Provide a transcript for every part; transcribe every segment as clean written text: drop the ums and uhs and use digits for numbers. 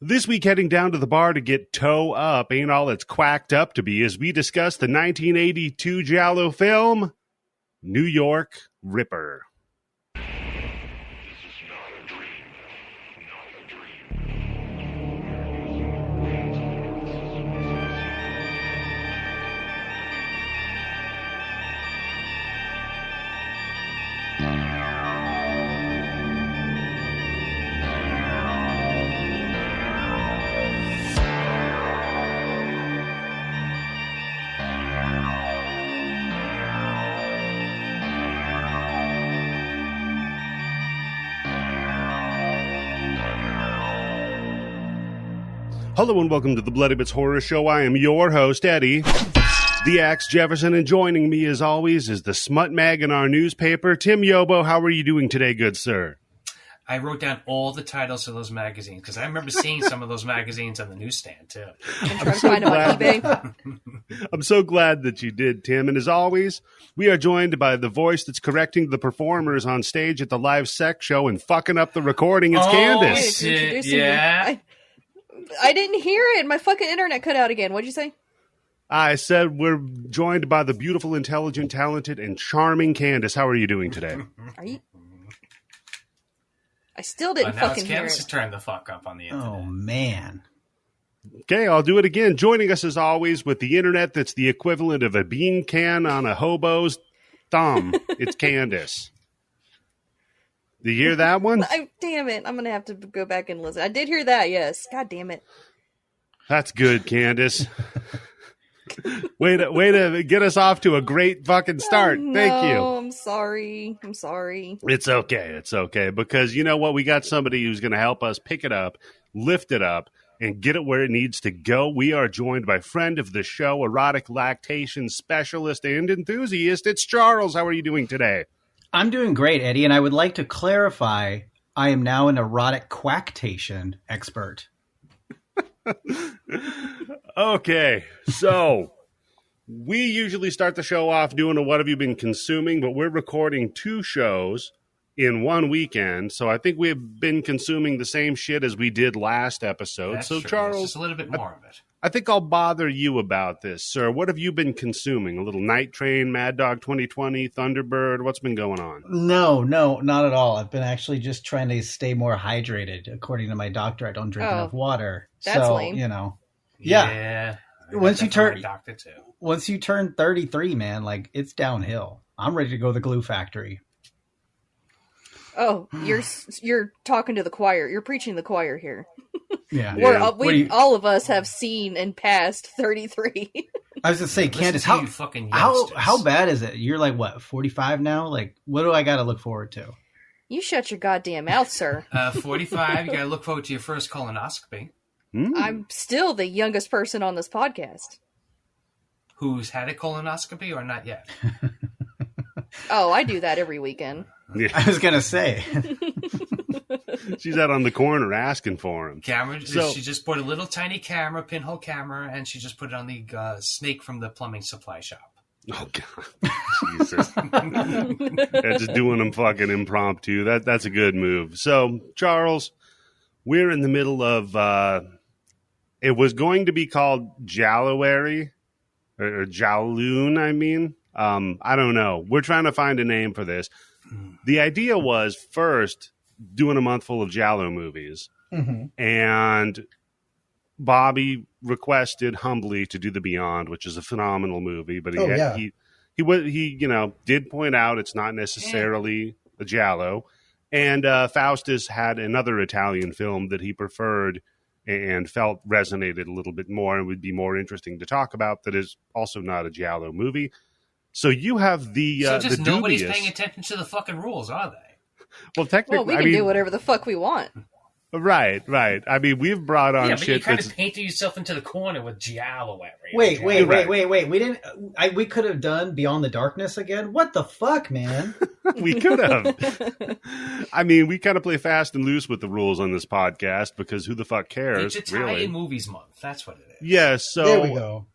This week, heading down to the bar to get toe up ain't all it's quacked up to be as we discuss the 1982 Giallo film, New York Ripper. Hello and welcome to the Bloody Bits Horror Show. I am your host, Eddie, the Axe Jefferson, and joining me as always is the smut mag in our newspaper, Tim Yobo. How are you doing today, good sir? I wrote down all the titles of those magazines because I remember seeing some of those magazines on the newsstand too. I'm so glad that you did, Tim. And as always, we are joined by the voice that's correcting the performers on stage at the live sex show and fucking up the recording. It's Candice. Shit, yeah. I didn't hear it. My fucking internet cut out again. What'd you say? I said we're joined by the beautiful, intelligent, talented, and charming Candice. How are you doing today? Are you? I still didn't fucking hear it. Candice turned the fuck up on the internet. Oh, man. Okay, I'll do it again. Joining us as always with the internet that's the equivalent of a bean can on a hobo's thumb. It's Candice. Did you hear that one? Damn it. I'm going to have to go back and listen. I did hear that, yes. God damn it. That's good, Candice. way to get us off to a great fucking start. Oh, no, Thank you. I'm sorry. It's okay. Because you know what? We got somebody who's going to help us pick it up, lift it up, and get it where it needs to go. We are joined by friend of the show, erotic lactation specialist and enthusiast. It's Charles. How are you doing today? I'm doing great, Eddie, and I would like to clarify I am now an erotic quacktation expert. Okay, so we usually start the show off doing a what have you been consuming, but we're recording two shows in one weekend, so I think we have been consuming the same shit as we did last episode. That's so true. Charles, just a little bit more of it. I think I'll bother you about this, sir. What have you been consuming? A little Night Train, Mad Dog 2020, Thunderbird? What's been going on? No, not at all. I've been actually just trying to stay more hydrated. According to my doctor, I don't drink enough water. That's lame. You know. Yeah. Once you turn doctor too. Once you turn 33, man, like it's downhill. I'm ready to go to the glue factory. Oh, you're talking to the choir. You're preaching the choir here. Yeah. All of us have seen and passed 33. I was going to say, Candice, how bad is it? You're like, what, 45 now? Like, what do I got to look forward to? You shut your goddamn mouth, sir. 45, you got to look forward to your first colonoscopy. I'm still the youngest person on this podcast. Who's had a colonoscopy or not yet? Oh, I do that every weekend. Yeah. I was going to say. She's out on the corner asking for him. She just put a little tiny camera, pinhole camera, and she just put it on the snake from the plumbing supply shop. Oh, God. Jesus. Yeah, just doing them fucking impromptu. That's a good move. So, Charles, we're in the middle of, it was going to be called Jallowary, or Jalloon, I mean. I don't know. We're trying to find a name for this. The idea was first doing a month full of Giallo movies, and Bobby requested humbly to do The Beyond, which is a phenomenal movie. But he did point out it's not necessarily a Giallo. And Faustus had another Italian film that he preferred and felt resonated a little bit more and would be more interesting to talk about. That is also not a Giallo movie. So you have the nobody's paying attention to the fucking rules, are they? Well, technically, we can do whatever the fuck we want. Right. I mean, we've brought on but shit. You kind of painted yourself into the corner with Giallo. Wait. We didn't. We could have done Beyond the Darkness again. What the fuck, man? We could have. I mean, we kind of play fast and loose with the rules on this podcast because who the fuck cares? It's Italian really. Movies Month. That's what it is. Yeah. So there we go.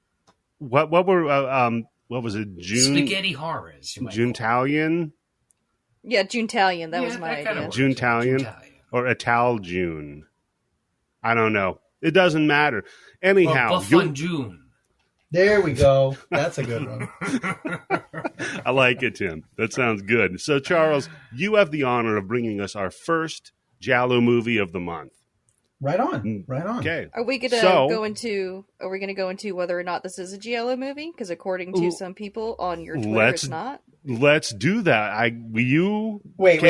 What was it? Spaghetti horrors. Juntalian? Yeah, Juntalian. That was my idea. Juntalian or Ital June. I don't know. It doesn't matter. Anyhow, June. There we go. That's a good one. I like it, Tim. That sounds good. So, Charles, you have the honor of bringing us our first Giallo movie of the month. Right on. Okay. Are we gonna go into whether or not this is a Giallo movie? Because according to some people on your Twitter, it's not. Let's do that. Wait.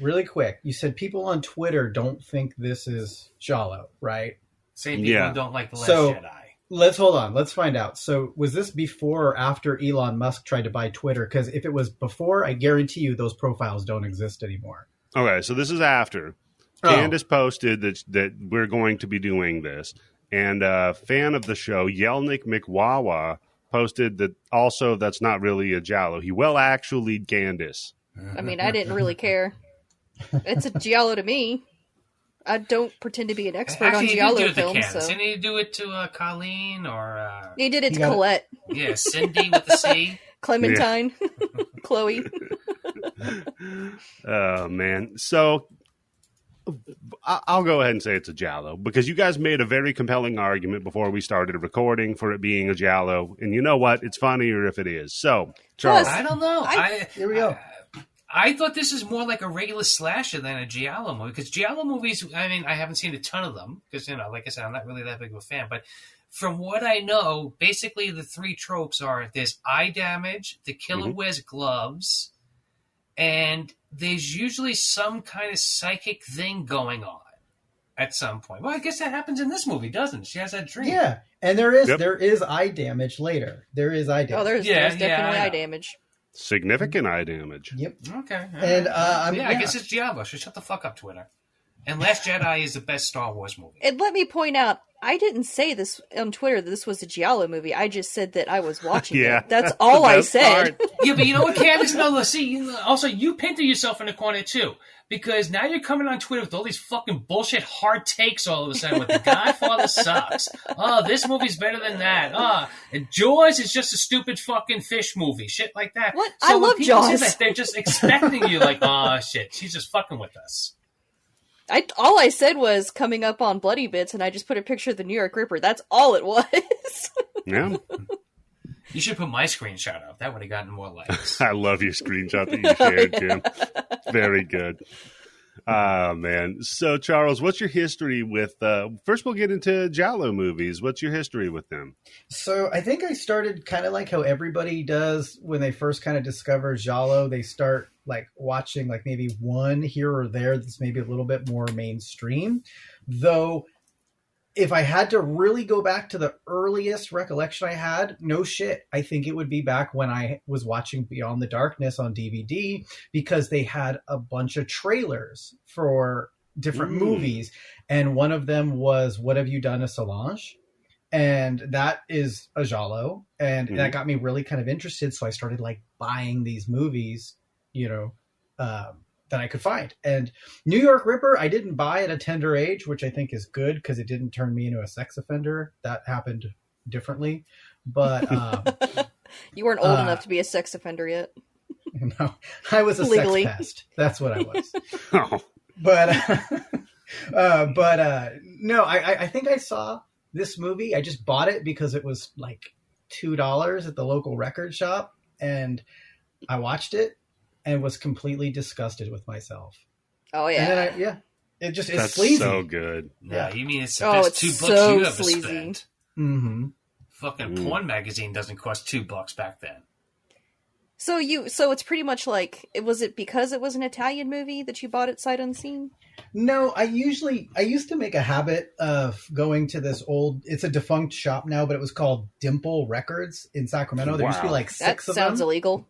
Really quick. You said people on Twitter don't think this is Giallo, right? Same people don't like The Last Jedi. Let's hold on. Let's find out. So was this before or after Elon Musk tried to buy Twitter? Because if it was before, I guarantee you those profiles don't exist anymore. Okay, so this is after. Candice posted that we're going to be doing this. And a fan of the show, Yelnik McWawa, posted that also that's not really a Giallo. He actually Candice. I mean, I didn't really care. It's a Giallo to me. I don't pretend to be an expert on Giallo films. So. Didn't he do it to Colleen or... he did it to Colette. Yeah, Cindy with the C. Clementine. Chloe. Oh, man. So... I'll go ahead and say it's a Giallo because you guys made a very compelling argument before we started recording for it being a Giallo. And you know what? It's funnier if it is. So, Charles. I don't know. Here we go. I thought this is more like a regular slasher than a Giallo movie because Giallo movies, I mean, I haven't seen a ton of them because, like I said, I'm not really that big of a fan. But from what I know, basically the three tropes are there's eye damage, the killer wears gloves, and there's usually some kind of psychic thing going on at some point. Well, I guess that happens in this movie, doesn't it? She has that dream. Yeah, and there is eye damage later. There is eye damage. Oh, there's definitely eye damage. Significant eye damage. Yep. Okay. And I guess it's Giallo. So shut the fuck up, Twitter. And Last Jedi is the best Star Wars movie. And let me point out, I didn't say this on Twitter that this was a Giallo movie. I just said that I was watching it. That's all I said. Yeah, but you know what, Candice? No, see, also, you painted yourself in a corner, too. Because now you're coming on Twitter with all these fucking bullshit hard takes all of a sudden with The Godfather sucks. Oh, this movie's better than that. And Jaws is just a stupid fucking fish movie. Shit like that. What? So I love Jaws. That, they're just expecting you like, oh, shit, she's just fucking with us. All I said was coming up on Bloody Bits, and I just put a picture of the New York Ripper. That's all it was. Yeah. You should put my screenshot up. That would have gotten more likes. I love your screenshot that you shared, Tim. Very good. Man. So, Charles, what's your history with... first, we'll get into Giallo movies. What's your history with them? So, I think I started kind of like how everybody does when they first kind of discover Giallo. They start like watching like maybe one here or there that's maybe a little bit more mainstream. Though, if I had to really go back to the earliest recollection I had, no shit, I think it would be back when I was watching Beyond the Darkness on DVD because they had a bunch of trailers for different movies. And one of them was What Have You Done to Solange? And that is a Giallo. And that got me really kind of interested. So I started like buying these movies, that I could find. And New York Ripper, I didn't buy at a tender age, which I think is good because it didn't turn me into a sex offender. That happened differently. But you weren't old enough to be a sex offender yet. No, I was a legally sex pest. That's what I was. Oh. But no, I think I saw this movie. I just bought it because it was like $2 at the local record shop. And I watched it and was completely disgusted with myself. Oh yeah, and then it's That's sleazy. So good. Yeah, you mean it's the best $2 you ever sleazy. spent? Mm-hmm. Fucking porn magazine doesn't cost $2 back then. So it's pretty much like, was it because it was an Italian movie that you bought it sight unseen? No, I used to make a habit of going to this it's a defunct shop now, but it was called Dimple Records in Sacramento. There used to be like 6 of them. That sounds illegal.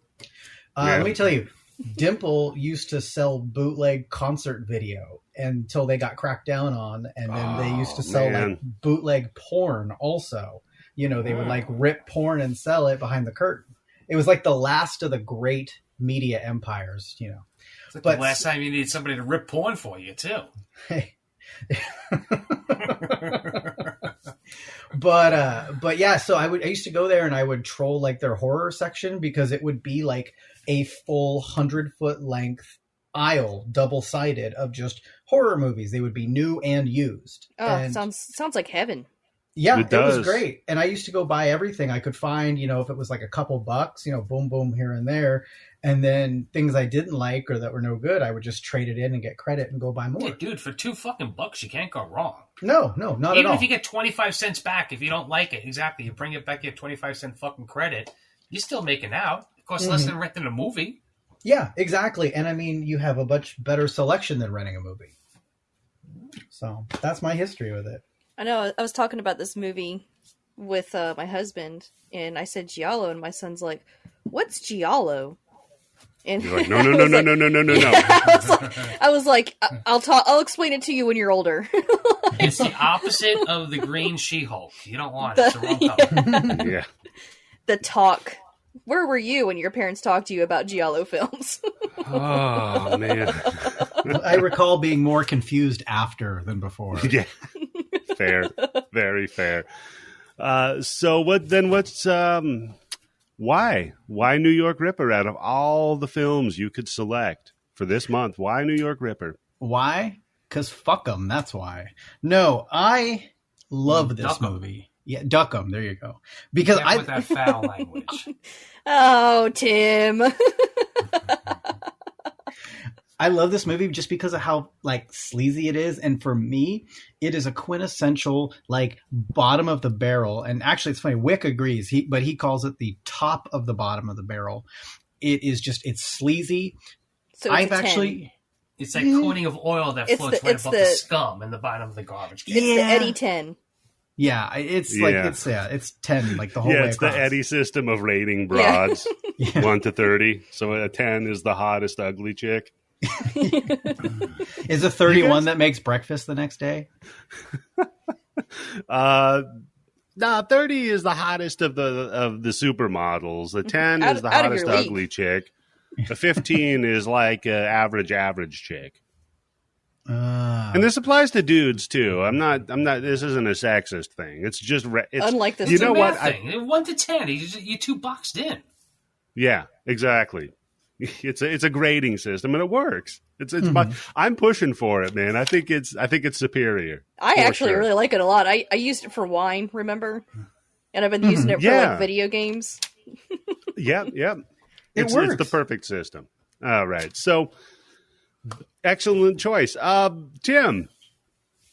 Let me tell you, Dimple used to sell bootleg concert video until they got cracked down on. And then they used to sell like bootleg porn also. They would like rip porn and sell it behind the curtain. It was like the last of the great media empires, It's like the last time you need somebody to rip porn for you, too. Hey. But yeah, so I used to go there and I would troll like their horror section because it would be like a full 100-foot length aisle, double-sided, of just horror movies. They would be new and used. Oh, and sounds like heaven. yeah, It it was does. great. And I used to go buy everything I could find, if it was like a couple bucks, boom, boom, here and there. And then things I didn't like or that were no good, I would just trade it in and get credit and go buy more. Yeah, dude, for $2 you can't go wrong. No, not at all. Even if you get 25 cents back, if you don't like it, exactly, you bring it back, you have 25-cent fucking credit, you're still making out. It costs less than renting a movie. Yeah, exactly. And I mean, you have a much better selection than renting a movie. So that's my history with it. I know. I was talking about this movie with my husband, and I said Giallo, and my son's like, "What's Giallo?" And You're like, no. I was like, I'll explain it to you when you're older. It's the opposite of the green She-Hulk. You don't want it. It's the wrong color. Yeah. The talk. Where were you when your parents talked to you about Giallo films? Oh, man. I recall being more confused after than before. Yeah. Fair. Very fair. So what's why New York Ripper out of all the films you could select for this month? Why New York Ripper? Why? Because fuck 'em. That's why. No, I love this Duck 'em. movie. Yeah, duck 'em. There you go. Because Yeah, with that foul language. Oh, Tim. I love this movie just because of how like sleazy it is, and for me, it is a quintessential like bottom of the barrel. And actually, it's funny. Wick agrees, but he calls it the top of the bottom of the barrel. It's sleazy. So it's I've a 10. actually. It's that coating of oil that It's floats the- right it's above the- the scum in the bottom of the garbage can. It's the Eddie 10. Yeah, it's it's 10 like the whole Yeah, way it's across. the Eddie system of rating broads, Yeah. 1 to 30. So a 10 is the hottest ugly chick. Is a 31 that makes breakfast the next day? 30 is the hottest of the supermodels. The 10 is the Out of hottest your league. ugly chick. The 15 is like average chick. And this applies to dudes too. I'm not. This isn't a sexist thing. It's just. It's, Unlike this You It's know a what? math thing. 1 to 10. You two boxed in. Yeah, exactly. It's a grading system and it works. It's Mm-hmm. I'm pushing for it, man. I think it's superior. I For actually sure. really like it a lot. I used it for wine, remember? And I've been using it for Yeah. like video games. Yep. It It's works. the perfect system. All right. So excellent choice. Tim,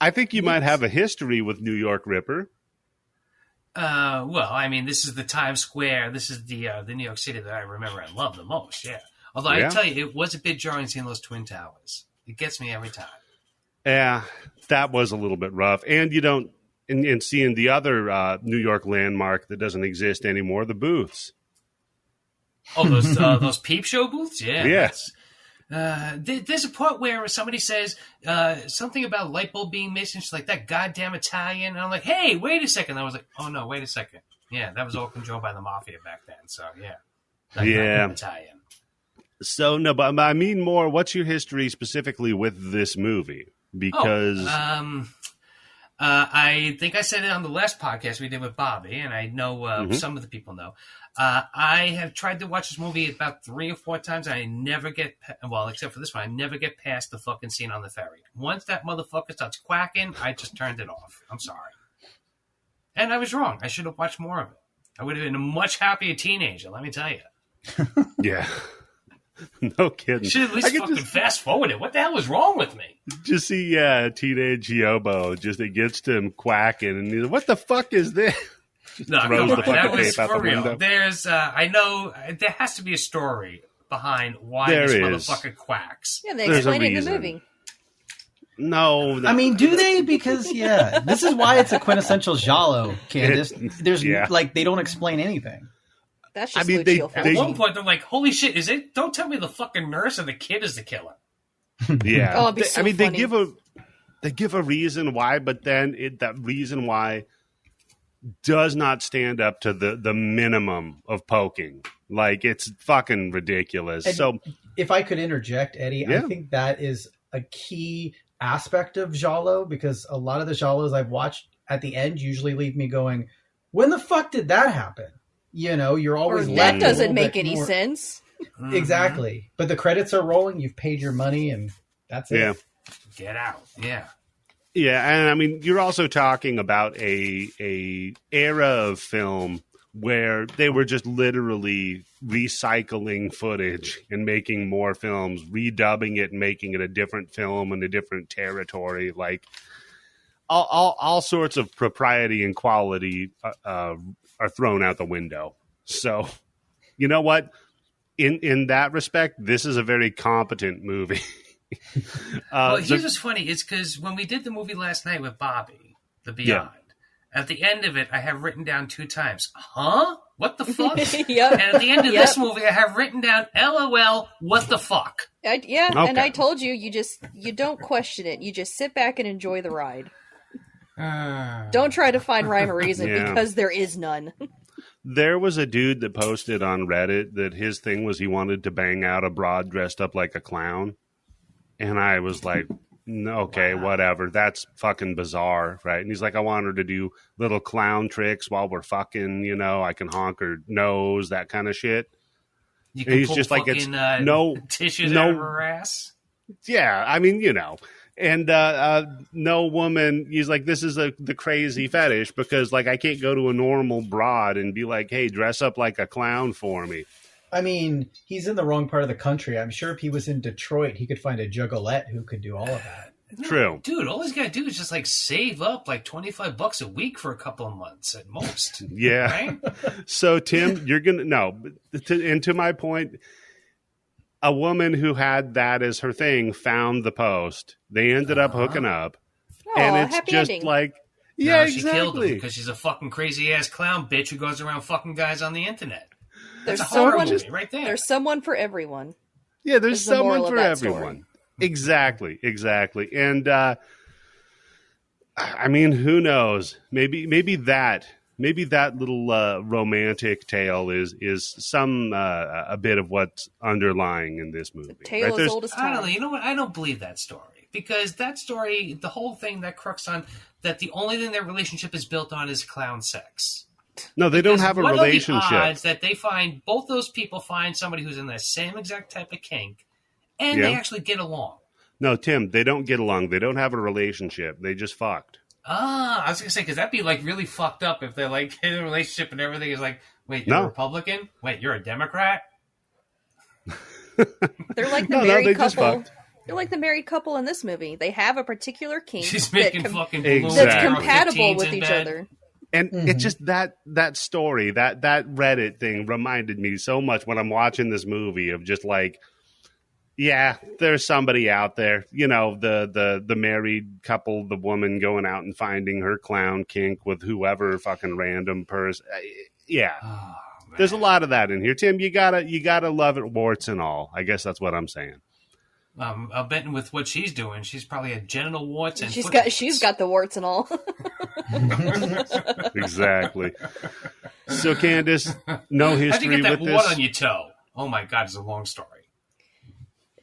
I think you might have a history with New York Ripper. Well, I mean, this is the Times Square. This is the New York City that I remember and love the most. Yeah. Although Yeah. I tell you, it was a bit jarring seeing those Twin Towers. It gets me every time. Yeah, that was a little bit rough. And you don't, and seeing the other New York landmark that doesn't exist anymore, the booths. Oh, those peep show booths? Yeah. Yeah. There's a part where somebody says something about light bulb being missing. She's like, that goddamn Italian. And I'm like, hey, wait a second. I was like, oh, no, wait a second. Yeah, that was all controlled by the mafia back then. So, yeah. That Yeah. goddamn Italian. So, no, but I mean more, what's your history specifically with this movie? Because, I think I said it on the last podcast we did with Bobby, and I know some of the people know. I have tried to watch this movie about 3 or 4 times, and I never get, except for this one, I never get past the fucking scene on the ferry. Once that motherfucker starts quacking, I just turned it off. I'm sorry. And I was wrong. I should have watched more of it. I would have been a much happier teenager, let me tell you. yeah. No kidding. Should at I least could fucking fast forward it. What the hell was wrong with me? just see teenage Yobo, just it gets to him quacking, and he's like, what the fuck is this? No, throws come the on. fucking That was tape out for the real. window. There's, I know, there has to be a story behind why There this is. motherfucker quacks. Yeah, they There's a explain it in the reason. movie. No. I mean, do they? Because this is why it's a quintessential giallo, Candice. There's they don't explain anything. That's just I mean, Lucille At They- one point, they're like, holy shit, is it? Don't tell me the fucking nurse and the kid is the killer. Yeah. Oh, it'd be so they funny. give a reason why, but then that reason why does not stand up to the minimum of poking. Like, it's fucking ridiculous. And so if I could interject, Eddie, Yeah. I think that is a key aspect of giallo, because a lot of the giallos I've watched at the end usually leave me going, when the fuck did that happen? You know, you're Or always that left a doesn't little make bit any more- sense. Exactly. But the credits are rolling. You've paid your money, and that's it. Yeah. Get out. Yeah. Yeah, and I mean, you're also talking about a era of film where they were just literally recycling footage and making more films, redubbing it and making it a different film in a different territory. Like all sorts of propriety and quality are thrown out the window. So, you know what? In that respect, this is a very competent movie. Well, here's what's funny. It's because when we did the movie last night with Bobby, The Beyond, at the end of it, I have written down 2 times, huh? What the fuck? Yep. And at the end of this movie, I have written down, LOL, what the fuck? Okay. And I told you, you don't question it. You just sit back and enjoy the ride. Don't try to find rhyme or reason because there is none. There was a dude that posted on Reddit that his thing was he wanted to bang out a broad dressed up like a clown. And I was like, okay, whatever. That's fucking bizarre, right? And he's like, I want her to do little clown tricks while we're fucking, you know, I can honk her nose, that kind of shit. You can pull fucking, it's no tissues out of her ass. Yeah, I mean, you know. And no woman, he's like, this is the crazy fetish because, like, I can't go to a normal broad and be like, hey, dress up like a clown for me. I mean, he's in the wrong part of the country. I'm sure if he was in Detroit, he could find a juggalette who could do all of that. No, true. Dude, all he's got to do is just, like, save up, like, $25 a week for a couple of months at most. Yeah. Right? So, Tim, you're going to, no, and to my point, a woman who had that as her thing found the post. They ended up hooking up. And it's just ending. Like, yeah, she killed him because she's a fucking crazy-ass clown bitch who goes around fucking guys on the internet. That's a horror movie right there. There's someone for everyone. Yeah, there's someone for everyone. Exactly. And I mean, who knows? Maybe that little romantic tale is some a bit of what's underlying in this movie. The tale as old as time. I don't know. You know what? I don't believe that story because that story, the whole thing that crux on that the only thing their relationship is built on is clown sex. No, they don't have a relationship. What are the odds that they find both those people find somebody who's in the same exact type of kink, and they actually get along? No, Tim, they don't get along. They don't have a relationship. They just fucked. I was gonna say because that'd be like really fucked up if they're like in a relationship and everything is like, wait, you're a Republican? Wait, you're a Democrat? They're like the married couple. They're like the married couple in this movie. They have a particular kink She's making fucking that's compatible with each other. And it's just that story, that Reddit thing reminded me so much when I'm watching this movie of just like, yeah, there's somebody out there, you know, the married couple, the woman going out and finding her clown kink with whoever fucking random person. Yeah, there's a lot of that in here. Tim, you gotta love it, warts and all. I guess that's what I'm saying. I'm betting with what she's doing, she's probably had genital warts and she's got the warts and all. Exactly. So, Candice, no history with this. How'd you get that wart on your toe? Oh my God, it's a long story.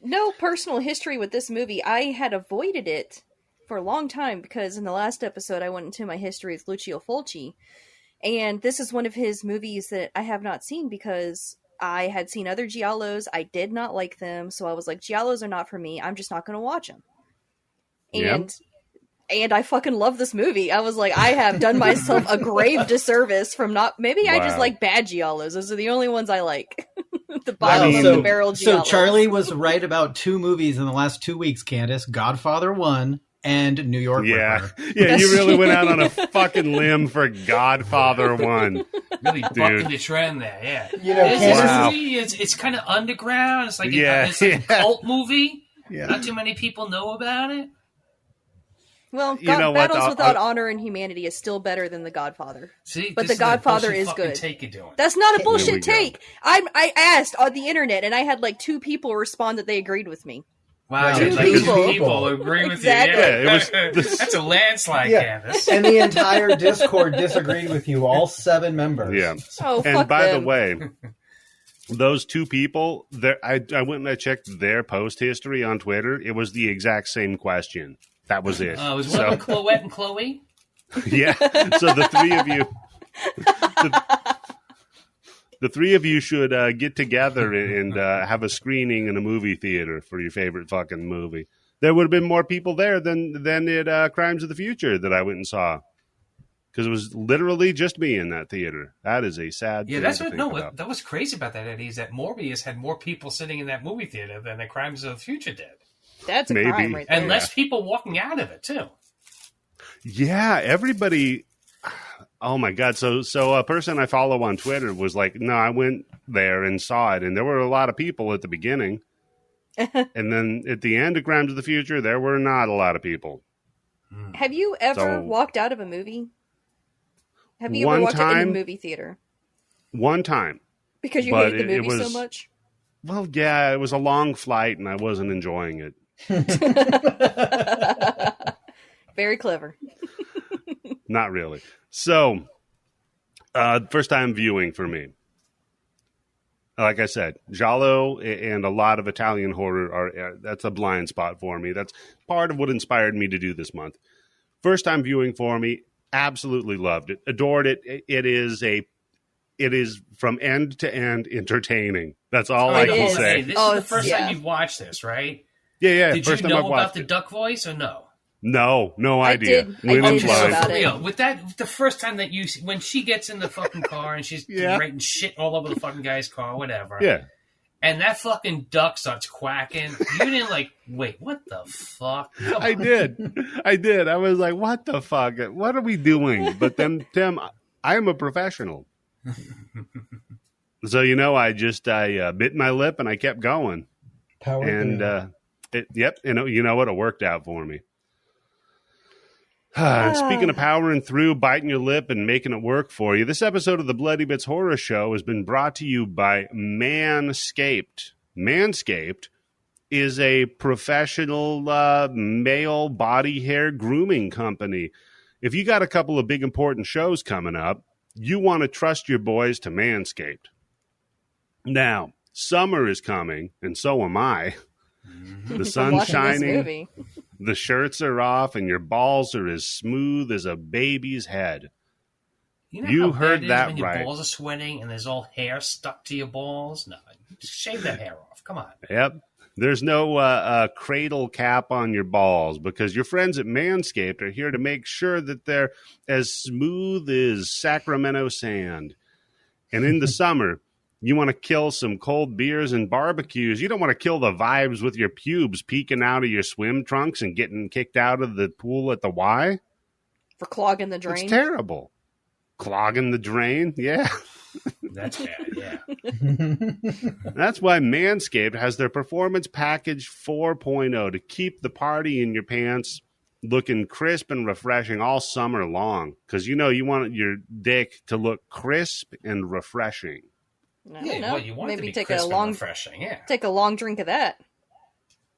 No personal history with this movie. I had avoided it for a long time because in the last episode I went into my history with Lucio Fulci, and this is one of his movies that I have not seen because I had seen other giallos. I did not like them, so I was like, giallos are not for me. I'm just not going to watch them. And I fucking love this movie. I was like, I have done myself a grave disservice from not... Maybe I just like bad giallos. Those are the only ones I like. The bottom of the barrel giallos. So Charlie was right about 2 movies in the last 2 weeks, Candice. Godfather 1 and New York Ripper. Yeah, you really went out on a fucking limb for Godfather 1. Really bucking the trend there, yeah. You know, it's kind of underground. It's like it's a cult movie. Yeah. Not too many people know about it. Well, Battles Without Honor and Humanity is still better than The Godfather. See, but The Godfather is good. Take you're doing. That's not a bullshit take. I asked on the internet, and I had like 2 people respond that they agreed with me. Wow, 2 people agree with you. Yeah, that's a landslide, Candice. And the entire Discord disagreed with you, all 7 members. Yeah. Oh, and by the way, those 2 people, I went and I checked their post history on Twitter. It was the exact same question. That was it. Was one of them Chloette and Chloe? Yeah. So the 3 of you. The three of you should get together and have a screening in a movie theater for your favorite fucking movie. There would have been more people there than at Crimes of the Future that I went and saw. Because it was literally just me in that theater. That is a sad thing that's to what. think No, about. that was crazy about that, Eddie. Is that Morbius had more people sitting in that movie theater than the Crimes of the Future did, That's a Maybe. crime right there. and less people walking out of it too. Yeah, everybody. Oh my God! So a person I follow on Twitter was like, "No, I went there and saw it, and there were a lot of people at the beginning, and then at the end of Crimes of the Future, there were not a lot of people." Have you ever So- walked out of a movie? Have you One ever walked out in time- a movie theater One time, because you But hated the it movie so was- much? well, yeah, it was a long flight, and I wasn't enjoying it. Very clever. Not really. So, first time viewing for me. Like I said, Giallo and a lot of Italian horror that's a blind spot for me. That's part of what inspired me to do this month. First time viewing for me, absolutely loved it, adored it. It is from end to end entertaining. That's all I It can is. say. Hey, this Oh, is the first yeah. time you've watched this, right? Yeah. Did First you time I've know about watched the it. duck voice or no? No I idea. did- Went I in did know blind. about For it. real, with that, the first time that when she gets in the fucking car and she's Yeah. writing shit all over the fucking guy's car, whatever. Yeah. And that fucking duck starts quacking. You didn't wait, what the fuck? Come I on. did. I was like, what the fuck? What are we doing? But then, Tim, I'm a professional. So, I bit my lip and I kept going. Power And, through. you know what? It worked out for me. And speaking of powering through, biting your lip, and making it work for you, this episode of the Bloody Bits Horror Show has been brought to you by Manscaped. Manscaped is a professional male body hair grooming company. If you got a couple of big important shows coming up, you want to trust your boys to Manscaped. Now, summer is coming, and so am I. The From sun's watching this shining. movie. The shirts are off and your balls are as smooth as a baby's head. You, know You how heard bad it is that when your right. balls are sweating and there's all hair stuck to your balls? No, just shave that hair off. Come on. Yep. There's no cradle cap on your balls because your friends at Manscaped are here to make sure that they're as smooth as Sacramento sand. And in the summer, you want to kill some cold beers and barbecues. You don't want to kill the vibes with your pubes peeking out of your swim trunks and getting kicked out of the pool at the Y. For clogging the drain. It's terrible. Clogging the drain, yeah. That's bad, yeah. That's why Manscaped has their Performance Package 4.0 to keep the party in your pants looking crisp and refreshing all summer long. Because you want your dick to look crisp and refreshing. I Yeah, don't know. well, you want it to Maybe be take crisp a and long refreshing, yeah. take a long drink of that.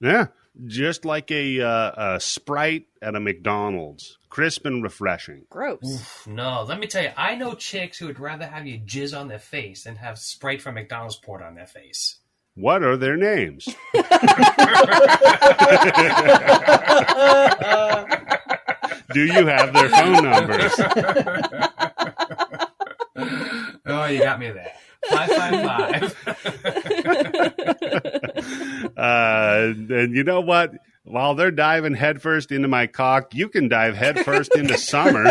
Yeah, just like a Sprite at a McDonald's. Crisp and refreshing. Gross. Oof, no, let me tell you, I know chicks who would rather have you jizz on their face than have Sprite from McDonald's poured on their face. What are their names? Do you have their phone numbers? Oh, you got me there. 555. And you know what? While they're diving headfirst into my cock, you can dive headfirst into summer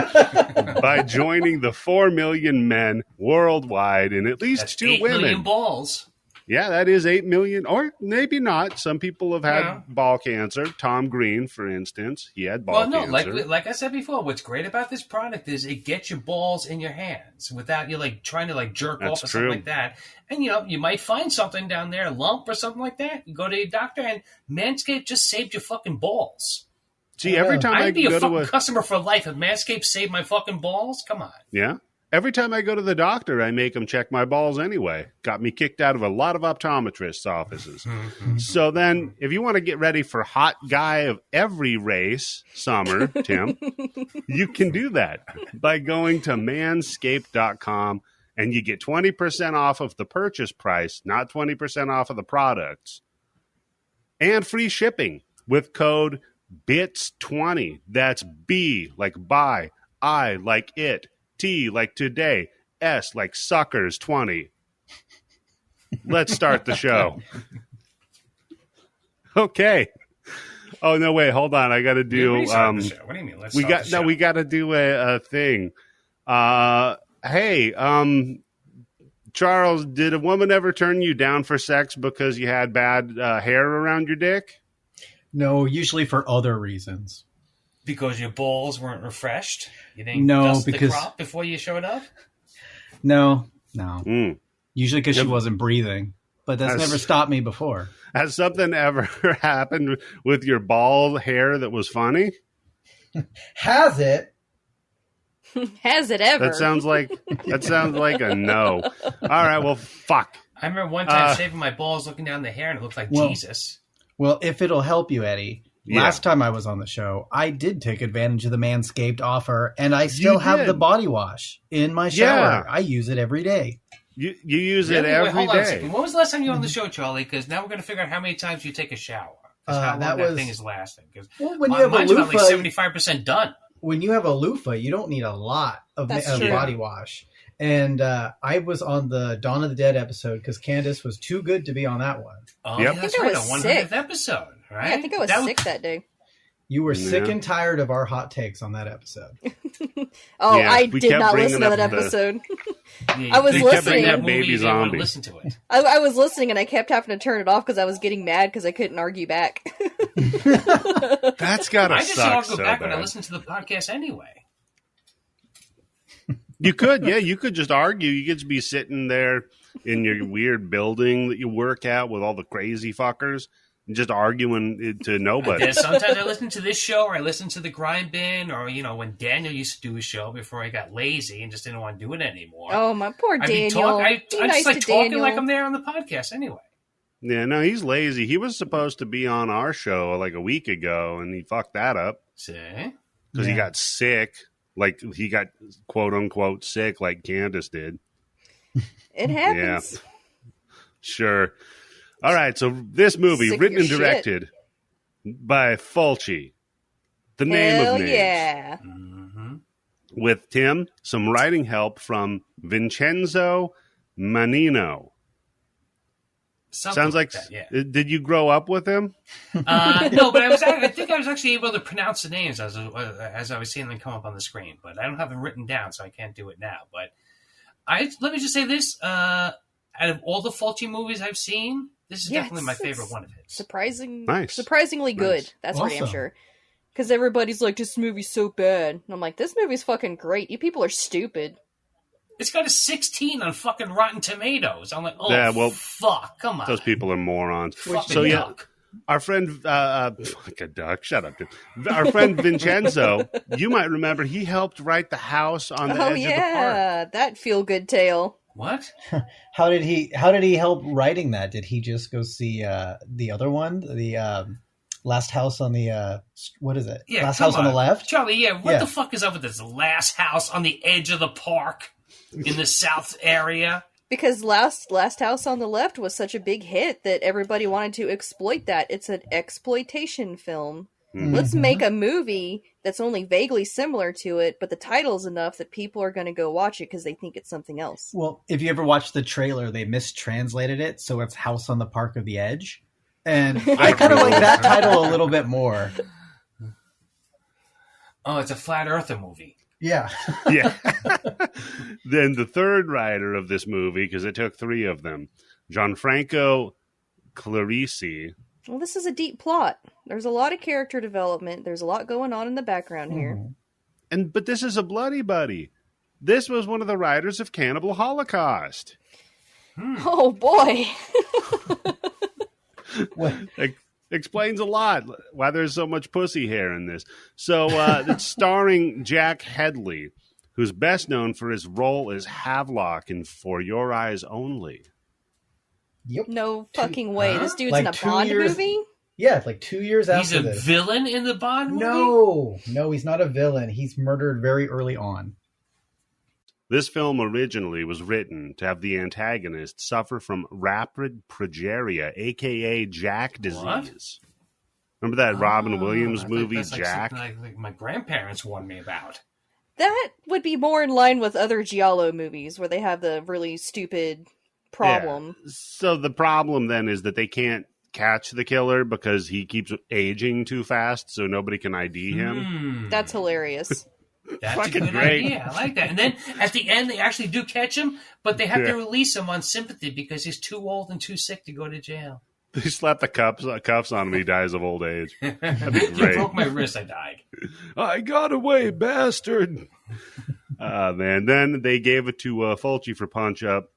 by joining the 4 million men worldwide and at least That's 2 8 women. million balls. Yeah, that is 8 million, or maybe not. Some people have had Yeah. ball cancer. Tom Green, for instance, he had ball Well, no, cancer. like I said before, what's great about this product is it gets your balls in your hands without you trying to jerk That's off or true. something like that. And you might find something down there, a lump or something like that. You go to your doctor, and Manscaped just saved your fucking balls. See, every time I I'd be a go fucking to customer for life if Manscaped saved my fucking balls. Come on. every time I go to the doctor, I make them check my balls anyway. Got me kicked out of a lot of optometrists' offices. So then, if you want to get ready for hot guy of every race summer, Tim, you can do that by going to manscaped.com and you get 20% off of the purchase price, not 20% off of the products, and free shipping with code BITS20. That's B like buy, I like it, T like today, S like suckers 20. let's start the show. Okay. Oh no! Wait, hold on. I got to do. What do you mean? Let's we start got the show. no. We got to do a thing. Hey, Charles, did a woman ever turn you down for sex because you had bad hair around your dick? No, usually for other reasons. Because your balls weren't refreshed? You didn't No, dust because the crop before you showed up? No. Usually because she Yep. wasn't breathing. But that's never stopped me before. Has something ever happened with your bald hair that was funny? Has it? Has it ever? That sounds like a no. All right, well, fuck. I remember one time shaving my balls, looking down the hair, and it looked like Jesus. Well, if it'll help you, Eddie, last time I was on the show, I did take advantage of the Manscaped offer, and I still have the body wash in my shower. I use it every day. You use Really? it every Wait, hold on a day. second. When was the last time you were on the show, Charlie? Because now we're going to figure out how many times you take a shower. How long that thing is lasting. Well, when you have a mine's about loofah, like 75% done. when you have a loofah, you don't need a lot of body wash. And I was on the Dawn of the Dead episode because Candice was too good to be on that one. Oh, Yep. yeah, that's I right. was The 100th sick. episode, right? Yeah, I think I was sick that day. You were sick and tired of our hot takes on that episode. Oh, Yeah, I we did kept not bringing listen to up that the- episode. Yeah, I was you kept listening. bringing up Baby movies, you didn't want to zombie. listen to it. I was listening and I kept having to turn it off because I was getting mad because I couldn't argue back. That's gotta I just suck all go so back bad. when I listen to the podcast anyway. You could, yeah, you could just argue. You could just be sitting there in your weird building that you work at with all the crazy fuckers and just arguing to nobody. Yeah, sometimes I listen to this show or I listen to the Grind Bin or, when Daniel used to do a show before I got lazy and just didn't want to do it anymore. Oh, my poor I'd be Daniel. I Be just nice like to talking Daniel. like I'm there on the podcast anyway. Yeah, no, he's lazy. He was supposed to be on our show like a week ago, and he fucked that up See? because he got sick. Like, he got quote-unquote sick like Candice did. It happens. Sure. All right, so this movie, Sick of written and your directed by Fulci. The name Hell of names. yeah. Mm-hmm. With Tim, some writing help from Vincenzo Manino. Sounds like that, yeah. Did you grow up with him? No, but I think I was actually able to pronounce the names as I was seeing them come up on the screen, but I don't have them written down, so I can't do it now. But let me just say this: out of all the Fulci movies I've seen, this is definitely my favorite one of his. Surprisingly good. Nice. That's for damn sure. Because everybody's like, this movie's so bad. And I'm like, this movie's fucking great. You people are stupid. It's got a 16 on fucking Rotten Tomatoes. I'm like, fuck, come on. Those people are morons. Fucking duck. Our friend, fuck a duck, shut up, dude. Our friend Vincenzo, you might remember, he helped write the house on the edge of the park. That feel-good tale. What? How did he help writing that? Did he just go see the other one, the Last House on the what is it? Yeah, Last House on the Left? Charlie, what the fuck is up with this Last House on the edge of the park in the South area? Because Last House on the Left was such a big hit that everybody wanted to exploit that. It's an exploitation film. Mm-hmm. Let's make a movie that's only vaguely similar to it, but the title's enough that people are going to go watch it because they think it's something else. Well, if you ever watched the trailer, they mistranslated it, so it's House on the Park of the Edge. And I kind of like that title a little bit more. Oh, it's a Flat Earther movie. Yeah. Yeah. Then the third writer of this movie, because it took three of them, Gianfranco Clarisi. Well, this is a deep plot. There's a lot of character development. There's a lot going on in the background here. But this is a bloody buddy. This was one of the writers of Cannibal Holocaust. Oh, boy. Explains a lot why there's so much pussy hair in this. So it's starring Jack Headley, who's best known for his role as Havelock in For Your Eyes Only. Yep. No fucking way. This dude's Like in a 2 Bond years- movie? Yeah, it's like 2 years He's after a this. villain in the Bond movie? No, he's not a villain. He's murdered very early on. This film originally was written to have the antagonist suffer from rapid progeria, a.k.a. Jack disease. What? Remember that Robin Williams I think movie, that's like Jack? something like my grandparents warned me about. That would be more in line with other Giallo movies where they have the really stupid problem. Yeah. So the problem then is that they can't catch the killer because he keeps aging too fast, so nobody can ID him. That's hilarious. That's Fucking a good great. idea. I like that. And then at the end, they actually do catch him, but they have to release him on sympathy because he's too old and too sick to go to jail. They slap the cuffs on him. He dies of old age. That'd be You great. broke my wrist. I died. I got away, bastard. Man. Then they gave it to Fulci for Punch Up.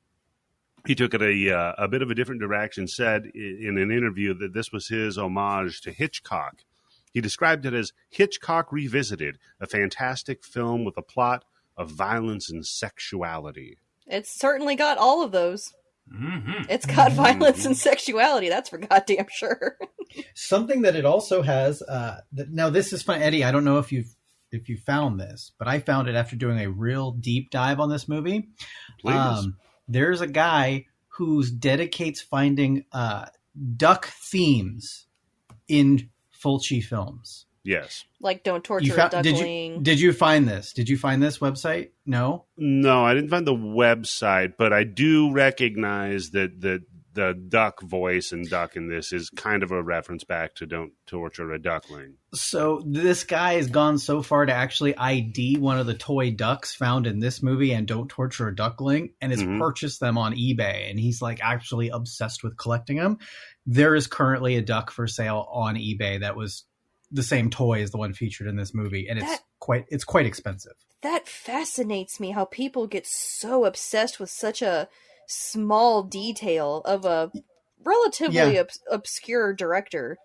He took it a bit of a different direction, said in an interview that this was his homage to Hitchcock. He described it as Hitchcock Revisited, a fantastic film with a plot of violence and sexuality. It's certainly got all of those. Mm-hmm. It's got violence and sexuality, that's for goddamn sure. Something that it also has, now this is fun, Eddie, I don't know if you found this, but I found it after doing a real deep dive on this movie. Please. There's a guy who dedicates finding duck themes in Fulci films. Yes. Like Don't Torture a Duckling. Did you find this? Did you find this website? No? No, I didn't find the website, but I do recognize that the duck voice and duck in this is kind of a reference back to Don't Torture a Duckling. So this guy has gone so far to actually ID one of the toy ducks found in this movie and Don't Torture a Duckling and has purchased them on eBay. And he's like actually obsessed with collecting them. There is currently a duck for sale on eBay that was the same toy as the one featured in this movie. And it's quite expensive. That fascinates me, how people get so obsessed with such a small detail of a relatively obscure director.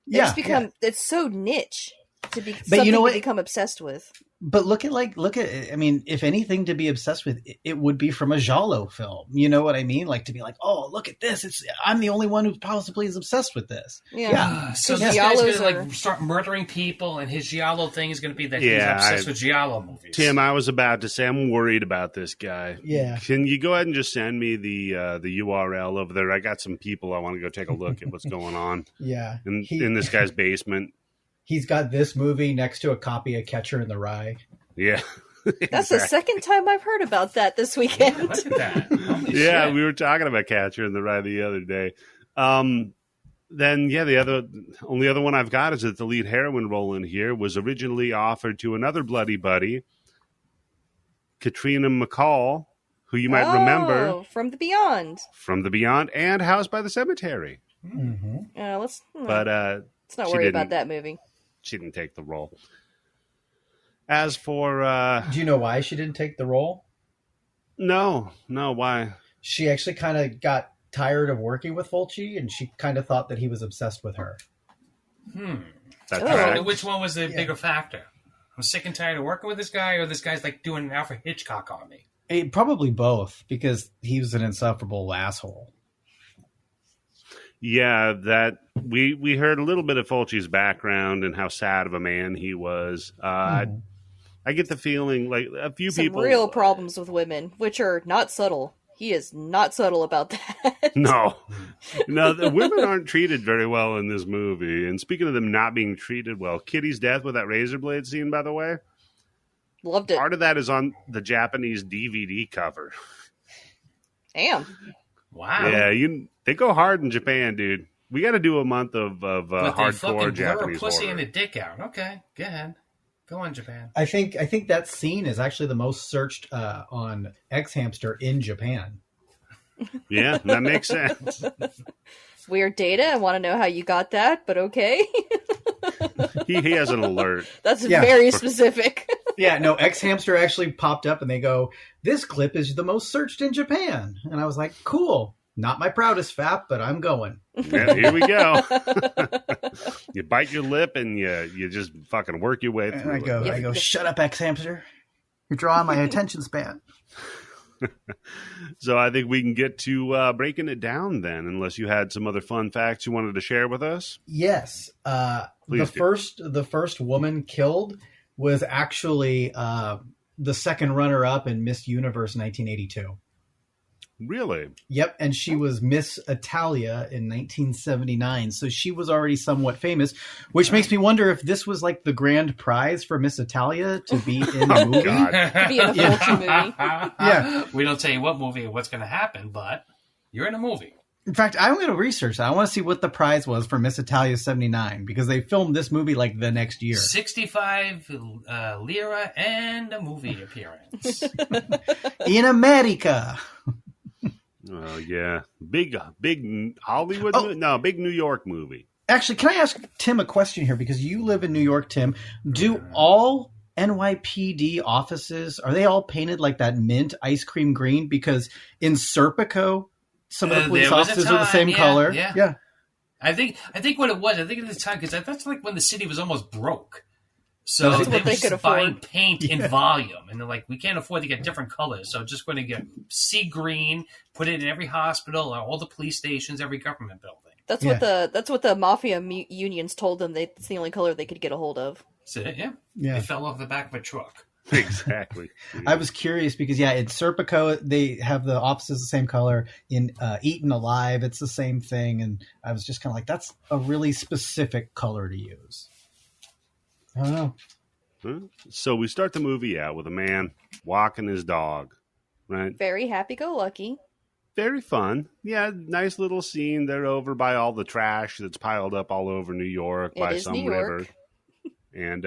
It's so niche to be something to become obsessed with. But look at I mean, if anything to be obsessed with, it would be from a giallo film. You know what I mean? Like to be like, oh, look at this. I'm the only one who possibly is obsessed with this. Yeah. So this guy's going to like start murdering people, and his giallo thing is going to be that he's obsessed with giallo movies. Tim, I was about to say, I'm worried about this guy. Yeah. Can you go ahead and just send me the URL over there? I got some people I want to go take a look at what's going on. Yeah. In this guy's basement. He's got this movie next to a copy of Catcher in the Rye. Yeah. That's the second time I've heard about that this weekend. Look at that. Holy shit. We were talking about Catcher in the Rye the other day. The only other one I've got is that the lead heroine role in here was originally offered to another bloody buddy, Katrina McCall, who you might remember from The Beyond. From The Beyond and House by the Cemetery. Mm-hmm. Let's not worry about that movie. She didn't take the role. As for... do you know why she didn't take the role? No, why? She actually kind of got tired of working with Fulci, and she kind of thought that he was obsessed with her. That's right. Which one was the bigger factor? I'm sick and tired of working with this guy, or this guy's like doing an Alfred Hitchcock on me? Probably both, because he was an insufferable asshole. Yeah, that we heard a little bit of Fulci's background and how sad of a man he was. I get the feeling like a few people... Some real problems with women, which are not subtle. He is not subtle about that. No, the women aren't treated very well in this movie. And speaking of them not being treated well, Kitty's death with that razor blade scene, by the way. Loved it. Part of that is on the Japanese DVD cover. Damn. Wow. Yeah, they go hard in Japan, dude. We got to do a month of hardcore Japanese pussy horror. and a dick out. Okay, go ahead. Go on, Japan. I think that scene is actually the most searched on X Hamster in Japan. Yeah, that makes sense. Weird data. I want to know how you got that, but okay. He has an alert. That's very specific. Yeah, no, X Hamster actually popped up and they go, this clip is the most searched in Japan. And I was like, cool. Not my proudest fap, but I'm going. Yeah, here we go. You bite your lip and you just fucking work your way through and I go, shut up, X Hamster. You're drawing my attention span. So I think we can get to breaking it down then, unless you had some other fun facts you wanted to share with us. Yes. The first woman killed was actually the second runner-up in Miss Universe 1982. Really? Yep, and she was Miss Italia in 1979, so she was already somewhat famous, which makes me wonder if this was like the grand prize for Miss Italia to be in the movie. To be in a Fulci movie. Yeah. We don't tell you what movie or what's going to happen, but... You're in a movie. In fact, I'm going to research that. I want to see what the prize was for Miss Italia 79 because they filmed this movie like the next year. 65 lira and a movie appearance. In America. Oh, yeah. Big Hollywood movie? No, big New York movie. Actually, can I ask Tim a question here? Because you live in New York, Tim. Do all NYPD offices, are they all painted like that mint ice cream green? Because in Serpico, some of the police officers are the same color. Yeah. I think what it was, at the time, because that's like when the city was almost broke. So they were just buying paint in volume. And they're like, we can't afford to get different colors. So just going to get sea green, put it in every hospital, all the police stations, every government building. That's what the mafia unions told them. It's the only color they could get a hold of. That's it, yeah. It fell off the back of a truck. Exactly. I was curious because, in Serpico, they have the offices the same color. In Eaten Alive, it's the same thing. And I was just kind of like, that's a really specific color to use. I don't know. So we start the movie out with a man walking his dog, right? Very happy-go-lucky. Very fun. Yeah, nice little scene. They're over by all the trash that's piled up all over New York by some river. And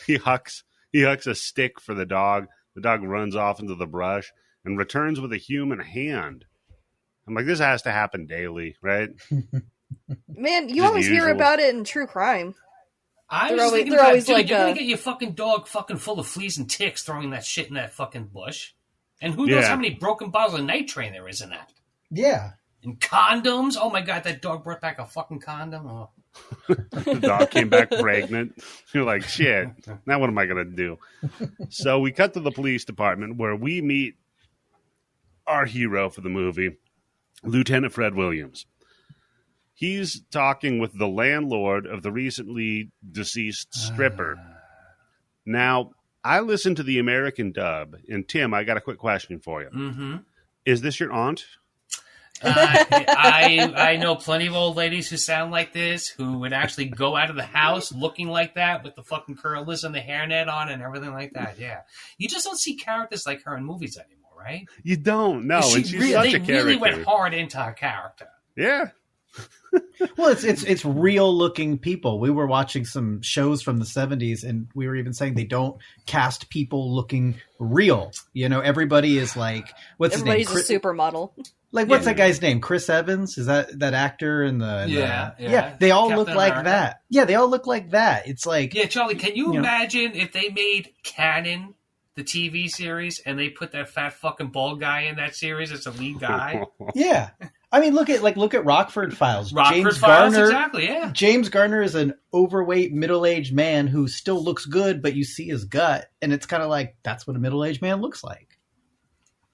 he hucks a stick for the dog. The dog runs off into the brush and returns with a human hand. I'm like, this has to happen daily, right? Man, you always hear about it in true crime. I was thinking about, dude, you're going to get your fucking dog fucking full of fleas and ticks throwing that shit in that fucking bush. And who knows how many broken bottles of nitrate there is in that. Yeah. And condoms. Oh, my God, that dog brought back a fucking condom. Oh. The dog came back pregnant. You're like, shit, now what am I going to do? So we cut to the police department where we meet our hero for the movie, Lieutenant Fred Williams. He's talking with the landlord of the recently deceased stripper. Now, I listened to the American dub, and Tim, I got a quick question for you. Mm-hmm. Is this your aunt? I know plenty of old ladies who sound like this, who would actually go out of the house looking like that with the fucking curlers and the hairnet on and everything like that. Yeah, you just don't see characters like her in movies anymore, right? You don't. No, and she's such a character. They really went hard into her character. Yeah. Well, it's real looking people. We were watching some shows from the 70s and we were even saying they don't cast people looking real. You know, everybody is like, what's his name? Everybody's a supermodel. Like, what's that guy's name? Chris Evans? Is that actor in the... Yeah. They all look like that. Yeah, they all look like that. It's like... Yeah, Charlie, can you imagine if they made Cannon, the TV series, and they put that fat fucking bald guy in that series as a lead guy? Yeah. I mean, look at Rockford Files. Rockford Files, exactly, yeah. James Garner is an overweight, middle-aged man who still looks good, but you see his gut, and it's kind of like, that's what a middle-aged man looks like.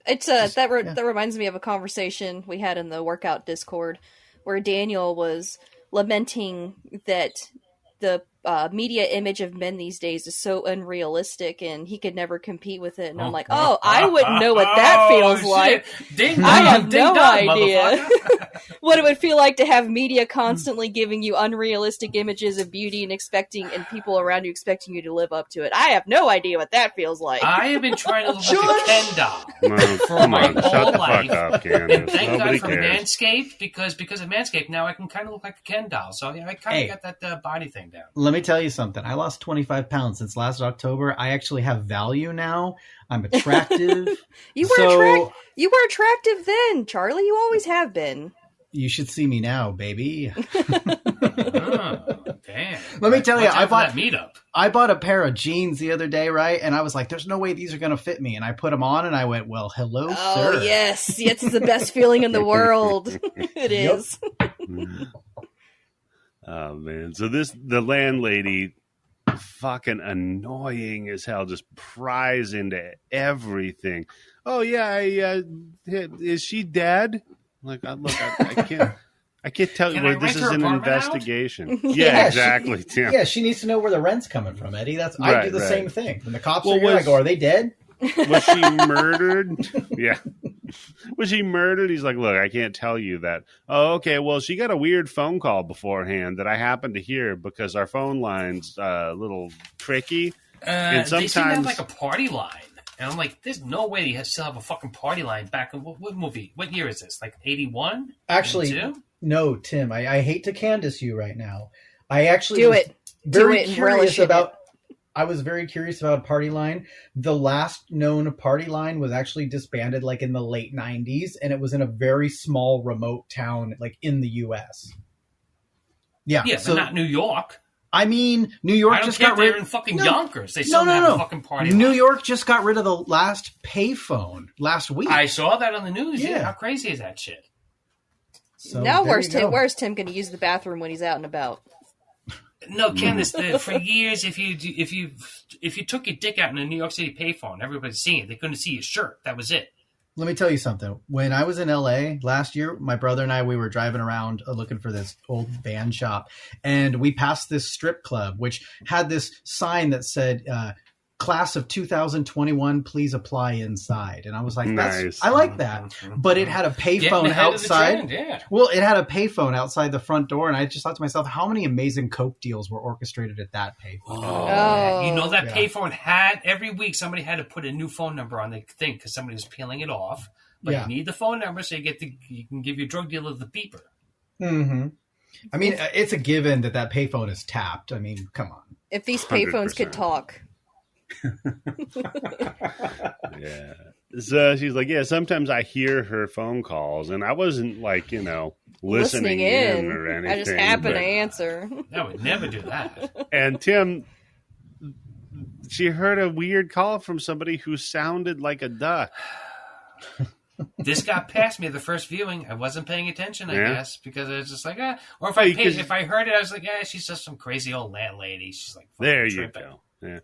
It's that reminds me of a conversation we had in the workout Discord where Daniel was lamenting that the media image of men these days is so unrealistic and he could never compete with it. And I'm like, I wouldn't know what that feels like. I have no idea what it would feel like to have media constantly giving you unrealistic images of beauty and people around you expecting you to live up to it. I have no idea what that feels like. I have been trying to look like a Ken doll for my whole life. Up, and thank God for Manscaped because of Manscaped now I can kind of look like a Ken doll. So I kind of got that body thing down. Let me tell you something. I lost 25 pounds since last October. I actually have value now. I'm attractive. You were attractive then, Charlie. You always have been. You should see me now, baby. Damn. Let me tell you, I bought a pair of jeans the other day, right? And I was like, there's no way these are going to fit me. And I put them on and I went, well, hello, sir. Oh, yes. It's the best feeling in the world. It is. Oh, man. So the landlady, fucking annoying as hell, just pries into everything. Oh, yeah, is she dead? Like, I can't tell you where this is an investigation. Yeah, exactly. Yeah, she needs to know where the rent's coming from, Eddie. I do the same thing. When the cops are here, I go, are they dead? Was she murdered? Yeah. Was she murdered? He's like, look, I can't tell you that. Oh, okay. Well, she got a weird phone call beforehand that I happened to hear because our phone line's a little tricky. And sometimes they seem to have like a party line. And I'm like, there's no way you still have a fucking party line back in what movie? What year is this? Like 81? Actually, 82? no, Tim. I hate to Candice you right now. I actually Do was it. very Do it and curious relish in about. I was very curious about Party Line. The last known Party Line was actually disbanded like in the late 90s, and it was in a very small remote town like in the US. Yeah, Yeah, so but not New York. I mean, New York I don't just care got if they're rid in fucking No. Yonkers. They still have a fucking party New line. York just got rid of the last payphone last week. I saw that on the news. Yeah. Yeah. How crazy is that shit? So Now there where's you Tim? go. Where's Tim going to use the bathroom when he's out and about? No, Candice, for years, if you took your dick out in a New York City payphone, everybody's seeing it. They couldn't see your shirt. That was it. Let me tell you something. When I was in LA last year, my brother and I, we were driving around looking for this old band shop, and we passed this strip club, which had this sign that said, class of 2021, please apply inside. And I was like, Nice. I like that. But it had a payphone ahead of the outside. trend, yeah. Well, it had a payphone outside the front door, and I just thought to myself, how many amazing Coke deals were orchestrated at that payphone? Oh. You know that Yeah. payphone had every week somebody had to put a new phone number on the thing because somebody was peeling it off. But Yeah. you need the phone number so you can give your drug dealer the beeper. Mm-hmm. I mean, it's a given that payphone is tapped. I mean, come on. If these payphones 100%. could talk. Yeah. So she's like, yeah, sometimes I hear her phone calls, and I wasn't like, listening in or anything. I just happen but- to answer. I would never do that. And Tim, she heard a weird call from somebody who sounded like a duck. This got past me the first viewing. I wasn't paying attention, I Yeah. guess, because I was just like, Or Hey, 'cause- if I heard it, I was like, she's just some crazy old landlady. She's like, fucking There you tripping. go. Yeah.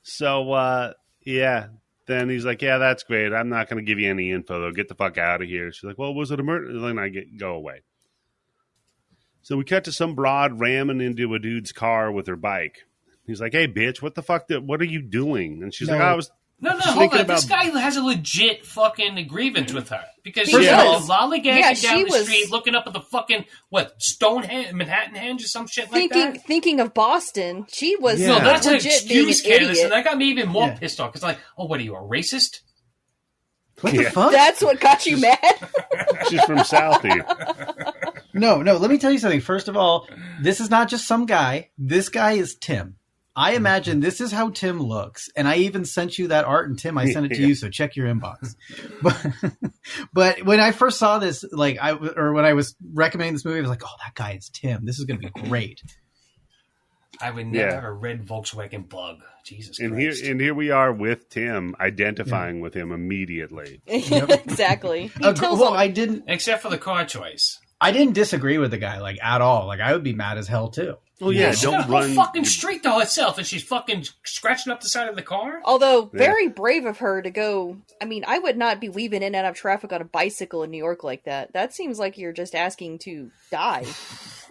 So, yeah. Then he's like, yeah, that's great. I'm not going to give you any info, though. Get the fuck out of here. She's like, well, was it a murder? Then go away. So we cut to some broad ramming into a dude's car with her bike. He's like, hey, bitch, what the fuck? What are you doing? And she's No. like, I was No, She's hold thinking on. This about- guy has a legit fucking grievance with her. Because He she's does. lollygagging Yeah, down she the was- street looking up at the fucking, Manhattan Henge or some shit like that? Thinking of Boston, she was Yeah. No, that's an legit being an excuse, Candace. idiot. And that got me even more Yeah. pissed off. Because like, what are you, a racist? What the Yeah. fuck? That's what got you mad? she's from Southie. No, let me tell you something. First of all, this is not just some guy. This guy is Tim. I imagine this is how Tim looks. And I even sent you that art, and Tim, I sent it to you, so check your inbox. But when I first saw this, when I was recommending this movie, I was like, oh, that guy is Tim. This is going to be great. I would never Yeah. have a red Volkswagen Bug. Jesus And Christ. here we are with Tim, identifying with him immediately. Exactly. He tells Well, them- Except for the car choice. I didn't disagree with the guy, at all. I would be mad as hell, too. Well, yeah, She's got a don't whole run. fucking street to herself, and she's fucking scratching up the side of the car. Although Yeah. very brave of her to go. I mean, I would not be weaving in and out of traffic on a bicycle in New York like that. That seems like you're just asking to die,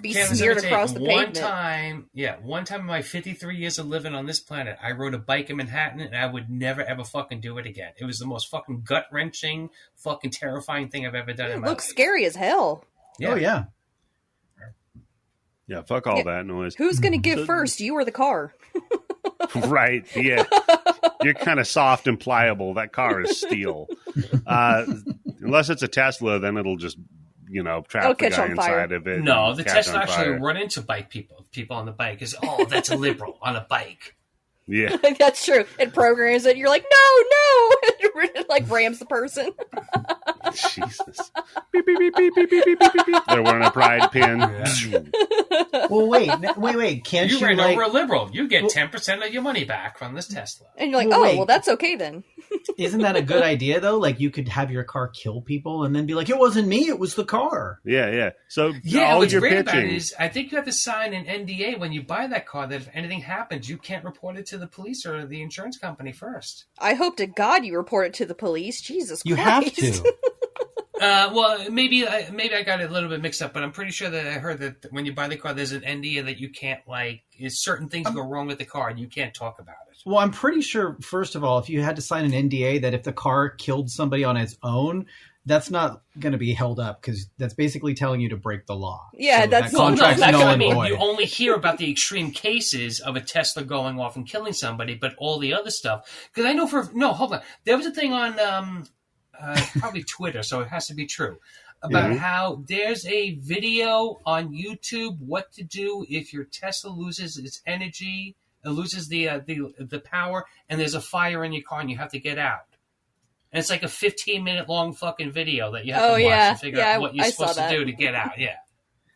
be Candace, smeared let me tell across you, the one pavement. one time in my 53 years of living on this planet, I rode a bike in Manhattan, and I would never ever fucking do it again. It was the most fucking gut wrenching, fucking terrifying thing I've ever done in It my looks life. scary as hell. Oh, yeah. Yeah, fuck all Yeah. that noise. Who's going to give first, you or the car? Right, yeah. You're kind of soft and pliable. That car is steel. Unless it's a Tesla, then it'll just, trap It'll the catch guy on fire. inside of it. No, and the catch Tesla on actually fire. run into people on the bike. Is that's a liberal on a bike. Yeah. That's true. It programs it. You're like, no. It like rams the person. Jesus. Beep, beep, beep, beep, beep, beep, beep, beep, beep. They're wearing a pride pin. Well, wait. Can't You you, ran over a liberal. You get 10% of your money back from this Tesla. And you're like, Well, wait. well, that's okay then. isn't that a good idea, though? You could have your car kill people and then be like, it wasn't me, it was the car. Yeah. So Yeah, all what's your great about it pitching. is I think you have to sign an NDA when you buy that car that if anything happens, you can't report it to the police or the insurance company first. I hope to God you report it to the police. Jesus You Christ. have to. Well, maybe I got it a little bit mixed up, but I'm pretty sure that I heard that when you buy the car, there's an NDA that you can't is certain things go wrong with the car and you can't talk about it. Well, I'm pretty sure, first of all, if you had to sign an NDA that if the car killed somebody on its own, that's not going to be held up because that's basically telling you to break the law. Yeah, that's that contract's that's null what I and mean. void. You only hear about the extreme cases of a Tesla going off and killing somebody, but all the other stuff. Because I know hold on. There was a thing on probably Twitter, so it has to be true, about how there's a video on YouTube what to do if your Tesla loses its energy, loses the power, and there's a fire in your car and you have to get out. And it's like a 15-minute long fucking video that you have to watch and figure out what you're supposed to do to get out. Yeah.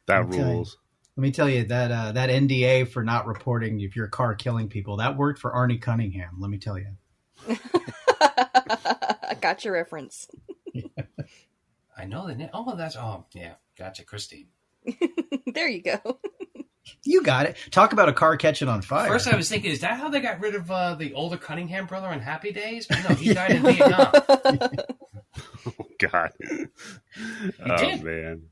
That rules. Let me tell you that that NDA for not reporting if your car killing people, that worked for Arnie Cunningham. Let me tell you. I got your reference. I know the name. Yeah. Gotcha, Christine. There you go. You got it. Talk about a car catching on fire. First, I was thinking, is that how they got rid of the older Cunningham brother on Happy Days? But no, he died in Vietnam. Oh, God. He did. Man.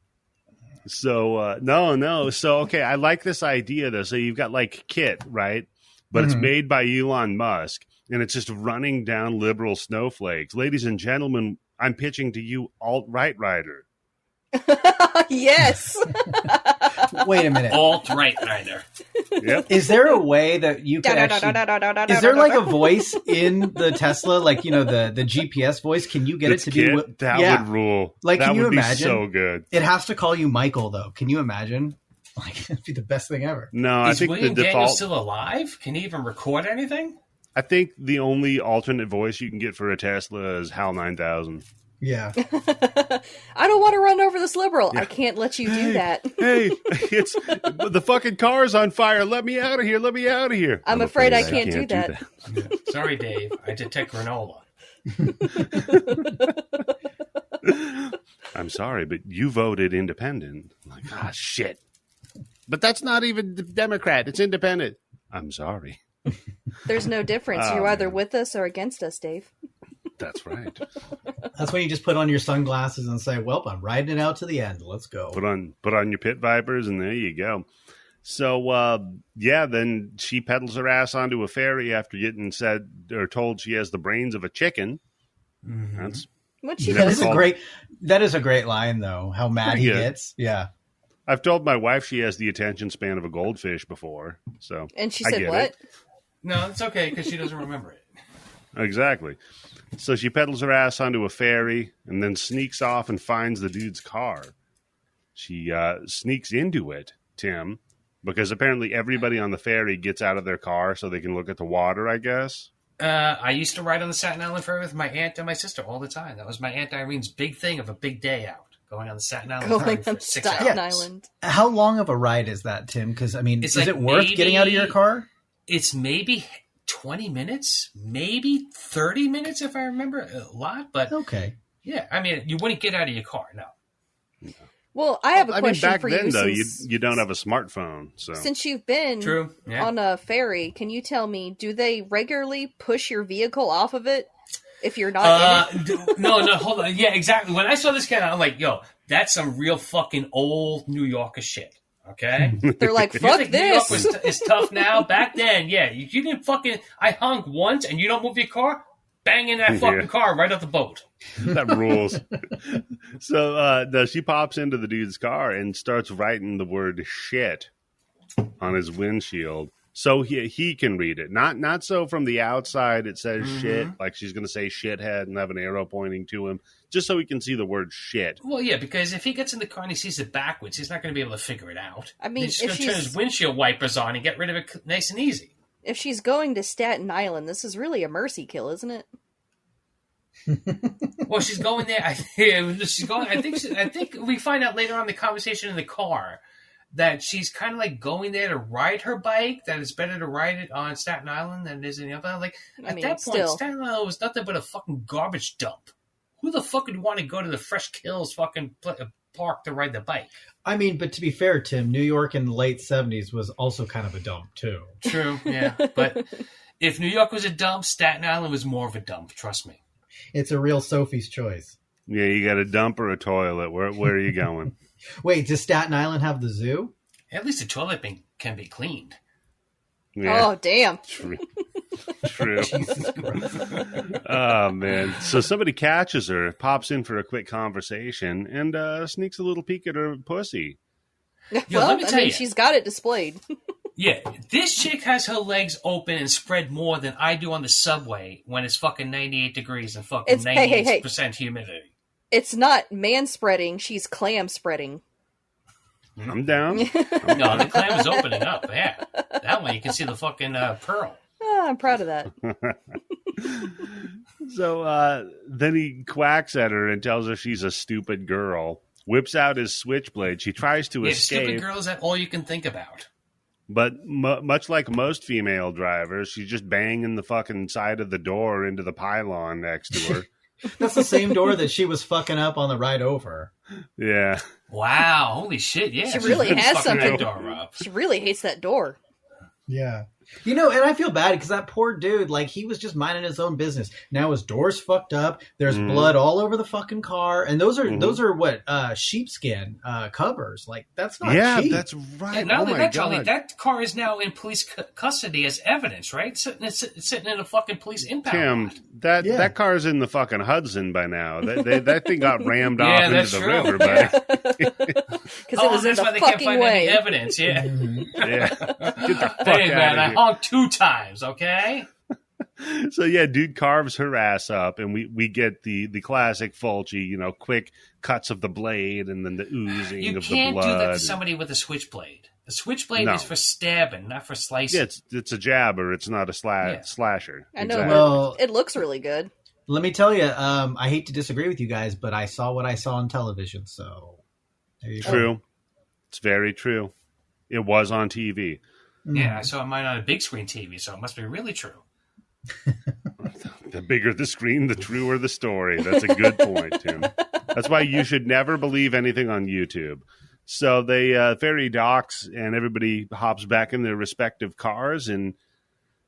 So, no. So, okay, I like this idea, though. So you've got, like, Kit, right? But it's made by Elon Musk, and it's just running down liberal snowflakes. Ladies and gentlemen, I'm pitching to you alt-right rider. Yes. Wait a minute. Alt-right rider. Yep. Is there a way that you could actually... Is there like a voice in the Tesla, like, the GPS voice? Can you get It's it to Kit? be... That would rule. Like, that can you would be imagine? so good. It has to call you Michael, though. Can you imagine? Like, it'd be the best thing ever. No, Is I think William the Daniel default... still alive? Can he even record anything? I think the only alternate voice you can get for a Tesla is HAL 9000. Yeah. I don't want to run over this liberal. I can't let you do that. Hey, it's the fucking car's on fire. Let me out of here. Let me out of here. I'm afraid I can't do that. Sorry, Dave. I detect granola. I'm sorry, but you voted independent. I'm like, shit. But that's not even Democrat. It's independent. I'm sorry. There's no difference. You're either with us or against us, Dave. That's right. That's when you just put on your sunglasses and say, well, I'm riding it out to the end. Let's go. Put on your pit vipers, and there you go. So, then she pedals her ass onto a ferry after getting said or told she has the brains of a chicken. Mm-hmm. That's what she never does. called- That is a great line, though. How mad he gets. Yeah. I've told my wife she has the attention span of a goldfish before. So, And she I said get what? it. No, it's okay because she doesn't remember it. Exactly. So she pedals her ass onto a ferry and then sneaks off and finds the dude's car. She sneaks into it, Tim, because apparently everybody on the ferry gets out of their car so they can look at the water, I guess. I used to ride on the Staten Island Ferry with my aunt and my sister all the time. That was my Aunt Irene's big thing of a big day out, going on the Staten Island Ferry for 6 hours. Staten Island. How long of a ride is that, Tim? Because, I mean, It's is like it worth getting out of your car? It's maybe 20 minutes, maybe 30 minutes if I remember a lot. But Okay. yeah, I mean, you wouldn't get out of your car, no. Well, I have a question back for then, you. though, Since, you don't have a smartphone. So since you've been True. Yeah. on a ferry, can you tell me, do they regularly push your vehicle off of it if you're not in it? No, hold on. Yeah, exactly. When I saw this I'm like, yo, that's some real fucking old New Yorker shit. Okay? They're like, You fuck think New York this. is tough now? Back then, yeah. You didn't fucking... I honk once and you don't move your car? Bang in that fucking car right off the boat. that rules. So she pops into the dude's car and starts writing the word shit on his windshield so he can read it. Not so from the outside it says shit, like she's going to say shithead and have an arrow pointing to him, just so he can see the word shit. Well, yeah, because if he gets in the car and he sees it backwards, he's not going to be able to figure it out. I mean, he's just going to turn his windshield wipers on and get rid of it nice and easy. If she's going to Staten Island, this is really a mercy kill, isn't it? Well, she's going there. I think we find out later on in the conversation in the car that she's kind of like going there to ride her bike. That it's better to ride it on Staten Island than it is in the other. Like at that point, Staten Island was nothing but a fucking garbage dump. Who the fuck would want to go to the Fresh Kills fucking park to ride the bike? I mean, but to be fair, Tim, New York in the late 70s was also kind of a dump, too. True, yeah. But if New York was a dump, Staten Island was more of a dump. Trust me. It's a real Sophie's choice. Yeah, you got a dump or a toilet. Where are you going? Wait, does Staten Island have the zoo? At least the toilet can be cleaned. Yeah, Oh, damn. true. True. Jesus Christ. Oh, man. So somebody catches her, pops in for a quick conversation, and sneaks a little peek at her pussy. Well, let me tell you. she's got it displayed. Yeah, this chick has her legs open and spread more than I do on the subway when it's fucking 98 degrees and fucking It's- hey, 98% humidity. It's not man spreading, she's clam spreading. I'm down. No, the clam is opening up. Yeah, that one you can see the fucking pearl. Ah, I'm proud of that. So then he quacks at her and tells her she's a stupid girl, whips out his switchblade. She tries to Yeah, escape. stupid girls, that all you can think about. But much like most female drivers, she's just banging the fucking side of the door into the pylon next to her. That's the same door that she was fucking up on the ride over. Yeah. Wow, holy shit! Yeah, She really been has fucking something. that door up. She really hates that door. Yeah. You know, and I feel bad because that poor dude, like, he was just minding his own business. Now his door's fucked up. There's blood all over the fucking car, and those are what sheepskin covers. Like, that's not cheap. That's right. Yeah, not Oh only my that, Charlie, God. that car is now in police custody as evidence, right? Sitting in a fucking police impound Tim, lot. that car's in the fucking Hudson by now. That thing got rammed Yeah, off into that's the true. river, buddy. Because it was in that's why the they can't fucking find way. any evidence. Yeah. Yeah. Get the fuck Hey out man, I of here. honked 2 times. Okay. So yeah, dude carves her ass up, and we get the classic Fulci, quick cuts of the blade and then the oozing You of the can't blood. do that to somebody with a switchblade. The switchblade No. is for stabbing, not for slicing. Yeah, it's a jabber. It's not a Yeah. slasher. I know, Exactly. Well, it looks really good. let me tell you, I hate to disagree with you guys, but I saw what I saw on television, so there you go. True. It's very true. It was on TV. Yeah, I saw mine on a big screen TV, so it must be really true. The bigger the screen, the truer the story. That's a good point, Tim. That's why you should never believe anything on YouTube. So they ferry docks, and everybody hops back in their respective cars. And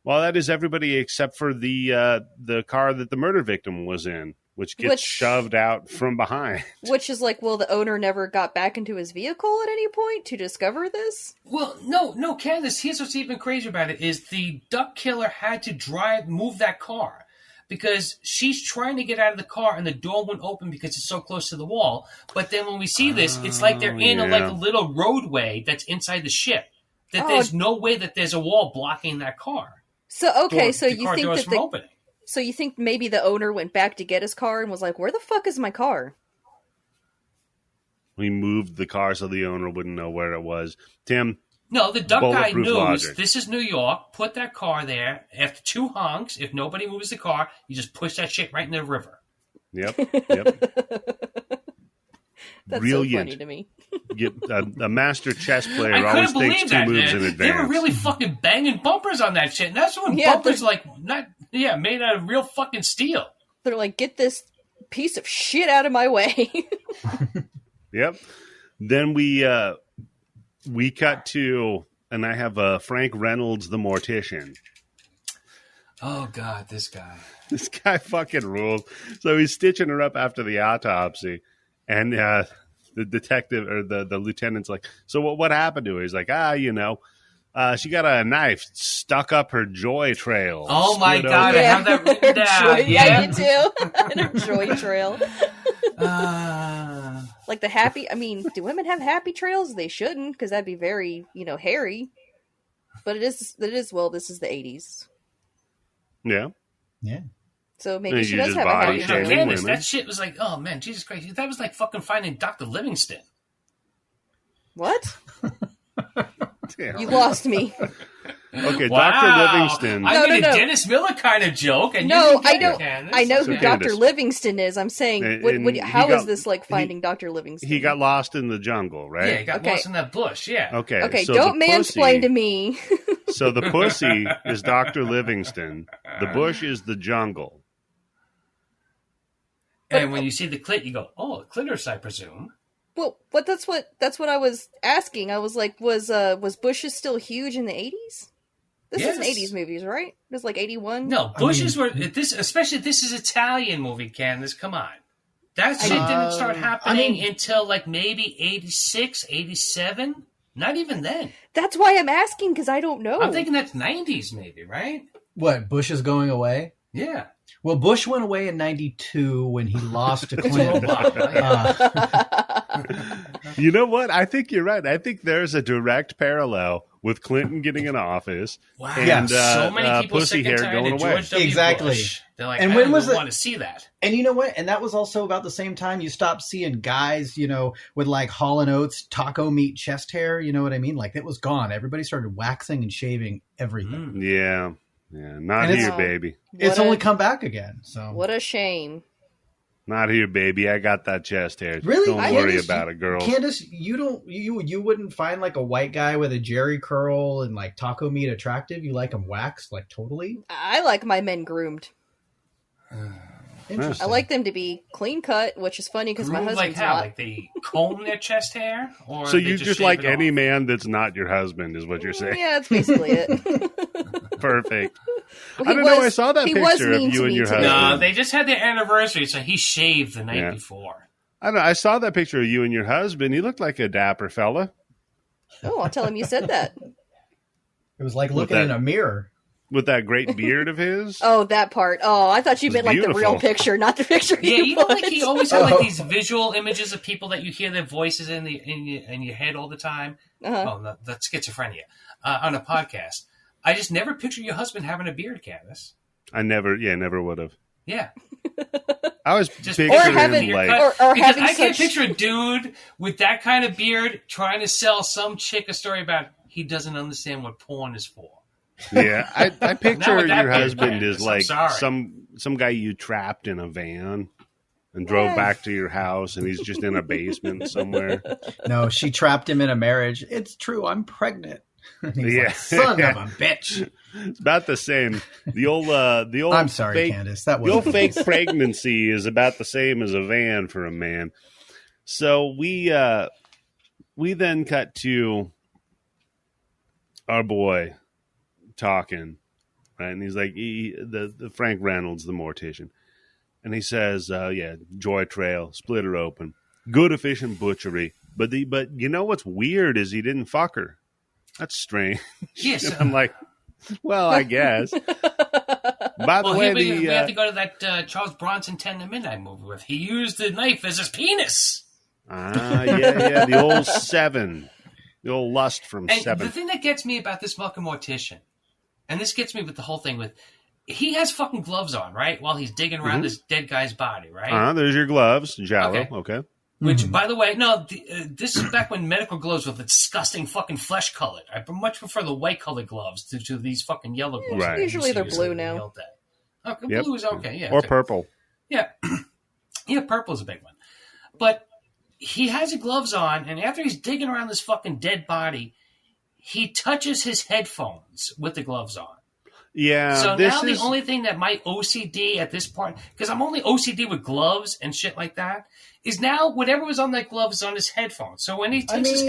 well, that is everybody except for the car that the murder victim was in, which gets shoved out from behind. Which is like, well, the owner never got back into his vehicle at any point to discover this? Well, no, Candice, here's what's even crazier about it is the duck killer had to move that car because she's trying to get out of the car and the door won't open because it's so close to the wall. But then when we see this, it's like they're in a little roadway that's inside the ship. That there's no way that there's a wall blocking that car. So, okay, So you think maybe the owner went back to get his car and was like, where the fuck is my car? We moved the car so the owner wouldn't know where it was. Tim, No, the duck guy Bulletproof knows logic. this is New York. Put that car there. After 2 honks, if nobody moves the car, you just push that shit right in the river. Yep. That's Brilliant. so funny to me. A master chess player I always couldn't thinks believe 2 that. moves in They advance. were really fucking banging bumpers on that shit. And that's when Yeah, bumpers made out of real fucking steel. They're like, get this piece of shit out of my way. Yep. Then we cut to, and I have Frank Reynolds, the mortician. Oh God, this guy. This guy fucking rules. So he's stitching her up after the autopsy, and the detective or the lieutenant's like, "So what happened to her?" He's like, she got a knife stuck up her joy trail. Oh my Split God, open. I have that written down. Yeah, you do. And her joy trail. Uh, Like the happy, do women have happy trails? They shouldn't, because that'd be very, hairy. But it is, this is the 80s. Yeah. Yeah. So maybe You she does just have a body happy shaming trail. women. Candice, that shit was like, oh man, Jesus Christ. That was like fucking finding Dr. Livingston. What? Damn. You lost me. Okay, Wow. Dr. Livingston. I made No. a Dennis Miller kind of joke. And No, you didn't I get know. it, Candice. I know So who Candice. Dr. Livingston is. I'm saying, And how he is got- this like finding Dr. Livingston? He got lost in the jungle, right? Yeah, he got Okay. lost in that bush, yeah. Okay, so don't the mansplain pussy- to me. So the pussy is Dr. Livingston. The bush is the jungle. And when you see the clit, you go, oh, a clitoris, I presume. Well, that's what I was asking. I was like, was bushes still huge in the 80s? This is an Yes. 80s movies, right? It was like 81. No, bushes were especially this is Italian movie, Candice. Come on. That shit didn't start happening until like maybe 86, 87. Not even then. That's why I'm asking, because I don't know. I'm thinking that's 90s maybe, right? What, Bush is going away? Yeah. Well, Bush went away in 92 when he lost to Clinton. You know what? I think you're right. I think there's a direct parallel with Clinton getting in office. Wow. And So many people Pussy sick and Hair tired going of away. George W. Exactly. Bush. They're like, And I when don't was even it- want to see that. And you know what? And that was also about the same time you stopped seeing guys, with like Hall & Oates taco meat chest hair. You know what I mean? Like, it was gone. Everybody started waxing and shaving everything. Yeah. Yeah. Not And here, it's- baby. It's What only a- come back again. So What a shame. Not here, baby. I got that chest hair. Really? Don't worry Candice, about it, girl. Candice, you wouldn't find like a white guy with a jerry curl and like taco meat attractive? You like him waxed, like totally? I like my men groomed. Interesting. I like them to be clean cut, which is funny because my Groomed husband's like how? not. Like they comb their chest hair? Or So they you just shave like it any off? man that's not your husband, is what you're saying. Yeah, that's basically it. Perfect. Well, I don't know. I saw that he was picture of mean you to and me your today. husband. No, they just had their anniversary, so he shaved the night Yeah. before. I don't know. I saw that picture of you and your husband. He looked like a dapper fella. Oh, I'll tell him you said that. It was like looking that- in a mirror. With that great beard of his. Oh, that part. Oh, I thought you It's meant like the real beautiful. picture, not the picture Yeah, you you know, put. like he always had like Oh. these visual images of people that you hear their voices in your head all the time. Uh-huh. Oh, no, that's schizophrenia on a podcast. I just never picture your husband having a beard, Candice. I never would have. Yeah, I was just picturing Or having- him like. or because having I can't such- picture a dude with that kind of beard trying to sell some chick a story about he doesn't understand what porn is for. Yeah, I Not picture with that your beard, husband Candice, as I'm like sorry. some guy you trapped in a van and drove Yeah. back to your house, and he's just in a basement somewhere. No, she trapped him in a marriage. It's true, I'm pregnant. And he's Yeah. like, son of a bitch. It's about the same. The old I'm sorry, fake, Candice. That the old was fake pregnancy is about the same as a van for a man. So we then cut to our boy talking, right? And he's like, the Frank Reynolds, the mortician, and he says, "Yeah, Joy Trail, split her open, good efficient butchery." But you know what's weird is he didn't fuck her. That's strange. Yes. I'm like, well, I guess. By the Well, way, here we have to go to that Charles Bronson 10 to Midnight movie with he used the knife as his penis. yeah, the old Seven, the old lust from And Seven. the thing that gets me about this fucking mortician, and this gets me with the whole thing with, he has fucking gloves on, right? While he's digging around this dead guy's body, right? There's your gloves, Jalo. Okay. Okay. Which, by the way, no, this is back when medical gloves were disgusting fucking flesh colored. I much prefer the white colored gloves to these fucking yellow gloves. Right. that Usually you they're use blue in the now. old day. Okay, Yep. blue is okay, yeah. Or okay. purple. Yeah. Yeah, purple is a big one. But he has his gloves on, and after he's digging around this fucking dead body, he touches his headphones with the gloves on. Yeah. So this now is the only thing that my OCD at this point, because I'm only OCD with gloves and shit like that, is now whatever was on that glove is on his headphones. So when he takes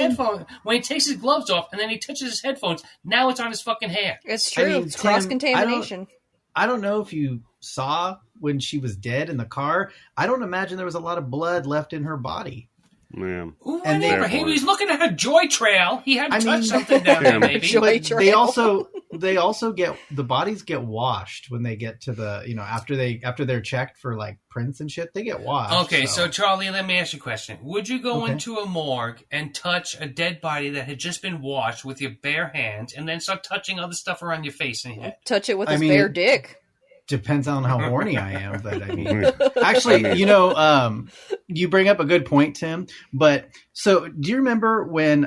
when he takes his gloves off and then he touches his headphones, now it's on his fucking hand. It's true. mean, It's Tim, cross-contamination. I don't know if you saw when she was dead in the car. I don't imagine there was a lot of blood left in her body. yeah. Ooh, And they- whatever. He was looking at a joy trail. He had to I touch mean- something down there, maybe. Joy But trail. they also get the bodies get washed when they get to the after they're checked for like prints and shit. They get washed. Okay, so Charlie, let me ask you a question. Would you go Okay. into a morgue and touch a dead body that had just been washed with your bare hands and then start touching other stuff around your face and head? Touch it with I his mean, bare dick. depends on how horny I am, but I mean, I actually, mean- you bring up a good point, Tim. But so, do you remember when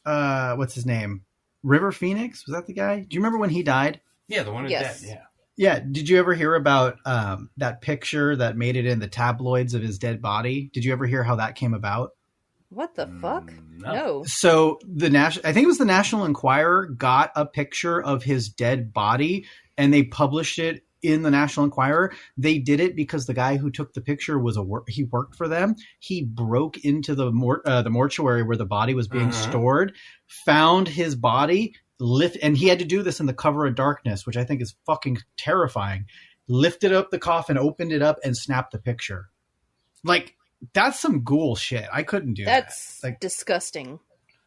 what's his name, River Phoenix? Was that the guy? Do you remember when he died? Yeah, the one who's Yes. dead, yeah. Yeah. Did you ever hear about that picture that made it in the tabloids of his dead body? Did you ever hear how that came about? What the fuck? no. No. So I think it was the National Enquirer got a picture of his dead body and they published it in the National Enquirer. They did it because the guy who took the picture he worked for them. He broke into the mortuary where the body was being stored, found his body, and he had to do this in the cover of darkness, which I think is fucking terrifying. Lifted up the coffin, opened it up, and snapped the picture. Like, that's some ghoul shit. I couldn't do That's that. Like, disgusting.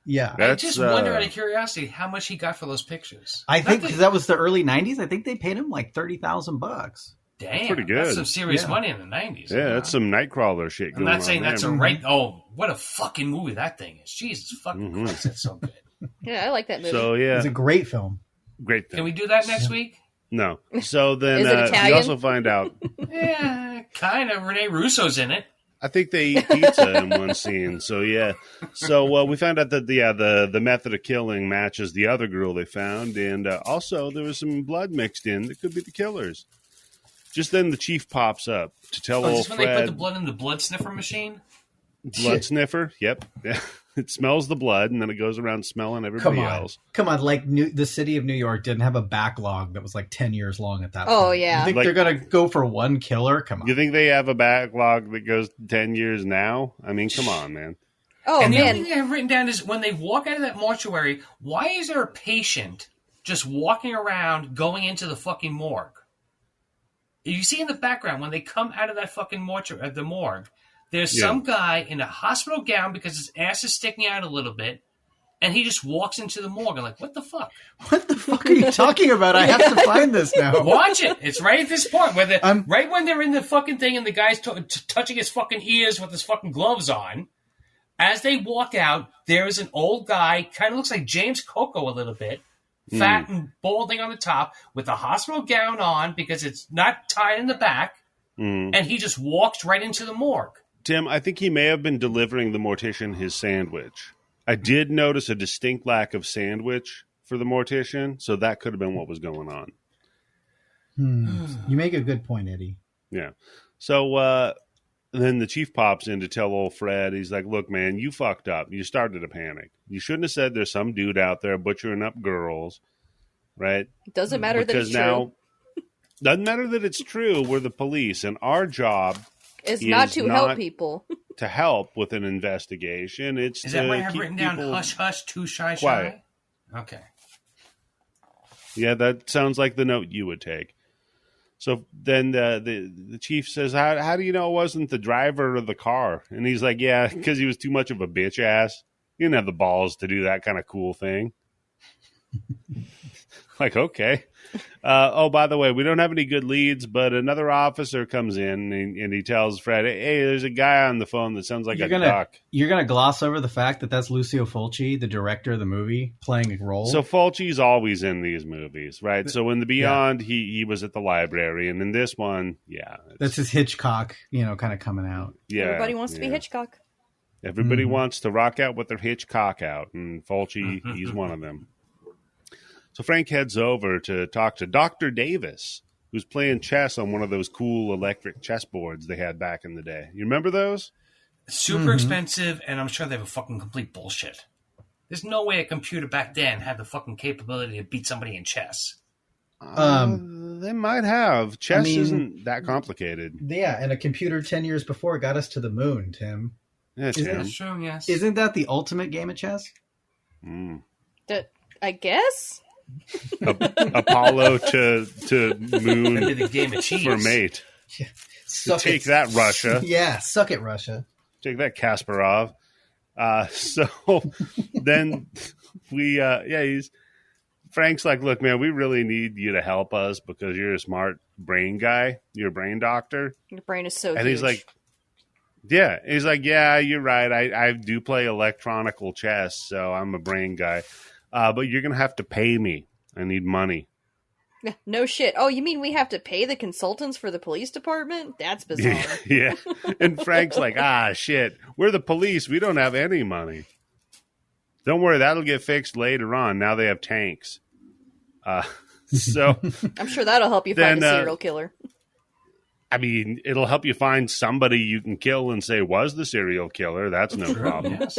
Yeah. I just wonder out of curiosity how much he got for those pictures. I think because that was the early 90s. I think they paid him like $30,000. Damn, that's pretty good. That's some serious money in the 90s. Yeah, that's some Nightcrawler shit going on. I'm not saying that's a right... Oh, what a fucking movie that thing is. Jesus fucking Christ, that's so good. Yeah, I like that movie. So, yeah. It's a great film. Great film. Can we do that next week? No. So then Is it we Italian? also find out... Yeah, kind of. Rene Russo's in it. I think they eat pizza in one scene. So, yeah. So, we found out that, the method of killing matches the other girl they found. And also, there was some blood mixed in that could be the killers. Just then the chief pops up to tell old Is this when Fred. they put the blood in the blood sniffer machine? Blood sniffer? Yep. It smells the blood, and then it goes around smelling everybody else. Come on. Like, the city of New York didn't have a backlog that was like 10 years long at that point. Oh, yeah. You think they're going to go for one killer? Come on. You think they have a backlog that goes 10 years now? I mean, come on, man. Oh, and the man. other thing I have written down is when they walk out of that mortuary, why is there a patient just walking around going into the fucking morgue? You see in the background, when they come out of that fucking mortuary, the morgue, there's some guy in a hospital gown because his ass is sticking out a little bit, and he just walks into the morgue. I'm like, what the fuck? What the fuck are you talking about? I have to find this now. Watch it. It's right at this point where right when they're in the fucking thing and the guy's touching his fucking ears with his fucking gloves on. As they walk out, there is an old guy, kind of looks like James Coco a little bit, fat and balding on the top, with a hospital gown on because it's not tied in the back, and he just walks right into the morgue. Tim, I think he may have been delivering the mortician his sandwich. I did notice a distinct lack of sandwich for the mortician, so that could have been what was going on. You make a good point, Eddie. Yeah. So then the chief pops in to tell old Fred, he's like, look, man, you fucked up. You started a panic. You shouldn't have said there's some dude out there butchering up girls, right? It doesn't matter that it's true. Doesn't matter that it's true. We're the police, and our job is not to help people. To help with an investigation. Is that why I have written down hush, hush, too shy, quiet. Shy? Okay. Yeah, that sounds like the note you would take. So then the chief says, how do you know it wasn't the driver of the car? And he's like, yeah, because he was too much of a bitch ass. He didn't have the balls to do that kind of cool thing. Like, okay. By the way, we don't have any good leads, but another officer comes in and he tells Fred, hey, there's a guy on the phone that sounds like a duck. You're going to gloss over the fact that that's Lucio Fulci, the director of the movie, playing a role? So Fulci's always in these movies, right? So in The Beyond, he was at the library, and in this one, that's his Hitchcock, kind of coming out. Yeah, everybody wants to be Hitchcock. Everybody wants to rock out with their Hitchcock out, and Fulci, he's one of them. So Frank heads over to talk to Dr. Davis, who's playing chess on one of those cool electric chessboards they had back in the day. You remember those? Super expensive, and I'm sure they were fucking complete bullshit. There's no way a computer back then had the fucking capability to beat somebody in chess. They might have. Chess isn't that complicated. Yeah, and a computer 10 years before got us to the moon, Tim. Yeah, Tim. That's true, yes. Isn't that the ultimate game of chess? I guess? Apollo to moon the game of cheese. for mate. Yeah. Take that, Russia. Yeah, suck it, Russia. Take that, Kasparov. So then Frank's like, look, man, we really need you to help us because you're a smart brain guy. You're a brain doctor. Your brain is so huge. And he's like, yeah, you're right. I do play electronical chess, so I'm a brain guy. But you're going to have to pay me. I need money. No shit. Oh, you mean we have to pay the consultants for the police department? That's bizarre. Yeah. And Frank's like, shit. We're the police. We don't have any money. Don't worry. That'll get fixed later on. Now they have tanks. So I'm sure that'll help you find a serial killer. I mean, it'll help you find somebody you can kill and say was the serial killer. That's no problem. Yes.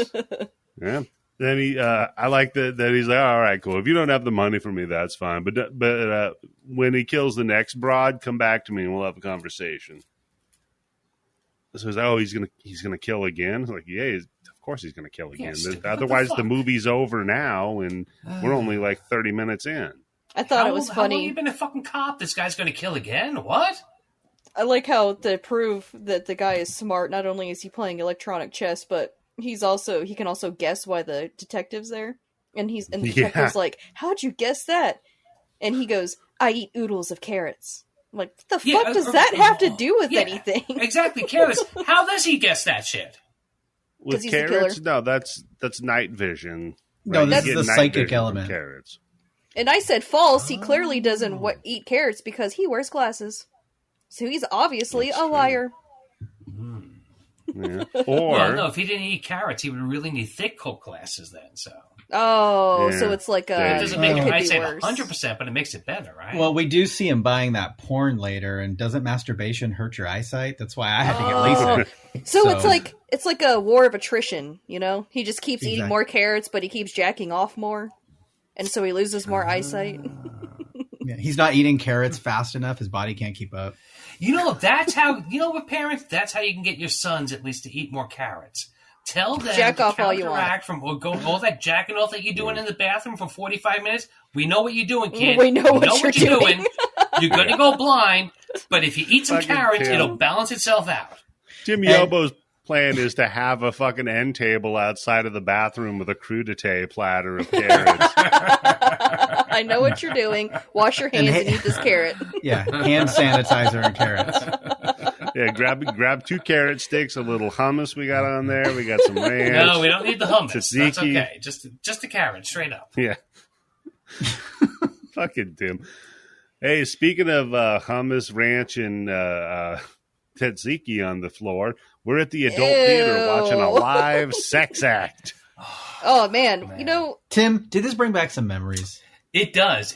Yeah. Then I like that he's like, all right, cool. If you don't have the money for me, that's fine. But when he kills the next broad, come back to me and we'll have a conversation. So he's like, he's gonna kill again. Like, yeah, of course he's gonna kill again. Yeah, otherwise, the movie's over now, and we're only like 30 minutes in. I thought it was funny. How long you been a fucking cop? This guy's gonna kill again? What? I like how to prove that the guy is smart. Not only is he playing electronic chess, but he can also guess why the detective's there, and the detective's like, "How'd you guess that?" And he goes, "I eat oodles of carrots." I'm like, what the fuck does that have to do with anything? Exactly, carrots. How does he guess that shit? With he's carrots? No, that's night vision. No, Right? this You is get the night psychic vision from element. Carrots. And I said false. He clearly doesn't eat carrots because he wears glasses. So he's obviously a liar. Yeah. Or Well, no, if he didn't eat carrots, he would really need thick Coke glasses then. So Oh, Yeah. so it's like it a. doesn't make it it. could I'd be say worse. 100%, but it makes it better, right? Well, we do see him buying that porn later, and doesn't masturbation hurt your eyesight? That's why I had to get LASIK. So it's like a war of attrition, you know? He just keeps eating Exactly. more carrots, but he keeps jacking off more. And so he loses more eyesight. Yeah, he's not eating carrots fast enough. His body can't keep up. that's how. You know what, parents? That's how you can get your sons at least to eat more carrots. Tell them Jack to off all you want. counteract from all that jacking off that you're doing in the bathroom for 45 minutes. We know what you're doing, kid. We know what you're doing. You're going to go blind, but if you eat some Fucking carrots, Tim. it'll balance itself out. Jim Yobo's plan is to have a fucking end table outside of the bathroom with a crudité platter of carrots. I know what you're doing. Wash your hands and eat this carrot. Yeah, hand sanitizer and carrots. Yeah, grab 2 carrot sticks, a little hummus we got on there. We got some ranch. No, we don't need the hummus. That's Tzatziki. okay. Just the carrots, straight up. Yeah. Fucking Tim. Hey, speaking of hummus, ranch, and tzatziki on the floor, we're at the adult theater watching a live sex act. Oh, man. You know, Tim, did this bring back some memories? It does,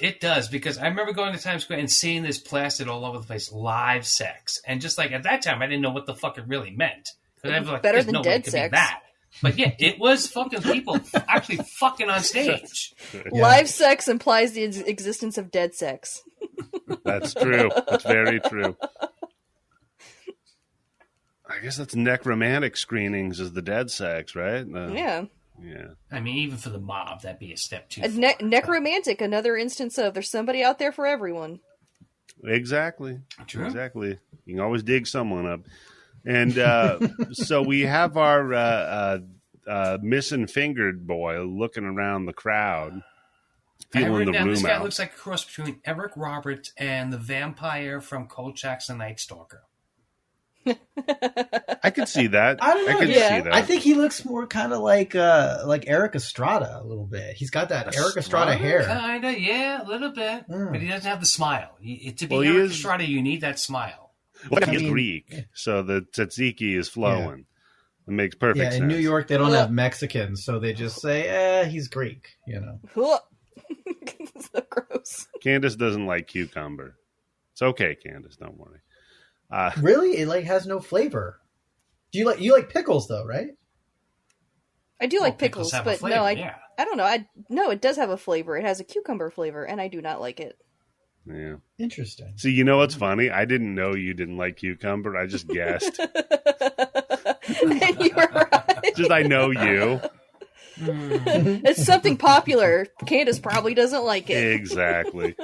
because I remember going to Times Square and seeing this plastered all over the place, live sex. And just like at that time, I didn't know what the fuck it really meant. Because I was like, Better there's than no way dead it could sex. be that. But yeah, it was fucking people actually fucking on stage. live sex implies the existence of dead sex. That's true. That's very true. I guess that's necromantic screenings is the dead sex, right? Yeah. Yeah. I mean, even for the mob, that'd be a step too A far. necromantic, another instance of there's somebody out there for everyone. Exactly. True. Exactly. You can always dig someone up. And so we have our missing fingered boy looking around the crowd, feeling the This room guy out. looks like a cross between Eric Roberts and the vampire from Kolchak's The Night Stalker. I could see that. I don't know. could Yeah. see that. I think he looks more kind of like Eric Estrada a little bit. He's got that Eric Estrada hair. Kinda, yeah, a little bit. Mm. But he doesn't have the smile. To be Well, he Eric is- Estrada, you need that smile. Well, I he's mean- Greek, so the tzatziki is flowing. It makes perfect Yeah, sense. in New York they don't have Mexicans, so they just say, he's Greek, you know. So gross. Candice doesn't like cucumber. It's okay, Candice. Don't worry. Really? It like has no flavor. Do you like pickles though, right? I do like pickles, have a but flavor, no, yeah. I don't know. No, it does have a flavor. It has a cucumber flavor, and I do not like it. Yeah. Interesting. See, you know what's funny? I didn't know you didn't like cucumber. I just guessed. And you're right. Just I know you. It's something popular. Candace probably doesn't like it. Exactly.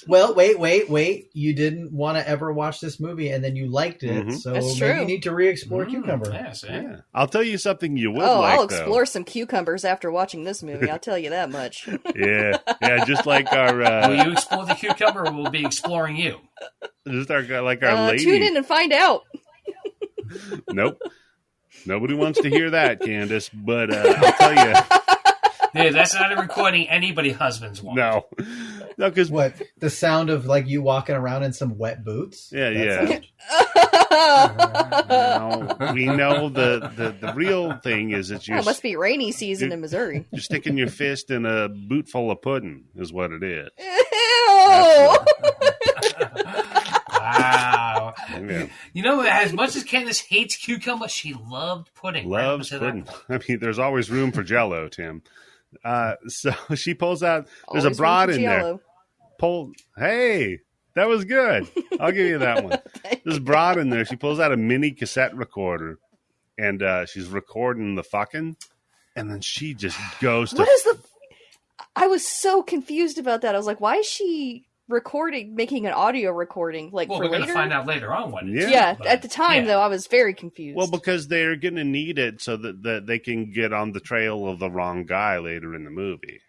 Well, wait. You didn't want to ever watch this movie and then you liked it, Mhm. so That's maybe true. you need to re-explore cucumber. Yes, Yeah. I'll tell you something you would Oh, like, I'll explore some cucumbers after watching this movie. I'll tell you that much. though. Yeah. Just like our Will you explore the cucumber or will be exploring you? our lady. Tune in and find out. Nope. Nobody wants to hear that, Candace. But I'll tell you, Yeah, that's not a recording anybody husbands want. no, because What, the sound of like you walking around in some wet boots? Yeah, That yeah. sound- no, we know the real thing is that Oh, you're it must be rainy season in Missouri. you're sticking your fist in a boot full of pudding, is what it is. Ew! Wow. Yeah. You know, as much as Candace hates cucumber, she loved pudding. Right Loves up to that pudding. point. I mean, there's always room for Jello, Tim. So she pulls out. There's Always a broad room for in there. Giallo. Hey, that was good. I'll give you that one. There's broad in there. She pulls out a mini cassette recorder, and she's recording the fucking, and then she just goes to. What is the? I was so confused about that. I was like, why is she making an audio recording, like Well, for we're going later. to find out later on what it is. Yeah, but- at the time yeah. though, I was very confused. Well, because they're going to need it so that they can get on the trail of the wrong guy later in the movie.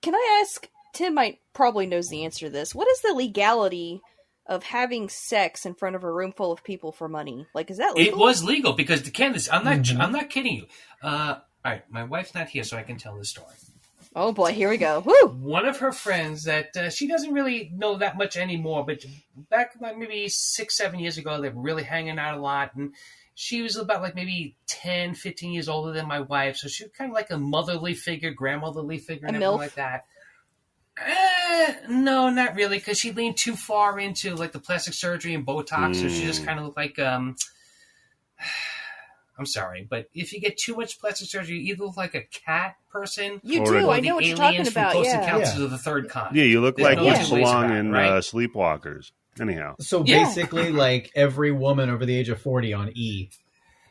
Can I ask? Tim might probably knows the answer to this. What is the legality of having sex in front of a room full of people for money? Like, is that legal? It was legal because Candice, I'm not kidding you. All right, my wife's not here, so I can tell this story. Oh boy, here we go. Woo! One of her friends that she doesn't really know that much anymore, but back like maybe 6-7 years ago, they were really hanging out a lot, and she was about like maybe 10, 15 years older than my wife, so she was kind of like a motherly figure, grandmotherly figure, and A everything MILF? like that. No, not really, because she leaned too far into like the plastic surgery and Botox, so she just kind of looked like I'm sorry, but if you get too much plastic surgery, you either look like a cat person. You Or do. the I know what you're aliens talking from about. Close Yeah. Encounters of the Third Kind. Yeah, you look There's like no you two ways belong about it, in right? Sleepwalkers. Anyhow, So Yeah. basically, like every woman over the age of 40 on E.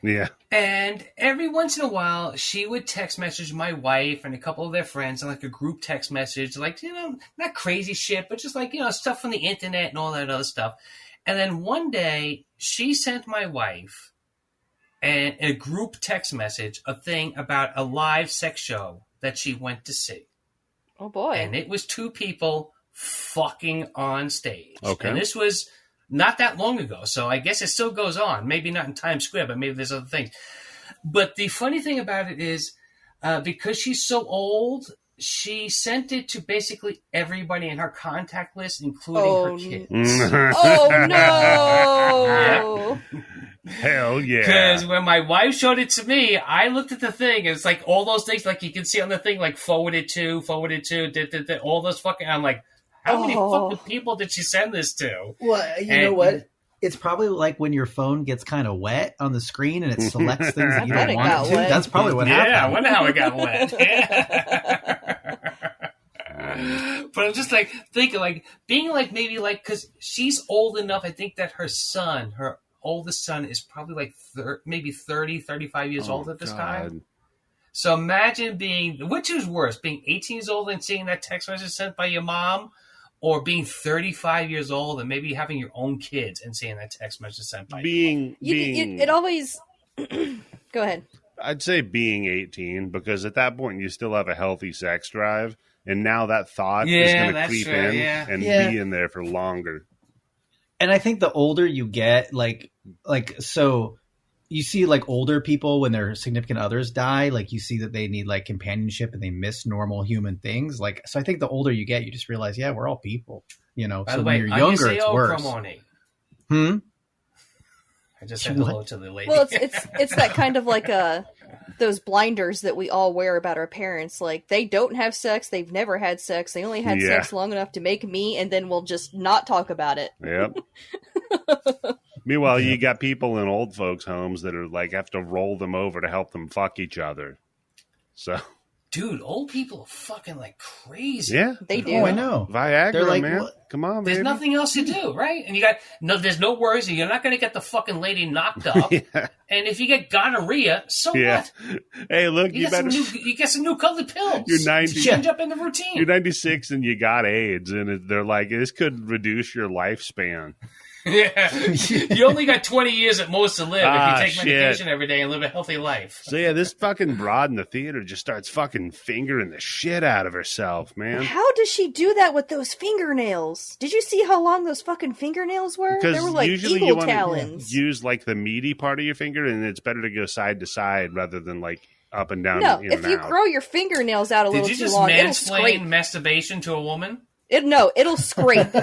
yeah. And every once in a while, she would text message my wife and a couple of their friends in like a group text message, like, not crazy shit, but just like, stuff from the internet and all that other stuff. And then one day, she sent my wife and a group text message, a thing about a live sex show that she went to see. Oh boy. And it was two people fucking on stage. Okay. And this was not that long ago, so I guess it still goes on. Maybe not in Times Square, but maybe there's other things. But the funny thing about it is, because she's so old, she sent it to basically everybody in her contact list, including her kids. Oh no! Hell yeah. Because when my wife showed it to me, I looked at the thing, and it's like all those things, like you can see on the thing, like forwarded to, all those fucking. I'm like, how many fucking people did she send this to? Well, you know what? It's probably like when your phone gets kind of wet on the screen and it selects things that you bet don't it want got it to. wet. That's probably what Yeah, I happened. wonder how it got wet. But I'm just like thinking, like being like maybe like because she's old enough. I think that her oldest son, is probably like maybe 30, 35 years old at this time. So imagine which is worse, being 18 years old and seeing that text message sent by your mom, or being 35 years old and maybe having your own kids and seeing that text message sent by being It always. Go ahead. I'd say being 18, because at that point you still have a healthy sex drive, and now that thought is Yeah, going to that's creep true, in yeah. and Yeah. be in there for longer. And I think the older you get, so you see like older people when their significant others die, like you see that they need like companionship and they miss normal human things. Like, so I think the older you get, you just realize, yeah, we're all people, By so the way, when you're younger, it's worse. Cremoni. I just said What? hello to the lady. Well, it's that kind of like those blinders that we all wear about our parents. Like, they don't have sex, they've never had sex, they only had Yeah. sex long enough to make me, and then we'll just not talk about it. Yep. Meanwhile, you got people in old folks' homes that are like have to roll them over to help them fuck each other. So Dude, old people are fucking like crazy. yeah, They do. Oh, I know. Viagra, They're like, man. what? Come on, There's baby. nothing else to do, right? And there's no worries, and you're not going to get the fucking lady knocked up. Yeah. And if you get gonorrhea, so Yeah. what? Hey, look, you get better. you get some new colored pills. You're 90. to change up in the routine. You're 96 and you got AIDS, and they're like, this could reduce your lifespan. Yeah. You only got 20 years at most to live Ah, if you take shit. medication every day and live a healthy life. So yeah, this fucking broad in the theater just starts fucking fingering the shit out of herself, man. How does she do that with those fingernails? Did you see how long those fucking fingernails were? They Because were like usually eagle you want talons. to use like the meaty part of your finger, and it's better to go side to side rather than like up and down. No, in if and you out. grow your fingernails out a Did little you too just long, it'll mansplain scrape. masturbation to a woman? It'll scrape.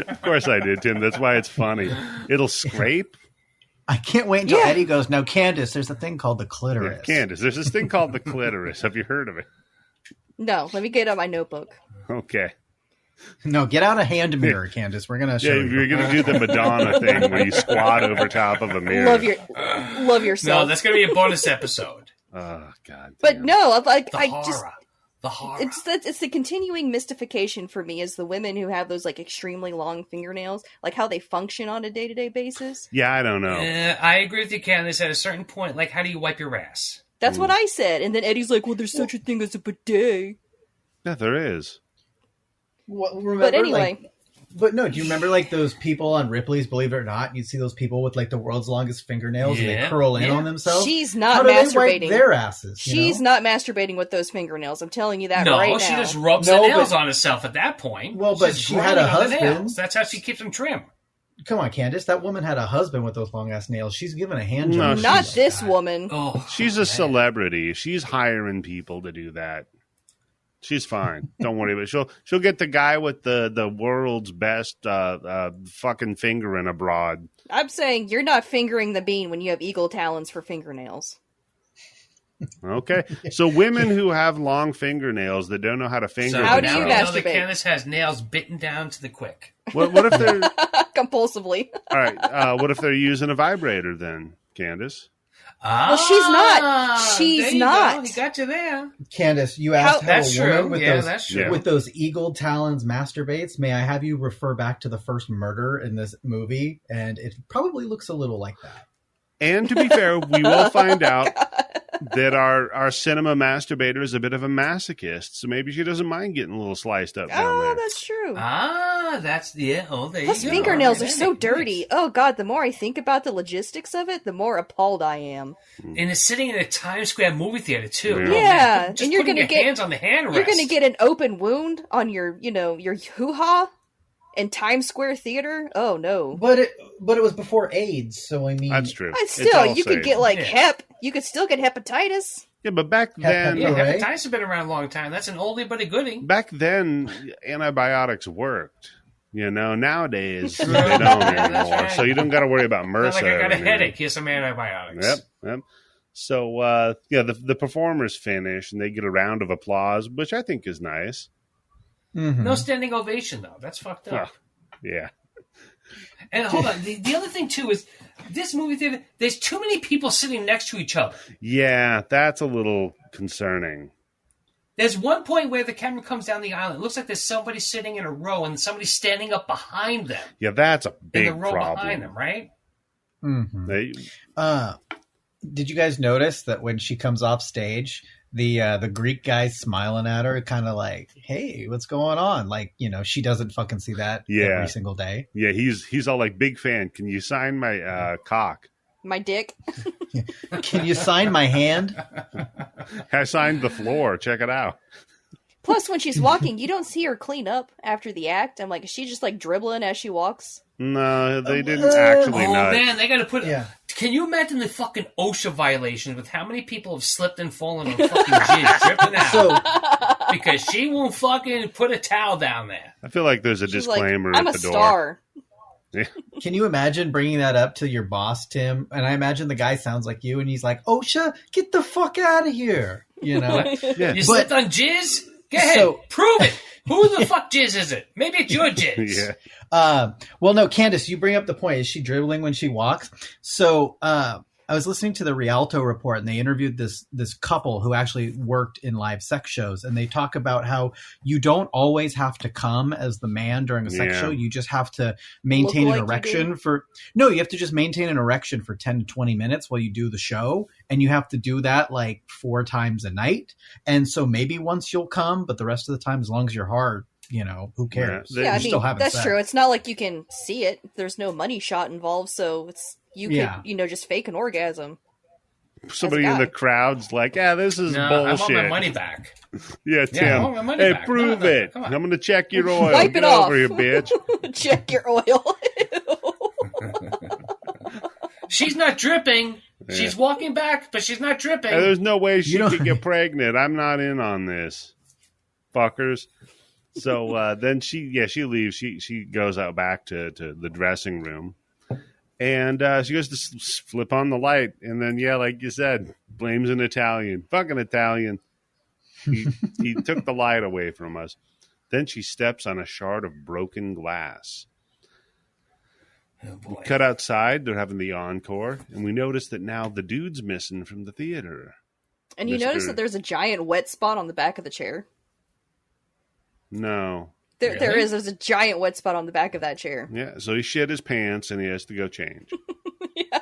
Of course I did, Tim. That's why it's funny. It'll scrape. I can't wait until Yeah. Eddie goes, now, Candice, there's a thing called the Yeah, clitoris. Candice, there's this thing called the clitoris. Have you heard of it? No, let me get out my notebook. Okay. No, get out a hand mirror, Candice. We're going to show Yeah, you. you're gonna do the Madonna thing where you squat over top of a mirror. Love yourself. No, that's going to be a bonus episode. Oh God. but damn. no, like The I horror. just The horror. it's the continuing mystification for me is the women who have those like extremely long fingernails, like how they function on a day-to-day basis. Yeah, I don't know. I agree with you, Candice. At a certain point, like, how do you wipe your ass? That's what I said, and then Eddie's like, "Well, there's such a thing as a bidet." Yeah, there is. Well, remember, But anyway. But no, do you remember like those people on Ripley's Believe It or Not? You'd see those people with like the world's longest fingernails and they curl in on themselves. She's not How do masturbating. they wipe their asses. She's not masturbating with those fingernails. I'm telling you that no, right now. she just rubs the nails on herself at that point. Well, but She's she had a grinding on the husband. nails. That's how she keeps them trim. Come on, Candice. That woman had a husband with those long ass nails. She's given a hand No, job. Not this woman. Oh, She's a celebrity. She's hiring people to do that. She's fine. Don't worry about it. She'll get the guy with the world's best fucking fingering abroad. I'm saying you're not fingering the bean when you have eagle talons for fingernails. Okay. So women who have long fingernails that don't know how to finger so How do now you we know that masturbate? Candace has nails bitten down to the quick. What if they're Compulsively. all right? What if they're using a vibrator then, Candace? Well, she's not. She's there you not. Go. He got you there. Candice, you asked how That's a woman true. with Yeah, those that's true. with those eagle talons masturbates. May I have you refer back to the first murder in this movie? And it probably looks a little like that. And to be fair, we will find out that our cinema masturbator is a bit of a masochist, so maybe she doesn't mind getting a little sliced up down Oh, there. that's true. That's there Plus, you go. fingernails are Right, so nice. dirty. Oh, God, the more I think about the logistics of it, the more appalled I am. And it's sitting in a Times Square movie theater too. Yeah. Oh, man. Yeah, Just and you're putting gonna your get- hands on the hand rest. You're going to get an open wound on your hoo-ha in Times Square Theater? Oh, no. But it was before AIDS, so I mean, That's true. But It's still, all you could safe. get, like, Yeah. hep. You could still get hepatitis. Yeah, but back then, Yeah, Hooray. hepatitis has been around a long time. That's an oldie but a goodie. antibiotics worked. Nowadays they True. don't Yeah, that's anymore. right. So you don't got to worry about Not MRSA. like I got or a anything. headache. Here's some antibiotics. Yep. So the performers finish and they get a round of applause, which I think is nice. mhm. No standing ovation though. That's fucked up. Yeah. And hold on, the other thing too is this movie theater. There's too many people sitting next to each other. Yeah, that's a little concerning. There's one point where the camera comes down the aisle. It looks like there's somebody sitting in a row and somebody standing up behind them Yeah, that's a in big the row problem. behind them, right? Mhm. They- Did you guys notice that when she comes off stage, the Greek guy's smiling at her, kind of like, "Hey, what's going on?" Like, she doesn't fucking see that Yeah. every single day. yeah, he's all like, big fan. Can you sign my cock? My dick. Can you sign my hand? I signed the floor. Check it out. Plus, when she's walking, you don't see her clean up after the act. I'm like, is she just, like, dribbling as she walks? No, they didn't actually Oh not. man, they got to put. Yeah. Can you imagine the fucking OSHA violations with how many people have slipped and fallen on fucking jizz dripping out So, because she won't fucking put a towel down there. I feel like there's a She's like, disclaimer I'm at a the door. star. can you imagine bringing that up to your boss, Tim? And I imagine the guy sounds like you, and he's like, "OSHA, get the fuck out of here!" Yeah. You slipped on jizz? Go ahead, So- prove it. Who the fuck jizz is it? Maybe it's your jizz. Yeah. Well, no, Candice, you bring up the point. Is she dribbling when she walks? So, I was listening to the Rialto report, and they interviewed this couple who actually worked in live sex shows, and they talk about how you don't always have to come as the man during a sex Yeah. show. You just have to maintain Look an like you erection you have to just maintain an erection for 10 to 20 minutes while you do the show, and you have to do that like 4 times a night. And so maybe once you'll come, but the rest of the time, as long as you're hard, who cares? Yeah, Yeah, I You're still mean, having that's sex. true. It's not like you can see it. There's no money shot involved, so you Yeah. could, just fake an orgasm. Somebody As a in the guy. crowd's like, this is No, bullshit. I want my money back. Yeah, Tim. I want my money Hey, back. prove No, it. come I'm on. going to check your oil. Wipe Get it off. over here, bitch. Check your oil. She's not dripping. Yeah. She's walking back, but she's not dripping. Hey, there's no way she You know- could get pregnant. I'm not in on this, fuckers. So then she leaves. She goes out back to the dressing room, and she goes to flip on the light, and then like you said, blames an Italian, fucking Italian. He took the light away from us. Then she steps on a shard of broken glass. Oh, boy. Cut outside, they're having the encore, and we notice that now the dude's missing from the theater. And you Mr. notice that there's a giant wet spot on the back of the chair. No. There's a giant wet spot on the back of that chair. Yeah, so he shit his pants and he has to go change. Yeah.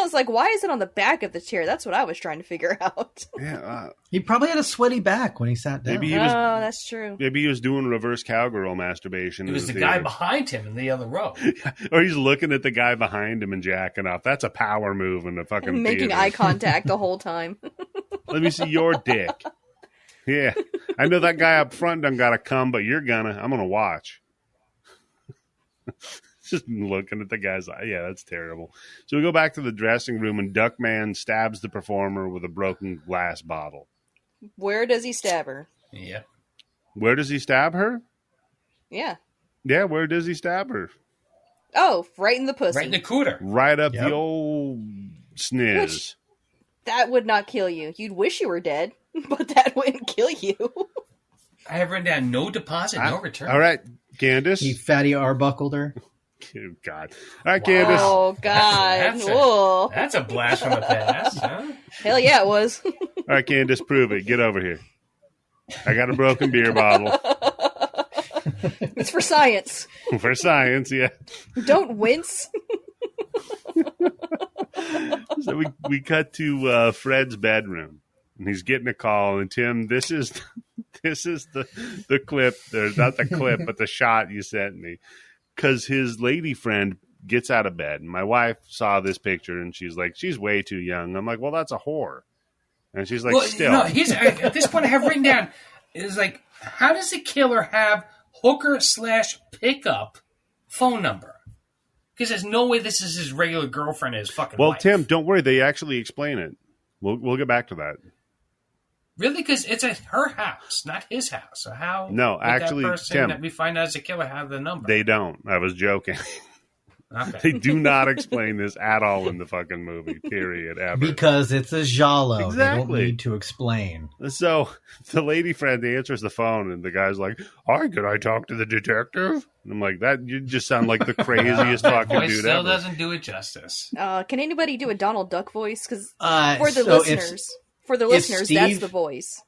was like, why is it on the back of the chair? That's what I was trying to figure out. Yeah, He probably had a sweaty back when he sat down. maybe he was. Oh, that's true. Maybe he was doing reverse cowgirl masturbation. It was the theater. guy behind him in the other row. Or he's looking at the guy behind him and jacking off. That's a power move in the fucking Making theater. eye contact the whole time. Let me see your dick. Yeah. I know that guy up front done got to come, but I'm going to watch. Just looking at the guy's eye. Yeah, that's terrible. So we go back to the dressing room and Duckman stabs the performer with a broken glass bottle. Where does he stab her? Yeah. Where does he stab her? Yeah. Yeah, where does he stab her? Oh, right in the pussy. Right in the cooter. Right up Yep. the old sniz. Which- That would not kill you. You'd wish you were dead, but that wouldn't kill you. I have written down no deposit, no return. All right, Candice. He fatty arbuckled her. Oh, God. All right, Candice. Oh, God. Whoa. That's a blast from the past, huh? Hell yeah, it was. All right, Candice, prove it. Get over here. I got a broken beer bottle. It's for science. For science, yeah. Don't wince. So we cut to Fred's bedroom, and he's getting a call. And Tim, this is the clip. There's not the clip, but the shot you sent me, because his lady friend gets out of bed, and my wife saw this picture, and she's like, she's way too young. I'm like, well, that's a whore, and she's like, still. No, at this point I have written down is like, how does the killer have hooker/pickup phone number? Because there's no way this is his regular girlfriend, his fucking Well, wife. Tim, don't worry. They actually explain it. We'll get back to that. Really? Because it's at her house, not his house. So how? No, would actually, that person Tim, that we find out as a killer have the number? They don't. I was joking. Okay. They do not explain this at all in the fucking movie, period, ever. Because it's a giallo. Exactly. They don't need to explain. So the lady friend answers the phone, and the guy's like, "Hi, could I talk to the detective?" And I'm like, "That you just sound like the craziest fucking Voice dude still ever." doesn't do it justice. Can anybody do a Donald Duck voice? Because for the So listeners, Steve- that's the voice.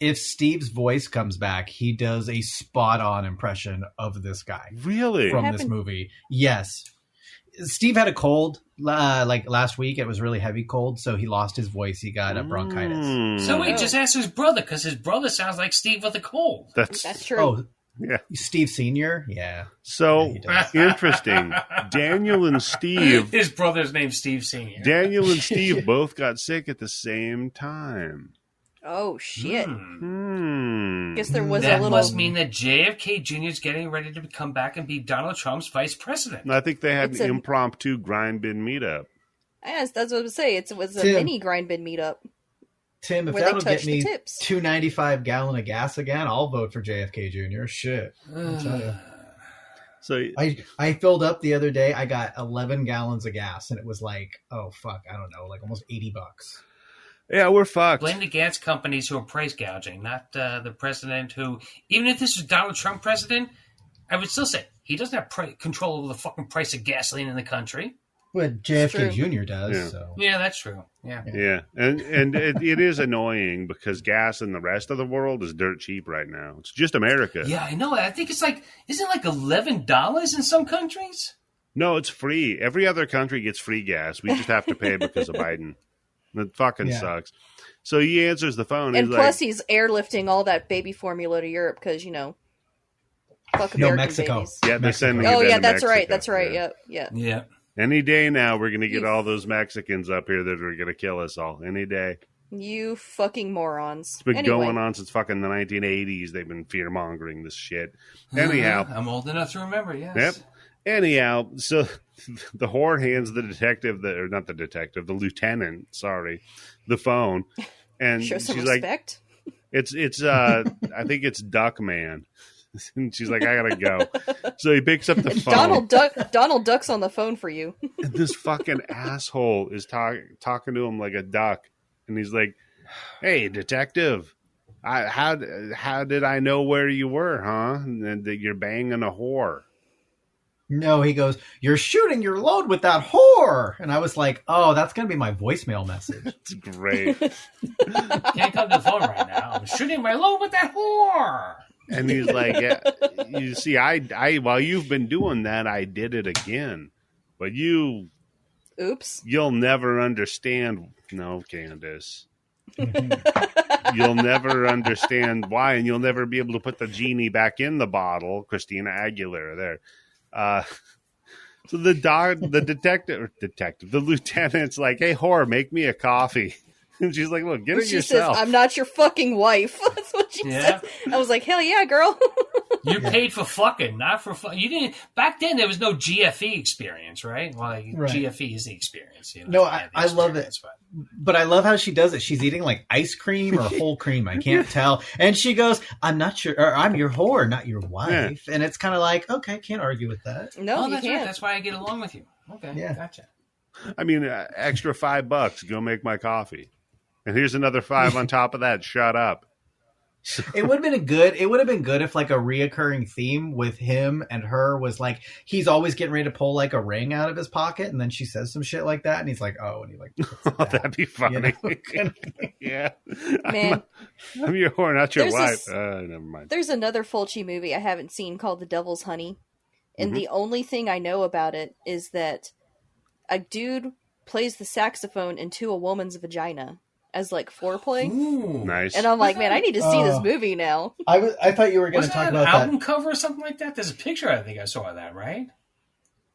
if Steve's voice comes back, he does a spot-on impression of this guy Really? from What this happened? movie. Yes. Steve had a cold like last week. It was really heavy cold, so he lost his voice. He got a bronchitis. Mm. So wait, Oh. just ask his brother, because his brother sounds like Steve with a cold. That's true. Oh, Yeah. Steve Sr.? Yeah. So Yeah, he does. interesting. Daniel and Steve. His brother's name's Steve Sr. Daniel and Steve both got sick at the same time. Oh shit! Hmm. Guess there was That a little. must mean that JFK Jr. is getting ready to come back and be Donald Trump's vice president. I think they had It's an a- impromptu grind bin meetup. Yes, that's what I was say. It was a Tim. mini grind bin meetup. Tim, if Where they that'll get touch me the tips. 295 gallon of gas again, I'll vote for JFK Jr. Shit. I'll tell you. So I filled up the other day. I got 11 gallons of gas, and it was like, oh fuck, I don't know, like almost $80. yeah, we're fucked. Blame the gas companies who are price gouging, not the president who, even if this was Donald Trump president, I would still say he doesn't have control over the fucking price of gasoline in the country. But JFK true. Jr. does, Yeah. so. Yeah, that's true. Yeah. Yeah, and it is annoying because gas in the rest of the world is dirt cheap right now. It's just America. Yeah, I know. I think it's like, isn't it like $11 in some countries? No, it's free. Every other country gets free gas. We just have to pay because of Biden. That fucking Yeah. sucks. So he answers the phone. And He's plus, like, he's airlifting all that baby formula to Europe because fuck No, American Mexico. babies. yeah, they're Mexico. sending. Oh it yeah, into that's right. Mexico. That's right. Yeah. Yep. Yeah. Yeah. Any day now, we're gonna get You- all those Mexicans up here that are gonna kill us all. Any day. You fucking morons. It's been Anyway, going on since fucking the 1980s. They've been fear mongering this shit. Anyhow, I'm old enough to remember, yes. Yep. Anyhow, so the whore hands the detective, or not the detective, the lieutenant, sorry, the phone, and show some she's like, respect. "It's I think it's Duck Man," and she's like, "I gotta go." So he picks up the phone. Donald Duck's on the phone for you. And this fucking asshole is talking to him like a duck, and he's like, "Hey, detective, how did I know where you were, huh? And that you're banging a whore." No, he goes, "You're shooting your load with that whore." And I was like, oh, that's going to be my voicemail message. It's great. Can't come to the phone right now. I'm shooting my load with that whore. And he's like, yeah, "You see, I while you've been doing that, I did it again, but you Oops. You'll never understand. No, Candice. You'll never understand why, and you'll never be able to put the genie back in the bottle. Christina Aguilera there. So the lieutenant's like, hey, whore, make me a coffee. And she's like, look, get it She yourself. says, I'm not your fucking wife. That's what she said. I was like, hell yeah, girl. You paid for fucking, not for fucking. You didn't. Back then, there was no GFE experience, right? Well, like, Right. GFE is the experience. You know, No, it's the I love it. experience, But I love how she does it. She's eating like ice cream or whole cream. I can't tell. And she goes, I'm not your, or I'm your whore, not your wife. And it's kind of like, okay, can't argue with that. No, Oh, you that's right. can't. That's why I get along with you. Okay, Yeah. gotcha. I mean, extra $5, go make my coffee. And here's another $5 on top of that. Shut up. It would have been good if like a reoccurring theme with him and her was like, he's always getting ready to pull like a ring out of his pocket. And then she says some shit like that. And he's like, oh, and he like, puts it down. That'd be funny. You know? Yeah. Man. I'm your whore, not your There's wife. this- Never mind. There's another Fulci movie I haven't seen called The Devil's Honey. And the only thing I know about it is that a dude plays the saxophone into a woman's vagina as like foreplay. Ooh. Nice. And I'm like, man, I need to see this Oh. movie now. I thought you were going to Wasn't talk that an about album that. cover or something like that? There's a picture I think I saw of that, right?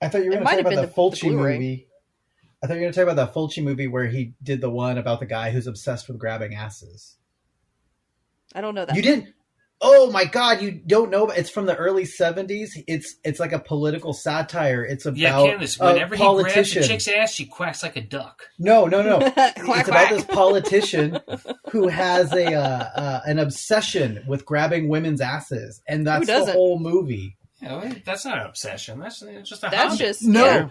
I thought you were It going to might talk have about been the the Fulci Blu-ray. movie. I thought you were going to talk about that Fulci movie where he did the one about the guy who's obsessed with grabbing asses. I don't know that. You didn't? Oh my God! You don't know? It's from the early '70s. It's like a political satire. It's about Yeah, Candice. Whenever a he grabs a politician. chick's ass, she quacks like a duck. No. Quack, It's quack. about this politician who has an obsession with grabbing women's asses, and that's the doesn't? whole movie. Yeah, well, that's not an obsession. That's just a That's hobby. just No. yeah.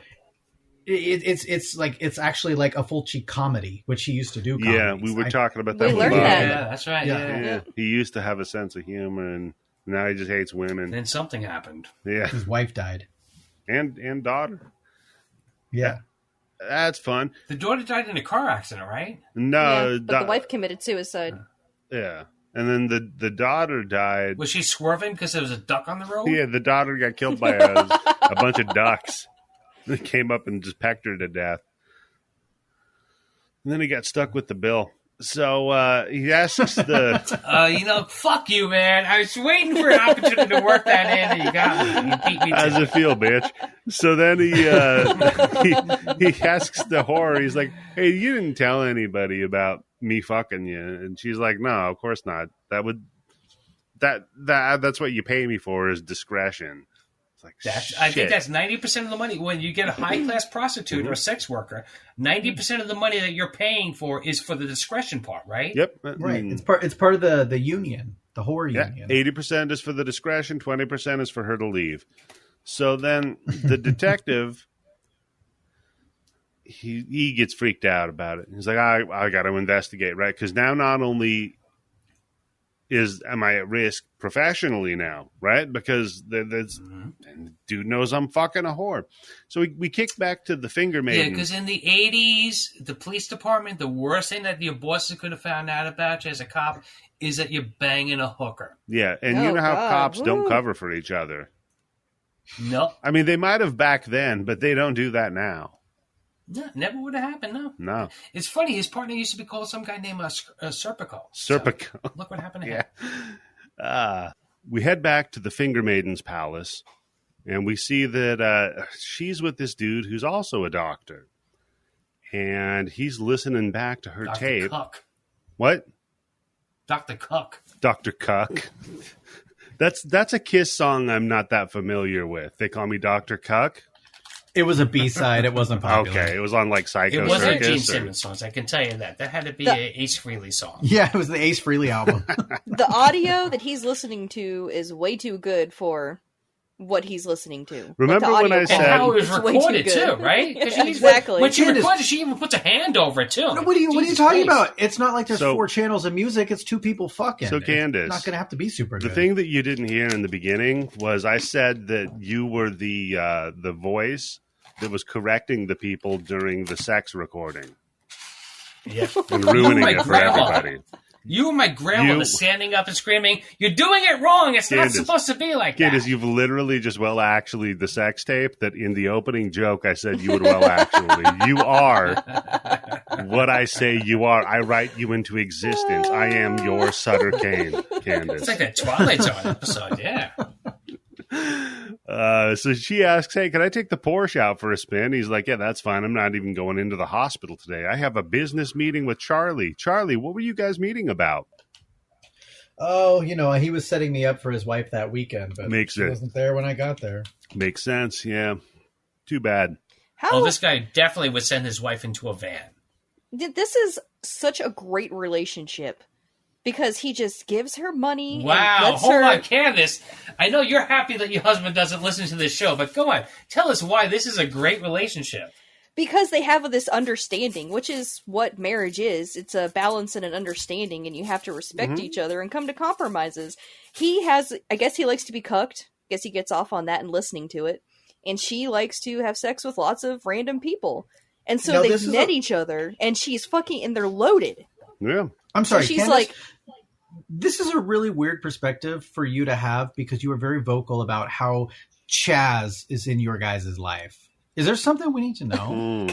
It's actually like a Fulci comedy, which he used to do. Yeah, comedies. we were I- talking about We that. learned one. that. Yeah, that's right. Yeah. Yeah. He used to have a sense of humor, and now he just hates women. Then something happened. Yeah, His wife died. and daughter. Yeah. That's fun. The daughter died in a car accident, right? No, Yeah, but the wife committed suicide. Yeah, and then the daughter died. Was she swerving because there was a duck on the road? Yeah, the daughter got killed by a bunch of ducks. They came up and just pecked her to death. And then he got stuck with the bill. So he asks the Fuck you, man. I was waiting for an opportunity to work that in, and you got me. You beat me how's to it feel, bitch? So then he asks the whore. He's like, "Hey, you didn't tell anybody about me fucking you?" And she's like, "No, of course not. That's what you pay me for is discretion." It's like, I think shit. that's 90% of the money. When you get a high-class prostitute or a sex worker, 90% of the money that you're paying for is for the discretion part, right? Yep. Right. It's part of the union, the whore Yeah, union. 80% is for the discretion, 20% is for her to leave. So then the detective, he gets freaked out about it. He's like, I got to investigate, right? Because now not only am I at risk professionally now, right? Because and the dude knows I'm fucking a whore. So we kick back to the finger Yeah, maiden. because in the 80s, the police department, the worst thing that your bosses could have found out about you as a cop is that you're banging a hooker. Yeah, and you Oh, know how God. cops don't Woo. cover for each other. No. I mean, they might have back then, but they don't do that now. No, never would have happened, no. No. It's funny, his partner used to be called some guy named Serpico. Serpico. So, look what happened to him. Yeah. We head back to the Finger Maiden's palace, and we see that she's with this dude who's also a doctor. And he's listening back to her Dr. tape. Cuck. What? Dr. Cuck. Dr. Cuck. That's a Kiss song I'm not that familiar with. They call me Dr. Cuck. It was a B-side. It wasn't popular. Okay, it was on like Psycho It wasn't a Circus. Gene or- Simmons song, I can tell you that. That had to be The- a Ace Frehley song. Yeah, it was the Ace Frehley album. The audio that he's listening to is way too good for what he's listening to. Remember the when audio I And said- quality how it was is way too recorded, good. too, right? 'Cause Yeah, exactly. When she Candice- records it, she even puts a hand over it, too. What are you Jesus talking Christ. about? It's not like there's So- 4 channels of music. It's 2 people fucking. So, It's Candice, not going to have to be super The good. thing that you didn't hear in the beginning was I said that you were the voice that was correcting the people during the sex recording Yeah. and ruining My it for grandma. everybody. You and my grandmother standing up and screaming, "You're doing it wrong. It's not supposed to be like that." Candice, you've literally just actually the sex tape that in the opening joke I said you would actually. You are what I say you are. I write you into existence. I am your Sutter Kane, Candice. It's like that Twilight Zone episode, yeah. So she asks, "Hey, can I take the Porsche out for a spin?" He's like, "Yeah, that's fine. I'm not even going into the hospital today. I have a business meeting with Charlie." Charlie, what were you guys meeting about? Oh, he was setting me up for his wife that weekend, but she wasn't there when I got there. Makes sense, yeah. Too bad. Well, this guy definitely would send his wife into a van. This is such a great relationship. Because he just gives her money. Wow. Hold on, Candice. I know you're happy that your husband doesn't listen to this show, but go on. Tell us why this is a great relationship. Because they have this understanding, which is what marriage is. It's a balance and an understanding, and you have to respect each other and come to compromises. I guess he likes to be cucked. I guess he gets off on that and listening to it. And she likes to have sex with lots of random people. And so they met each other, and she's fucking, and they're loaded. Yeah. I'm sorry, so she's Candice, this is a really weird perspective for you to have because you were very vocal about how Chaz is in your guys' life. Is there something we need to know?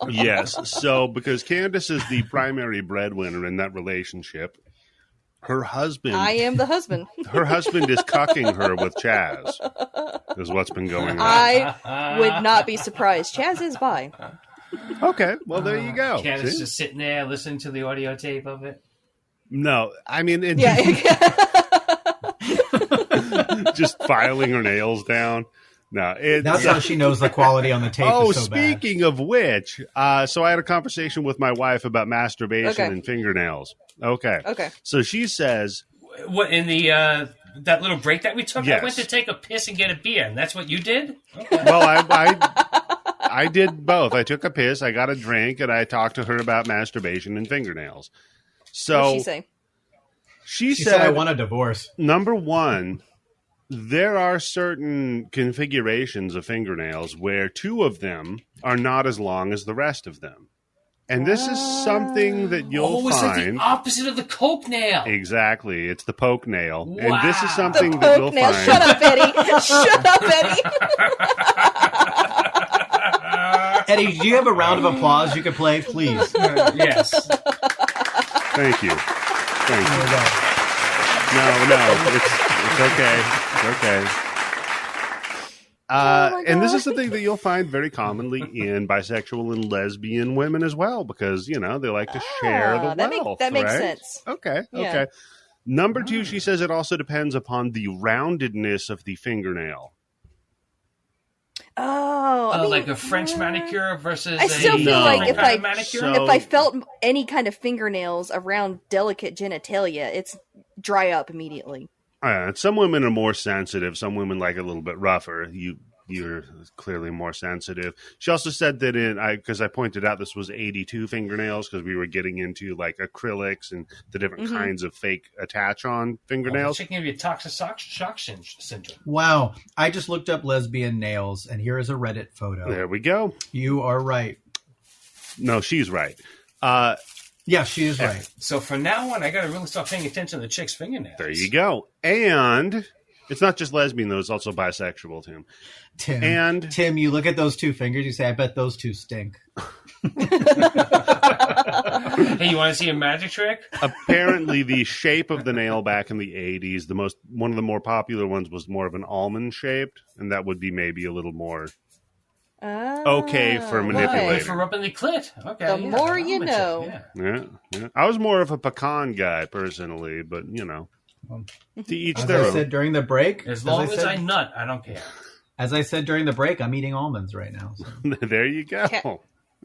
Yes. So, because Candice is the primary breadwinner in that relationship, her husband... I am the husband. Her husband is cucking her with Chaz, is what's been going on. I would not be surprised. Chaz is bi. Okay, well, there you go. Candice just sitting there listening to the audio tape of it. No, I mean... just filing her nails down. No, that's how she knows the quality on the tape is so bad. Speaking of which, so I had a conversation with my wife about masturbation and fingernails. Okay. So she says... What, in the that little break that we took? Yes. I went to take a piss and get a beer, and that's what you did? Okay. Well, I did both. I took a piss, I got a drink, and I talked to her about masturbation and fingernails. So what did she say? She said, "I want a divorce." Number one, there are certain configurations of fingernails where two of them are not as long as the rest of them. And this is something that you'll find. It's like the opposite of the coke nail. Exactly. It's the poke nail. Wow. And this is something that you'll find. Shut up, Eddie. Shut up, Eddie. Eddie, do you have a round of applause you could play, please? Yes. Thank you. No, it's okay. It's okay. And this is something that you'll find very commonly in bisexual and lesbian women as well, because, they like to share the wealth. That makes sense. Okay. Number two, she says it also depends upon the roundedness of the fingernail. Like a French manicure versus I still feel like if I felt any kind of fingernails around delicate genitalia, it's dry up immediately. Some women are more sensitive. Some women like it a little bit rougher. You're clearly more sensitive. She also said that because I pointed out this was 82 fingernails because we were getting into like acrylics and the different kinds of fake attach-on fingernails. She can give you toxic shock syndrome. Wow. I just looked up lesbian nails, and here is a Reddit photo. There we go. You are right. No, she's right. Yeah, she is right. So from now on, I got to really start paying attention to the chick's fingernails. There you go. And it's not just lesbian, though. It's also bisexual, Tim. Tim, you look at those two fingers, you say, I bet those two stink. Hey, you want to see a magic trick? Apparently, the shape of the nail back in the 80s, one of the more popular ones was more of an almond shaped, and that would be maybe a little more okay for manipulating. Right, for rubbing the clit. Okay. The more you know. Yeah. I was more of a pecan guy personally, but to each their own. As I said during the break, as long as I nut, I don't care. As I said during the break, I'm eating almonds right now. So. There you go.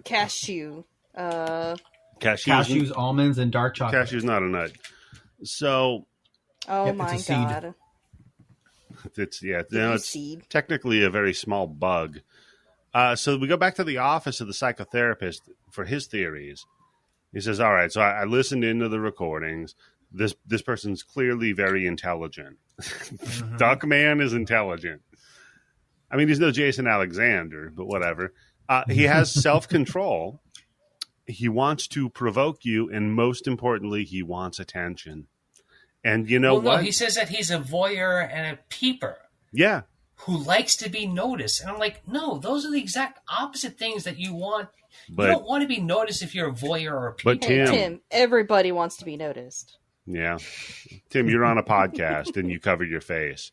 Cashew. Cashews, almonds, and dark chocolate. Cashew's not a nut. So. Oh my God. It's technically a very small bug. So we go back to the office of the psychotherapist for his theories. He says, all right, so I listened into the recordings. This person's clearly very intelligent. Duckman is intelligent. I mean, he's no Jason Alexander, but whatever. He has self-control. he wants to provoke you, and most importantly, he wants attention. And you know what? No, he says that he's a voyeur and a peeper. Yeah. Who likes to be noticed. And I'm like, no, those are the exact opposite things that you want. But, you don't want to be noticed if you're a voyeur or a peeper. But Tim, everybody wants to be noticed. Yeah. Tim, you're on a podcast and you cover your face.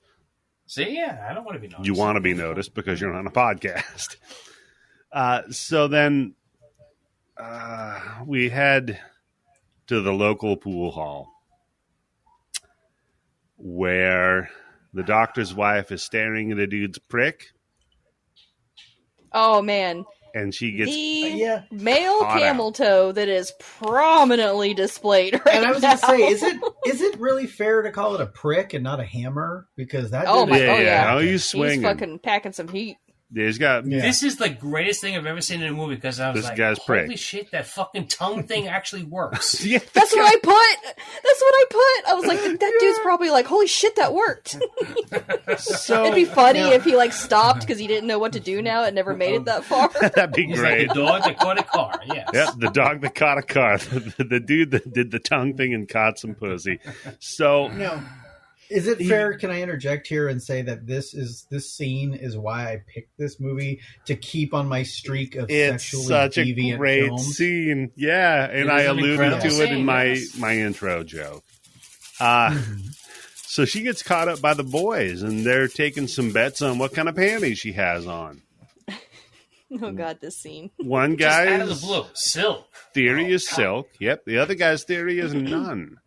See, yeah, I don't want to be noticed. You want to be noticed because you're on a podcast. So then we head to the local pool hall where the doctor's wife is staring at a dude's prick. Oh, man. And she gets the male camel toe that is prominently displayed right And I was now. going to say, is it really fair to call it a prick and not a hammer? Because that Oh, he's swinging. He's fucking packing some heat. Yeah, he's got. Yeah. This is the greatest thing I've ever seen in a movie because I was this like, guy's holy prick. shit, that fucking tongue thing actually works. Yeah, That's what I put. That's what I put. I was like, that dude's probably like, holy shit, that worked. So it'd be funny if he like stopped because he didn't know what to do now and never made it that far. That'd be He's great. like the dog that caught a car. Yes. Yep, the dog that caught a car. The dude that did the tongue thing and caught some pussy. So no. Is it fair? Can I interject here and say that this scene is why I picked this movie to keep on my streak of sexually such deviant a great films? scene. Yeah, and I alluded to it in my intro joke. So she gets caught up by the boys, and they're taking some bets on what kind of panties she has on. Oh God, this scene. One Just out of guy's the blue, silk. theory is silk. Yep. The other guy's theory is none.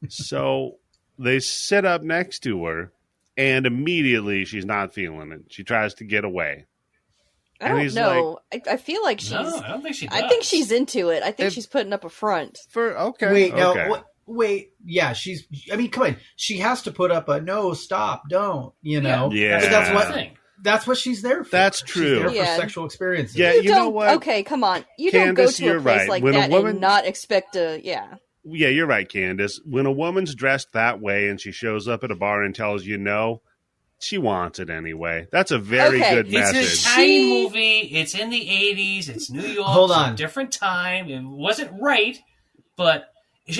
So they sit up next to her, and immediately she's not feeling it. She tries to get away. I don't know. I feel like she's. No, I don't think she does. I think she's into it. I think she's putting up a front. Wait, now, wait. Yeah, she's. I mean, come on. She has to put up a no, stop, don't. You know. Yeah. That's what she's there for. That's true. She's there for sexual experiences. Yeah, you know what? Okay, come on. You Candice, don't go to a you're place right. like When a that woman- and not expect a Yeah, you're right, Candice. When a woman's dressed that way and she shows up at a bar and tells you no, she wants it anyway. That's a very good message. It's a tiny movie. It's in the 80s. It's New York. Hold It's on. a different time. It wasn't right, but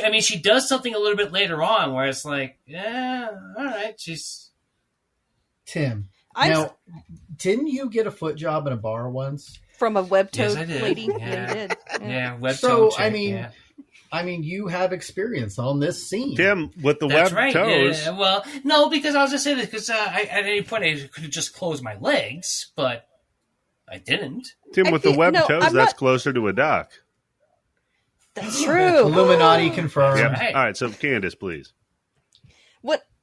I mean, she does something a little bit later on where it's like, yeah, all right. She's Tim. Now, didn't you get a foot job in a bar once? from a web-toed Yes, I did. lady. Yeah. Yeah, you did. yeah, web So, toe I chick, mean, yeah. I mean, you have experience on this scene. Tim, with the That's web right. toes. Yeah, well, no, because I was just saying this because at any point I could have just closed my legs, but I didn't. Tim, with the web toes, I'm that's not- closer to a duck. That's true. Illuminati confirmed. Yep. Right. All right, so Candice, please.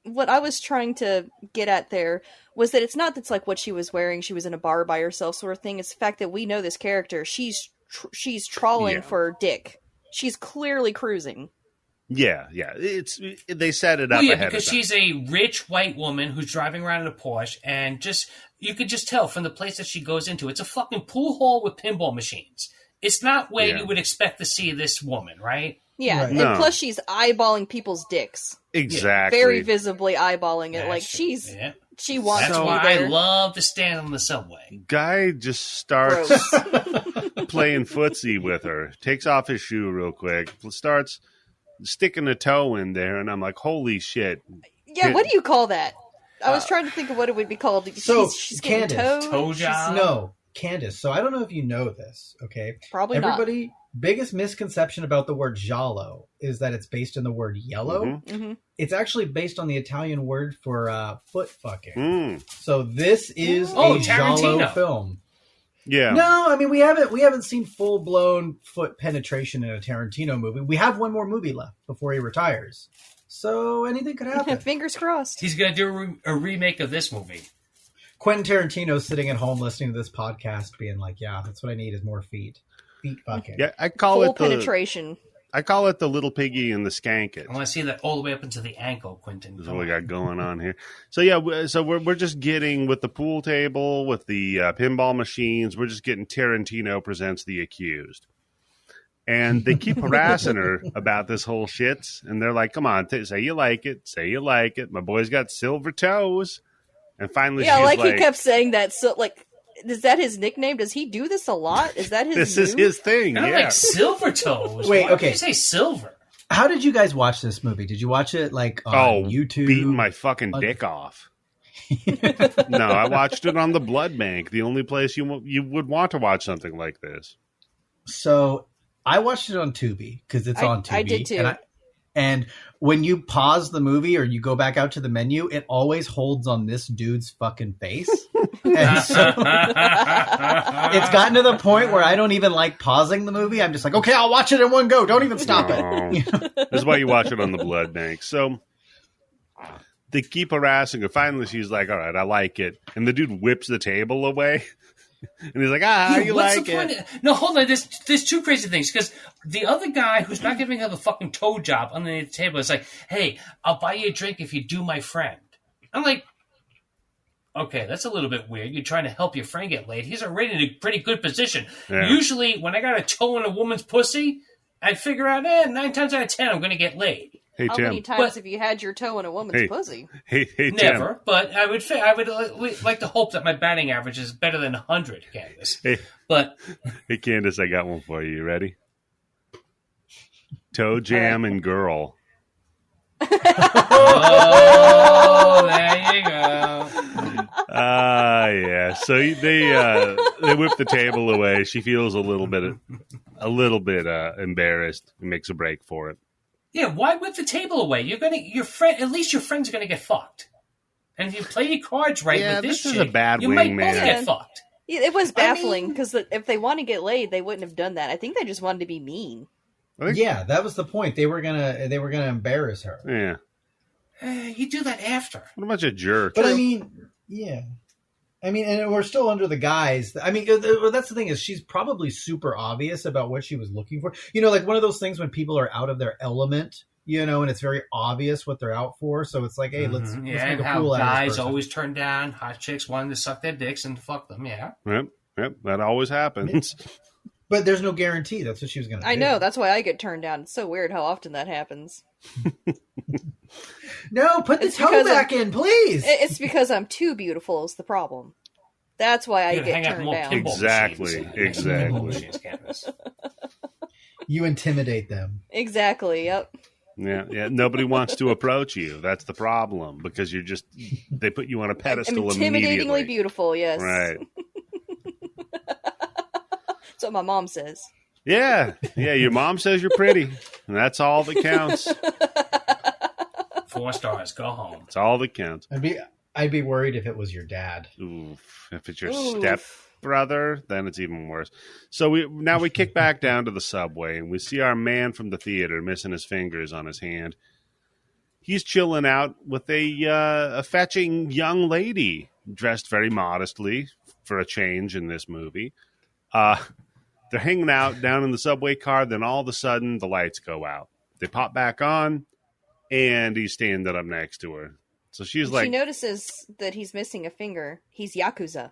What I was trying to get at there was that it's not that's like what she was wearing. She was in a bar by herself, sort of thing. It's the fact that we know this character. She's trawling for dick. She's clearly cruising. Yeah. They set it up Well, yeah, ahead because of time. she's a rich white woman who's driving around in a Porsche, and you could just tell from the place that she goes into, it's a fucking pool hall with pinball machines. It's not where you would expect to see this woman, right? Yeah, Right. and No. plus she's eyeballing people's dicks. Exactly. Very visibly eyeballing it. That's Like true. Yeah. she wants That's to why be I there. love to stand on the subway. Guy just starts playing footsie with her, takes off his shoe real quick, starts sticking a toe in there, and I'm like, holy shit. Yeah, what do you call that? I was trying to think of what it would be called. So, she's getting Candice, towed. Toe She's- job. No, Candice. So I don't know if you know this, okay? Probably Everybody, biggest misconception about the word giallo is that it's based on the word yellow. Mhm. not. Mhm. It's actually based on the Italian word for foot fucking. Mm. So this is Oh, a giallo Tarantino. film. Yeah. No, I mean we haven't seen full blown foot penetration in a Tarantino movie. We have one more movie left before he retires. So anything could happen. Fingers crossed. He's going to do a remake of this movie. Quentin Tarantino's sitting at home listening to this podcast being like, yeah, that's what I need is more feet. Feet fucking. Yeah, I call Full it the penetration. I call it the little piggy and the skank it. I want to see that all the way up into the ankle, Quentin. That's what we got going on here. So yeah, we're just getting with the pool table, with the pinball machines. We're just getting Tarantino presents The Accused, and they keep harassing her about this whole shit. And they're like, "Come on, say you like it. Say you like it. My boy's got silver toes." And finally, Yeah, she's like he kept saying that. So, like, Is that his nickname? Does he do this a lot? Is that his This move? is his thing. Kind of Yeah. like Silver Toes. Wait, Why okay. did you say silver? How did you guys watch this movie? Did you watch it like on YouTube? Beating my fucking dick off. No, I watched it on the Blood Bank, the only place you would want to watch something like this. So I watched it on Tubi because it's on Tubi. I did too. And when you pause the movie or you go back out to the menu, it always holds on this dude's fucking face. And so it's gotten to the point where I don't even like pausing the movie. I'm just like, okay, I'll watch it in one go. Don't even stop it. This is why you watch it on the Blood Bank. So they keep harassing her. Finally, she's like, all right, I like it. And the dude whips the table away. And he's like, you what's like the point? it? No, hold on. There's two crazy things. Because the other guy who's not giving her the fucking toe job underneath the table is like, hey, I'll buy you a drink if you do my friend. I'm like, okay, that's a little bit weird. You're trying to help your friend get laid. He's already in a pretty good position. Yeah. Usually, when I got a toe in a woman's pussy, I'd figure out, 9 times out of 10, I'm going to get laid. Hey, How Tim. many times have you had your toe in a woman's pussy? Hey, Tim. Never, but I would like to hope that my batting average is better than 100, Candice. Hey, But hey, Candice, I got one for you. You ready? Toe jam and girl. oh, there you go. Yeah. So they whip the table away. She feels a little bit embarrassed and makes a break for it. Yeah, why whip the table away? Your friend. At least your friends are gonna get fucked. And if you play your cards right with this this is a chick, bad you might wingman. both get fucked. Yeah, it was baffling because if they want to get laid, they wouldn't have done that. I think they just wanted to be mean. Yeah, that was the point. They were gonna embarrass her. Yeah. You do that after. What a bunch of jerks. But I mean, yeah. I mean, and we're still under the guise. I mean, that's the thing is she's probably super obvious about what she was looking for. You know, like one of those things when people are out of their element, you know, and it's very obvious what they're out for. So it's like, hey, let's make and a how fool out of this guys person. always turn down hot chicks wanting to suck their dicks and fuck them. Yeah. Yep. That always happens. But there's no guarantee. That's what she was going to do. I know. That's why I get turned down. It's so weird how often that happens. No, put the toe back in, please. It's because I'm too beautiful is the problem. That's why I get turned down. Exactly. You intimidate them. Exactly. Yep. Yeah. Nobody wants to approach you. That's the problem because they put you on a pedestal I'm intimidatingly immediately. beautiful. Yes. Right. That's what my mom says. Yeah. Your mom says you're pretty, and that's all that counts. 4 stars. Go home. It's all that counts. I'd be worried if it was your dad. Oof. If it's your step brother, then it's even worse. So we kick back down to the subway, and we see our man from the theater missing his fingers on his hand. He's chilling out with a fetching young lady dressed very modestly for a change in this movie. They're hanging out down in the subway car. Then all of a sudden, the lights go out. They pop back on, and he's standing up next to her. So she's like... She notices that he's missing a finger. He's Yakuza.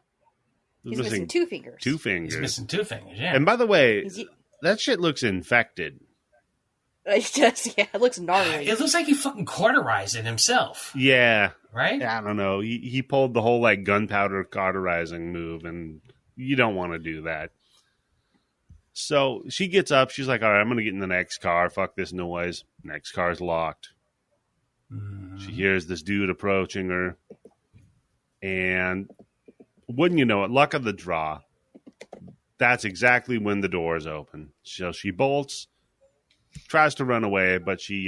He's missing 2 fingers. 2 fingers. He's missing 2 fingers, yeah. And by the way, that shit looks infected. It does, yeah. It looks gnarly. It looks like he fucking cauterized it himself. Yeah. Right? I don't know. He pulled the whole like gunpowder cauterizing move, and you don't want to do that. So she gets up. She's like, all right, I'm going to get in the next car. Fuck this noise. Next car's locked. She hears this dude approaching her. And wouldn't you know it, luck of the draw, that's exactly when the doors open. So she bolts, tries to run away, but she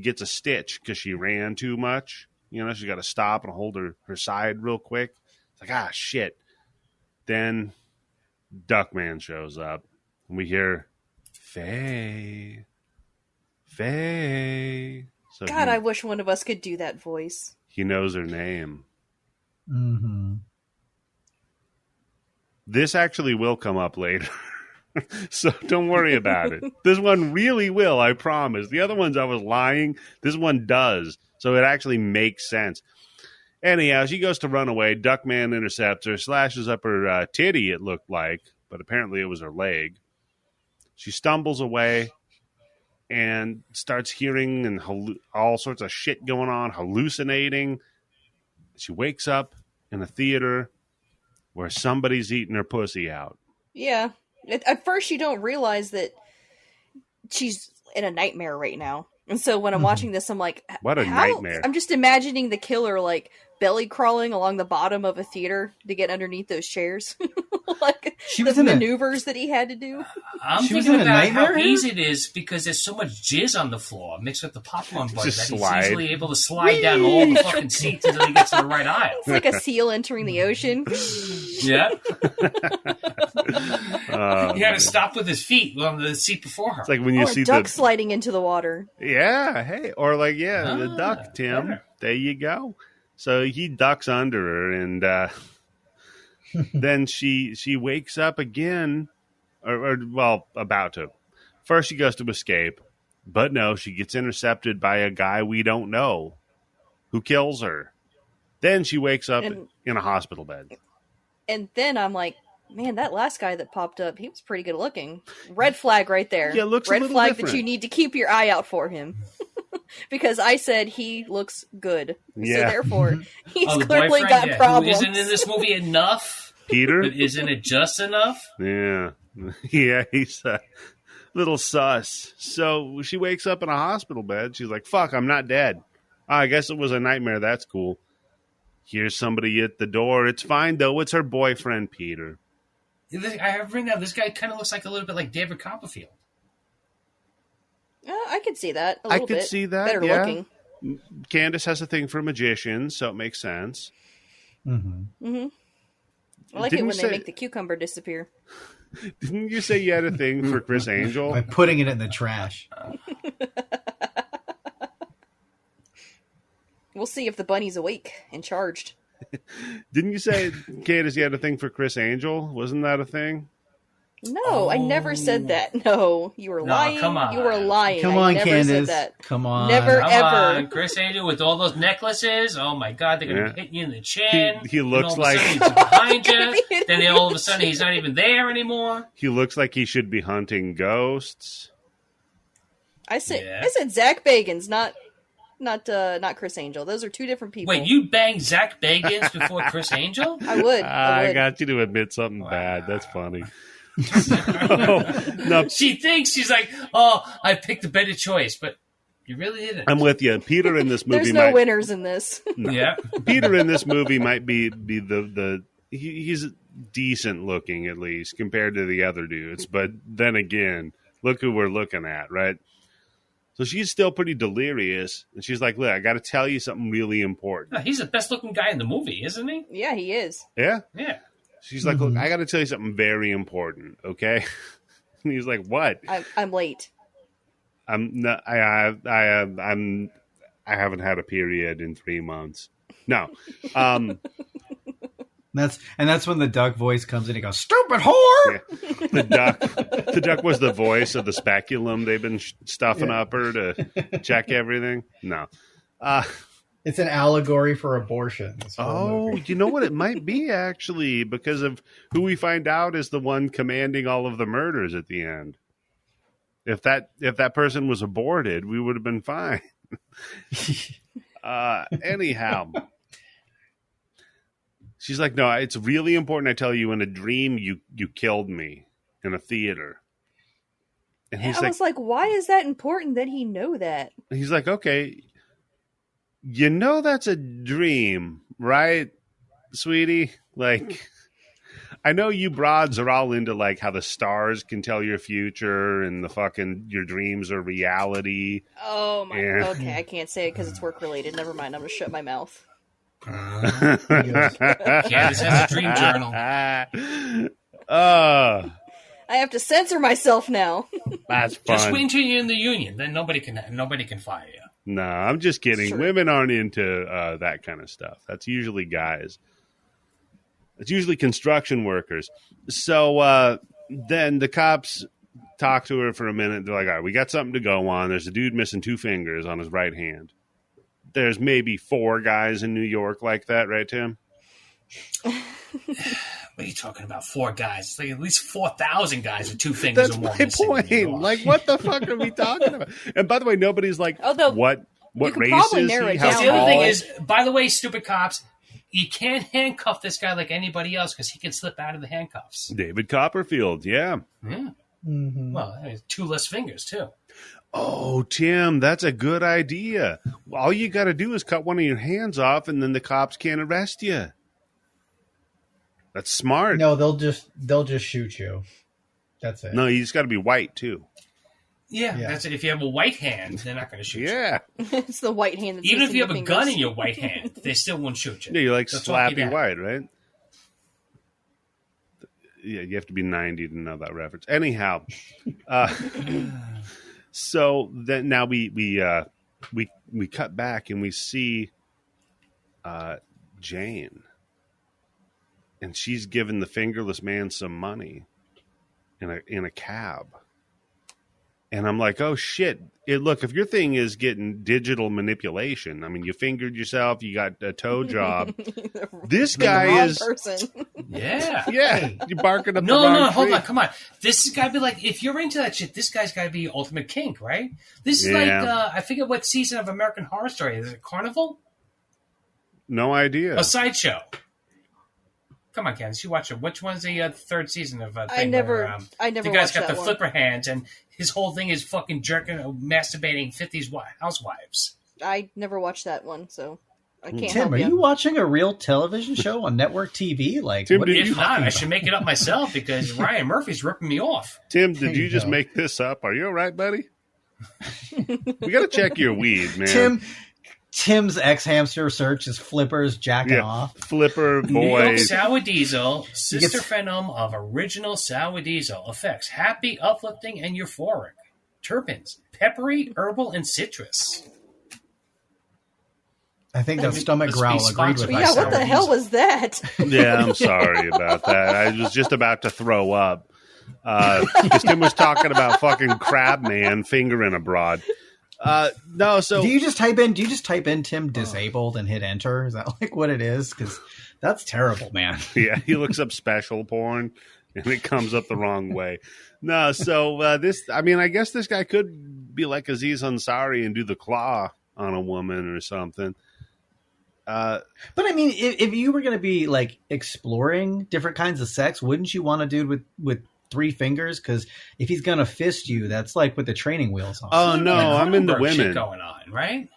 gets a stitch because she ran too much. You know, she's got to stop and hold her side real quick. It's like, shit. Then Duckman shows up. And we hear, Faye. So God, I wish one of us could do that voice. He knows her name. Mm-hmm. This actually will come up later. So don't worry about it. This one really will, I promise. The other ones I was lying. This one does. So it actually makes sense. Anyhow, she goes to run away. Duckman intercepts her, slashes up her titty, it looked like. But apparently it was her leg. She stumbles away and starts hearing and all sorts of shit going on, hallucinating. She wakes up in a theater where somebody's eating her pussy out. Yeah. At first, you don't realize that she's in a nightmare right now. And so when I'm watching this, I'm like, what a nightmare. I'm just imagining the killer, like, belly crawling along the bottom of a theater to get underneath those chairs. Like, She was the in a- maneuvers that he had to do. I'm She was thinking in a about how nightmare? easy it is because there's so much jizz on the floor mixed with the popcorn butter that Just he's slide. easily able to slide down all the fucking seats until he gets to the right aisle. It's like a seal entering the ocean. Yeah. Uh, He had to stop with his feet on the seat before her. It's like when you Or see a duck the sliding into the water. yeah, hey, or like the Ah, duck, Tim. better. There you go. So he ducks under her, and then she wakes up again, or well, about to. First, she goes to escape, but no, she gets intercepted by a guy we don't know, who kills her. Then she wakes up in a hospital bed. And then I'm like, man, that last guy that popped up, he was pretty good looking. Red flag right there. Yeah, looks a red little flag different. that you need to keep your eye out for him. Because I said he looks good. Yeah. So therefore, he's Oh, the clearly boyfriend, got yeah, problems. who isn't in this movie enough, Peter? but isn't it just enough? Yeah. Yeah, he's a little sus. So she wakes up in a hospital bed. She's like, fuck, I'm not dead. Oh, I guess it was a nightmare. That's cool. Here's somebody at the door. It's fine, though. It's her boyfriend, Peter. I have written down, this guy kind of looks like a little bit like David Copperfield. I could see that. I could see that, Better yeah. looking. Candice has a thing for magicians, so it makes sense. Mm-hmm. I like Didn't it when you they say- make the cucumber disappear. Didn't you say you had a thing for Chris Angel? By putting it in the trash. We'll see if the bunny's awake and charged. Didn't you say, Candice, you had a thing for Chris Angel? Wasn't that a thing? No, I never said that. No, you were No, lying. come on. You were lying. Come I on, never Candace. said that. Come on. Never. Come Ever. on, Chris Angel with all those necklaces. Oh my God, they're gonna Yeah. hit you in the chin. He and looks all of a sudden like- he's behind you. Then all of a sudden he's not even there anymore. He looks like he should be hunting ghosts. I said. Yeah. I said Zach Bagans, not Chris Angel. Those are two different people. Wait, you banged Zach Bagans before Chris Angel? I would. I got you to admit something bad. That's funny. No, She thinks she's like, oh, I picked a better choice, but you really didn't. I'm with you. Peter in this movie There's no might winners in this. Yeah. Peter in this movie might be he's decent looking at least compared to the other dudes. But then again, look who we're looking at, right? So she's still pretty delirious, and she's like, "Look, I got to tell you something really important." He's the best looking guy in the movie, isn't he? Yeah, he is. Yeah. Yeah. She's like, "Look, I got to tell you something very important, okay?" And he's like, "What?" I'm late. I'm not. I haven't had a period in 3 months. No. That's when the duck voice comes in and goes, "Stupid whore!" Yeah. The duck was the voice of the speculum they've been stuffing up her to check everything. No. It's an allegory for abortion. this whole Oh, movie. you know what? It might be actually because of who we find out is the one commanding all of the murders at the end. If that person was aborted, we would have been fine. Anyhow, she's like, "No, it's really important. I tell you, in a dream, you killed me in a theater." And I was like, why is that important that he know that? he's like, "Okay, you know that's a dream, right, sweetie? Like, I know you broads are all into like how the stars can tell your future and the fucking your dreams are reality." Oh my. Yeah. Okay, I can't say it because it's work related. Never mind. I'm gonna shut my mouth. Candice has a dream journal. I have to censor myself now. That's fun. Just wait until you're in the union, then nobody can fire you. No, I'm just kidding. Sure. Women aren't into that kind of stuff. That's usually guys. It's usually construction workers. So then the cops talk to her for a minute. They're like, "All right, we got something to go on. There's a dude missing 2 fingers on his right hand." There's maybe 4 guys in New York like that, right, Tim? What are you talking about? 4 guys? It's like at least 4,000 guys with 2 fingers That's or more. my missing in New point. York. Like, what the fuck are we talking about? And by the way, nobody's like, Although, what you can race probably is narrow he? it How down. the other tall? thing is, by the way, stupid cops, you can't handcuff this guy like anybody else because he can slip out of the handcuffs. David Copperfield, yeah. Yeah. Mm-hmm. Well, two less fingers, too. Oh, Tim, that's a good idea. All you got to do is cut one of your hands off, and then the cops can't arrest you. That's smart. No, they'll just shoot you. That's it. No, you just got to be white, too. Yeah, that's it. If you have a white hand, they're not going to shoot you. Yeah. It's the white hand. That's Even if you have missing a the gun fingers. in your white hand, they still won't shoot you. Yeah, you're like They'll talk you Slappy down. White, right? Yeah, you have to be 90 to know that reference. Anyhow, so then now we cut back and we see Jane, and she's giving the fingerless man some money in a cab. And I'm like, oh shit! Look, if your thing is getting digital manipulation, I mean, you fingered yourself, you got a toe job. This guy Wrong is, person. Yeah. yeah, you're barking up the No, wrong no, hold tree. on, come on. This has got to be like, if you're into that shit, this guy's got to be ultimate kink, right? This is like, Yeah. I forget what season of American Horror Story. Is it Carnival? No idea. A sideshow. Come on, Candice, you watch it. Which one's the third season of? I never the guy's watched got that the one. flipper hands, and his whole thing is fucking jerking, masturbating 50s housewives. I never watched that one, so I can't Tim, help are you. you watching a real television show on network TV? Like, Tim, what did are If you not, talking I should make it up myself because Ryan Murphy's ripping me off. Tim, There did you you just go. make this up? Are you all right, buddy? We got to check your weed, man. Tim's ex-hamster search is flippers jacking Yeah. off. Flipper New York boys. Sour Diesel, sister gets- phenom of original Sour Diesel. Effects: happy, uplifting, and euphoric. Terpenes: peppery, herbal, and citrus. I think that stomach Let's be growl agreed sponsored with by Yeah, myself. what the Sour hell Diesel. was that? Yeah, I'm sorry about that. I was just about to throw up. Because Tim was talking about fucking crab man fingering abroad. No, so Do you just type in Tim disabled and hit enter? Is that like what it is? Because that's terrible, man. yeah, he looks up special porn and it comes up the wrong way. No, so this, I mean, I guess this guy could be like Aziz Ansari and do the claw on a woman or something. But I mean, if you were going to be like exploring different kinds of sex, wouldn't you want a dude with 3 fingers? Because if he's going to fist you, that's like with the training wheels on. Oh no, I'm into Cronenberg shit women. going on, right?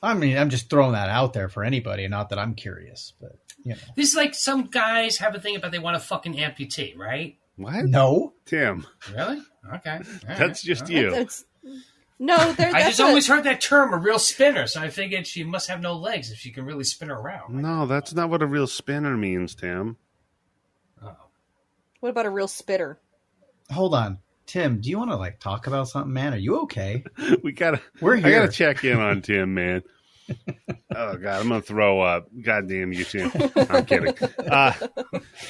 I mean, I'm just throwing that out there for anybody. Not that I'm curious, but you know, This is like some guys have a thing about they want to fucking amputee, right? What? no. Tim, Really? Okay. All that's right. just you. That's, no, there. I That's just always heard that term, a real spinner, so I figured she must have no legs if she can really spin her around. No, that's not what a real spinner means, Tim. Oh. What about a real spitter? Hold on, Tim. Do you want to like talk about something, man? Are you okay? We gotta. We're I here. gotta check in on Tim, man. Oh god, I'm gonna throw up. God damn you, Tim. I'm kidding.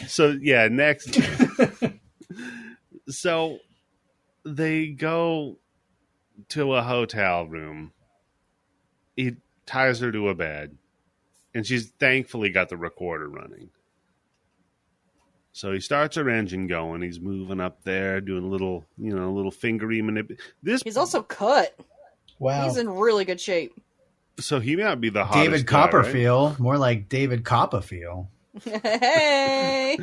So yeah, next. So they go to a hotel room. He ties her to a bed, and she's thankfully got the recorder running. So he starts her engine going. He's moving up there, doing a little fingery manip. He's also cut. Wow, He's in really good shape. So he might be the hottest David guy, right? Copperfield, more like David Copperfield. Hey,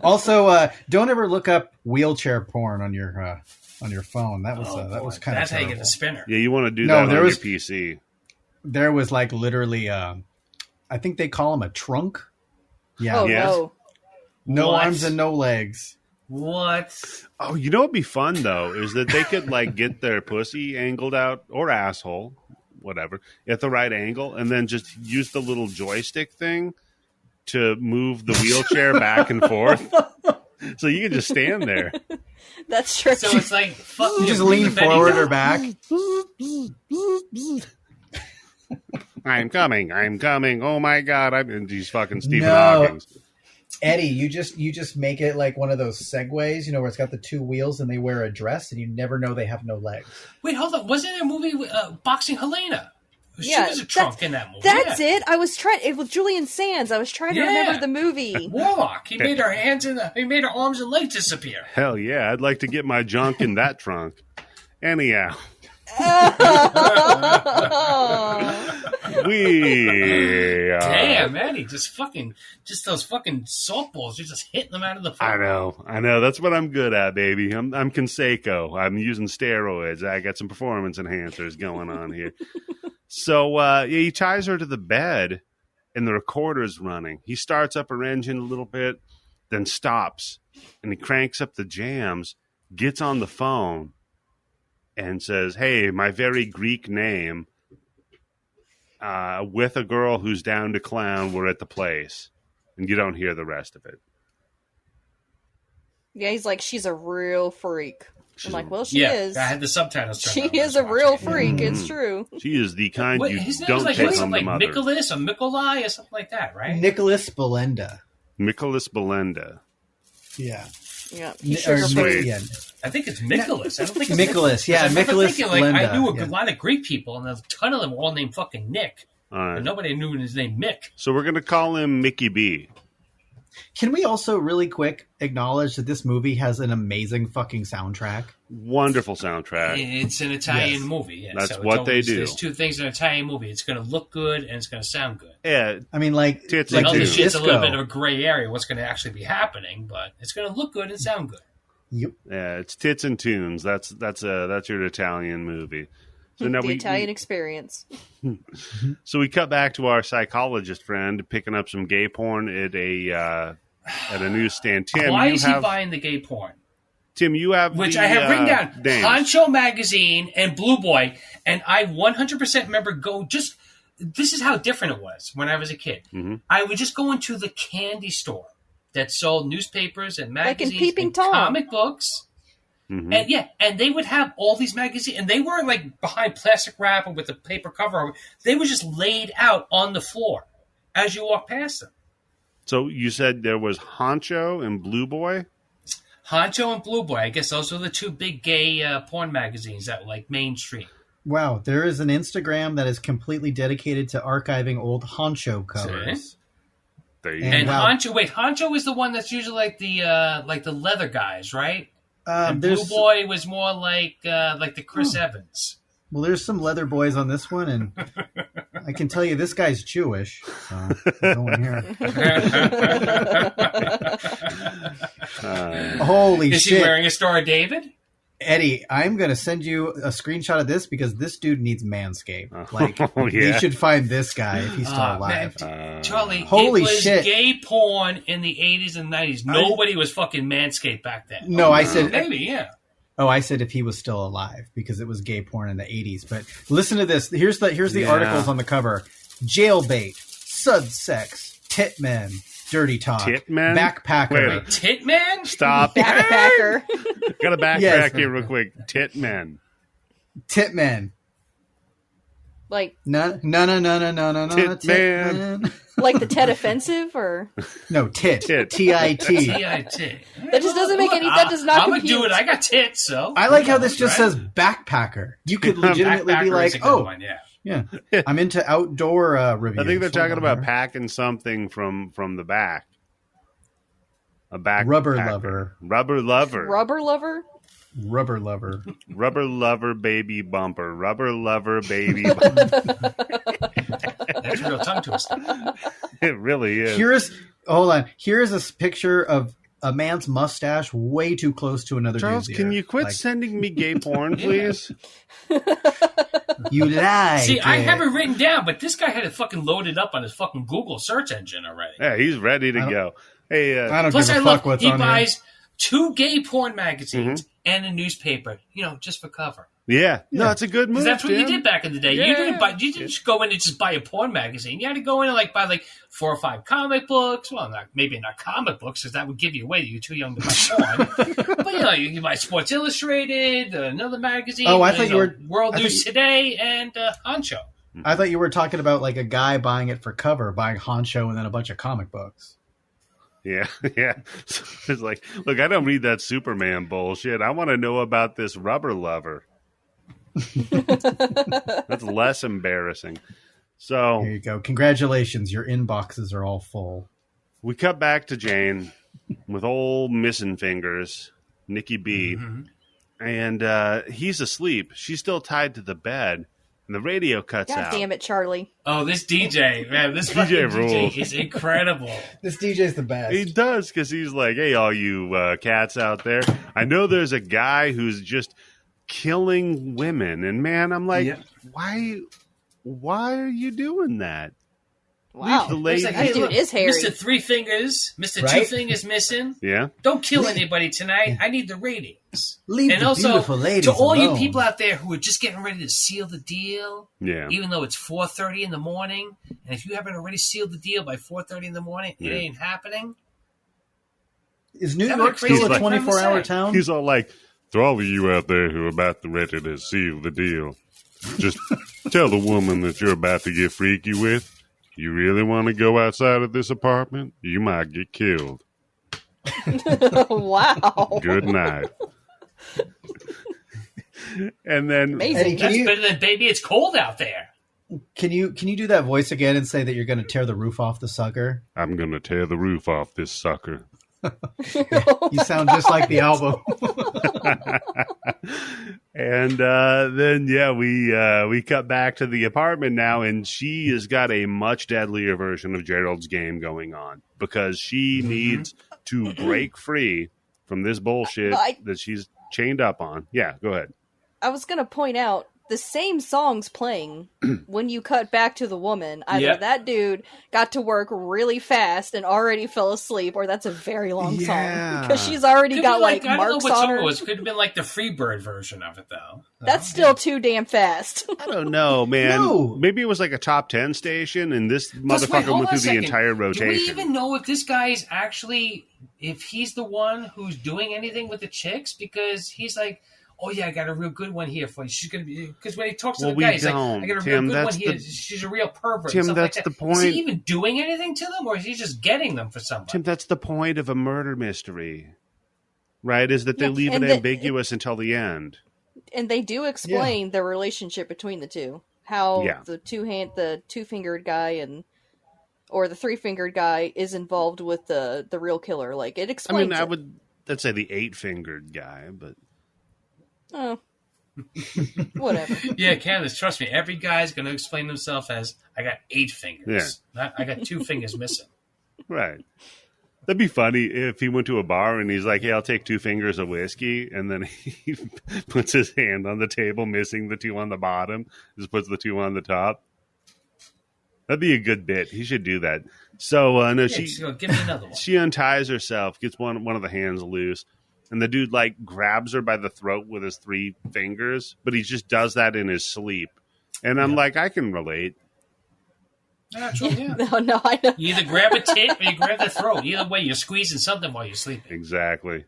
Also, don't ever look up wheelchair porn on your phone. That was kind of That's how you get the spinner. Yeah, you want to do No, that on there your was- PC. There was like literally, I think they call him a trunk. Yeah, oh Yes. no! no What? arms and no legs. What? Oh, you know what'd be fun though is that they could like get their pussy angled out or asshole, whatever, at the right angle, and then just use the little joystick thing to move the wheelchair back and forth. So you can just stand there. That's true. So it's like fuck You you, just lean Betty forward Boop. or back. I'm coming. Oh my god! And he's fucking Stephen No. Hawking. Eddie, you just make it like one of those segways, where it's got the 2 wheels and they wear a dress and you never know they have no legs. Wait, hold on. Wasn't there a movie with Boxing Helena? She Yeah, was a trunk in that movie. That's yeah. it. I was trying. It was Julian Sands. I was trying to Yeah. remember the movie. Warlock. He made her hands he made her arms and legs disappear. Hell yeah! I'd like to get my junk in that trunk. Anyhow, We are... Damn, Eddie, just those fucking softballs. You're just hitting them out of the phone. I know. That's what I'm good at, baby. I'm Conseco. I'm using steroids. I got some performance enhancers going on here. So he ties her to the bed, and the recorder's running. He starts up her engine a little bit, then stops, and he cranks up the jams, gets on the phone, and says, "Hey, my very Greek name, with a girl who's down to clown, we're at the place." And you don't hear the rest of it. Yeah, he's like, she's a real freak. I'm like, well, she is. I had the subtitles turned She on. is a real freak. It's true. She is the kind his name don't is like, take on the mother. Nicholas or Mikolai or something like that, right? Nicholas Belenda. Nicholas Belenda. Yeah. Yeah. I think it's Nicholas. I don't think it's Nicholas. Yeah, Nicholas Belenda. I knew a lot of Greek people, and a ton of them were all named fucking Nick. All right. But nobody knew his name Mick. So we're going to call him Mickey B. Can we also really quick acknowledge that this movie has an amazing fucking soundtrack? Wonderful soundtrack. It's an Italian movie. Yeah. That's so what they do. There's two things in an Italian movie. It's going to look good and it's going to sound good. Yeah. I mean, like, Tits Like and other tunes. shit's a little bit of a gray area what's going to actually be happening, but it's going to look good and sound good. Yep. Yeah, it's tits and tunes. That's your Italian movie. So now The Italian experience. So we cut back to our psychologist friend picking up some gay porn at a newsstand. Tim, Why is he buying the gay porn? Tim, you have Which I have written down. names. Honcho Magazine and Blue Boy. And I 100% remember this is how different it was when I was a kid. Mm-hmm. I would just go into the candy store that sold newspapers and magazines Like in Peeping and Tom. comic books. Mm-hmm. And they would have all these magazines, and they weren't like behind plastic wrap or with the paper cover. They were just laid out on the floor as you walk past them. So you said there was Honcho and Blue Boy? Honcho and Blue Boy. I guess those were the two big gay porn magazines that were like mainstream. Wow, there is an Instagram that is completely dedicated to archiving old Honcho covers. See? There you And go. Honcho is the one that's usually like the leather guys, right? And Blue There's Boy was more like the Chris Evans. Well, there's some leather boys on this one, and I can tell you this guy's Jewish. So no one here. Holy Is shit! he wearing a Star of David? Eddie, I'm going to send you a screenshot of this because this dude needs Manscaped. Like, Oh, yeah. you should find this guy if he's still alive. Charlie, Holy it was shit. gay porn in the 80s and 90s. Nobody was fucking Manscaped back then. No, I said Maybe, yeah. Oh, I said if he was still alive because it was gay porn in the 80s. But listen to this. Here's the articles on the cover. Jailbait, sud sex, tit men, dirty talk, Tit men? backpacker. Wait. Tit man? Stop. Backpacker. Got to backtrack Yes. here real quick. Tit men. Tit men. Like No. Tit man. the Ted offensive, or No, tit. Tit. T-I-T. T-I-T. that just doesn't make any. That does not I'm going to compute. do it. I got tits, so. I like how this just Right? says backpacker. You could legitimately be Backpacker like, is a good oh, one, yeah. yeah, I'm into outdoor reviews. I think they're talking Hold on about here. packing something from the back. A back Rubber packer. lover. Rubber lover. Rubber lover. Rubber lover. Rubber lover baby bumper. Rubber lover baby bumper. That's a real tongue twister. It really is. Hold on. Here's a picture of a man's mustache way too close to another Charles, dude's can ear. you quit Like, sending me gay porn, please? You lie. See, I have it written down, but this guy had it fucking loaded up on his fucking Google search engine already. Yeah, he's ready to go. Hey, I don't Plus, give I a love fuck what's he on here. buys 2 gay porn magazines Mm-hmm. and a newspaper, just for cover. yeah. No, it's a good move. Because that's what you Tim. did back in the day. Yeah. You didn't just go in and just buy a porn magazine. You had to go in and buy 4 or 5 comic books. Well, maybe not comic books, because that would give you away that you're too young to buy porn. But you buy Sports Illustrated, another magazine. Oh, I thought you were World News Today and Honcho. I thought you were talking about like a guy buying it for cover, buying Honcho and then a bunch of comic books. Yeah, yeah. So it's like, look, I don't read that Superman bullshit. I want to know about this rubber lover. That's less embarrassing. So Here you go. Congratulations. Your inboxes are all full. we cut back to Jane with old missing fingers, Nikki B. Mm-hmm. and he's asleep. She's still tied to the bed, and the radio cuts God out. damn it, Charlie. Oh, this DJ, man, this DJ fucking rules. DJ is incredible. This DJ's the best. He does, because he's like, hey, all you cats out there, I know there's a guy who's just killing women. And, man, I'm like, why are you doing that? Wow. Leave the lady. Like, That hey, dude look, is hairy. Mr. Three Fingers, Mr. Right? Two Fingers missing. Yeah? Don't kill anybody tonight. I need the ratings. Leave And the also, beautiful ladies to all you alone. people out there who are just getting ready to seal the deal, Yeah. even though it's 4:30 in the morning, and if you haven't already sealed the deal by 4:30 in the morning, it ain't happening. Is New That York would be still a crazy. 24-hour town? He's all like, for all of you out there who are about to ready to seal the deal, just tell the woman that you're about to get freaky with, you really want to go outside of this apartment? You might get killed. Wow. Good night. And then Amazing. Eddie, That's you- better than baby, it's cold out there. Can you do that voice again and say that you're going to tear the roof off the sucker? I'm going to tear the roof off this sucker. You sound just like the album. And then, yeah, we cut back to the apartment now, and she has got a much deadlier version of Gerald's game going on because she needs to break free from this bullshit that she's chained up on. Yeah, go ahead. I was gonna point out the same song's playing when you cut back to the woman. Either Yep. that dude got to work really fast and already fell asleep, or that's a very long Yeah. song because she's already Could got be like I don't know marks what on song her. it was. Could have been like the Freebird version of it, though. That's still too damn fast. I don't know, man. No. Maybe it was like a top 10 station, and this Plus, wait, motherfucker hold went on a through the second. entire Do rotation. we even know if this guy is actually, if he's the one who's doing anything with the chicks? Because he's like, oh yeah, I got a real good one here for you. She's gonna be, because when he talks to Well, the guy, we he's like, don't, I got a Tim, real good that's one here. the- She's a real pervert. Tim, and stuff that's like the that. point. Is he even doing anything to them, or is he just getting them for somebody? Tim, that's the point of a murder mystery, right? Is that they Yeah, leave it and ambiguous until the end. And they do explain the relationship between the two. How Yeah. the two-fingered guy or the three-fingered guy is involved with the real killer. Like it I explains. mean, let's say the 8-fingered guy, but Oh, whatever. Yeah, Candice, trust me, every guy's going to explain himself as, I got 8 fingers. Not, I got 2 fingers missing. right. That'd be funny if he went to a bar and he's like, "Hey, I'll take 2 fingers of whiskey," and then he puts his hand on the table, missing the 2 on the bottom, just puts the 2 on the top. That'd be a good bit. He should do that. So no, Yeah, she just go, give me another one. she unties herself, gets one of the hands loose, and the dude like grabs her by the throat with his 3 fingers, but he just does that in his sleep. And I'm like, I can relate. Natural, yeah. No, I know. You either grab a tit or you grab the throat. Either way, you're squeezing something while you're sleeping. Exactly.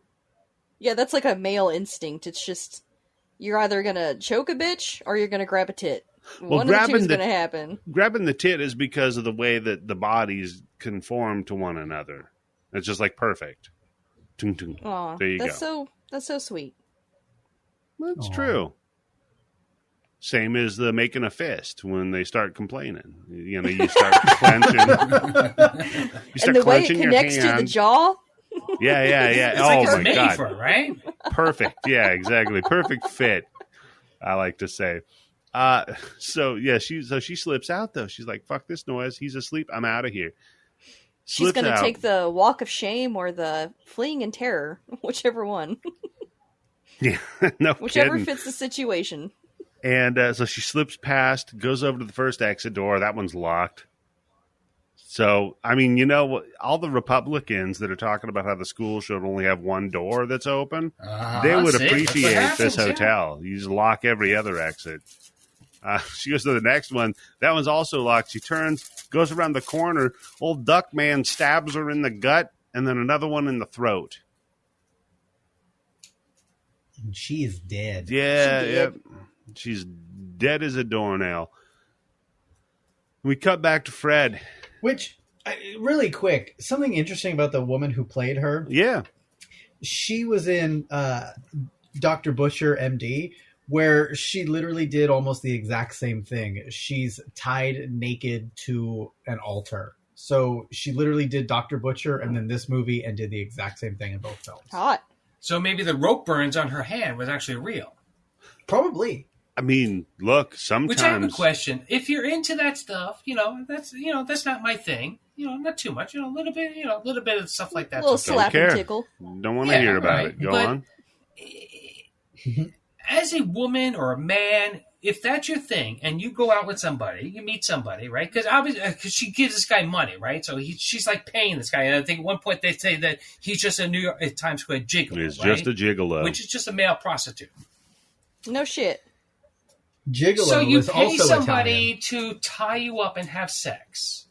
Yeah, that's like a male instinct. It's just you're either gonna choke a bitch or you're gonna grab a tit. One of the two grabbing is the- gonna happen. Grabbing the tit is because of the way that the bodies conform to one another. It's just like perfect. Tung, tung. Aw, There you that's go. that's so sweet. That's Aw. true. Same as the making a fist when they start complaining. You know, you start clenching. You start And the way it clenching your connects to the hand. jaw. Yeah. It's Oh like it's my made god, for it, right? perfect. Yeah, exactly. Perfect fit. I like to say. So she slips out though. She's like, "Fuck this noise. He's asleep. I'm out of here." She's Slips gonna out. take the walk of shame or the fleeing in terror, whichever one, Yeah, no whichever kidding. fits the situation. And so she slips past, goes over to the first exit door. That one's locked. So, I mean, you know, all the Republicans that are talking about how the school should only have one door that's open, they would See? That's what appreciate happens, this yeah. hotel. You just lock every other exit. She goes to the next one. That one's also locked. She turns, goes around the corner. Old Duck Man stabs her in the gut and then another one in the throat. And she is dead. Yeah, She did. yep. She's dead as a doornail. We cut back to Fred. Which, really quick, something interesting about the woman who played her. Yeah. She was in Dr. Butcher, MD, where she literally did almost the exact same thing. She's tied naked to an altar. So she literally did Dr. Butcher and then this movie and did the exact same thing in both films. Hot. So maybe the rope burns on her hand was actually real. Probably. I mean, look, sometimes. Which I have a question. If you're into that stuff, that's not my thing. Not too much. A little bit of stuff like that. A little Don't slap care. and tickle. Don't want to hear about it. Go on. As a woman or a man, if that's your thing, and you go out with somebody, you meet somebody, right? Because she gives this guy money, right? So she's like paying this guy. And I think at one point they say that he's just a New York Times Square gigolo. He's right? just a gigolo, which is just a male prostitute. No shit. Gigolo So you is pay also somebody Italian. to tie you up and have sex.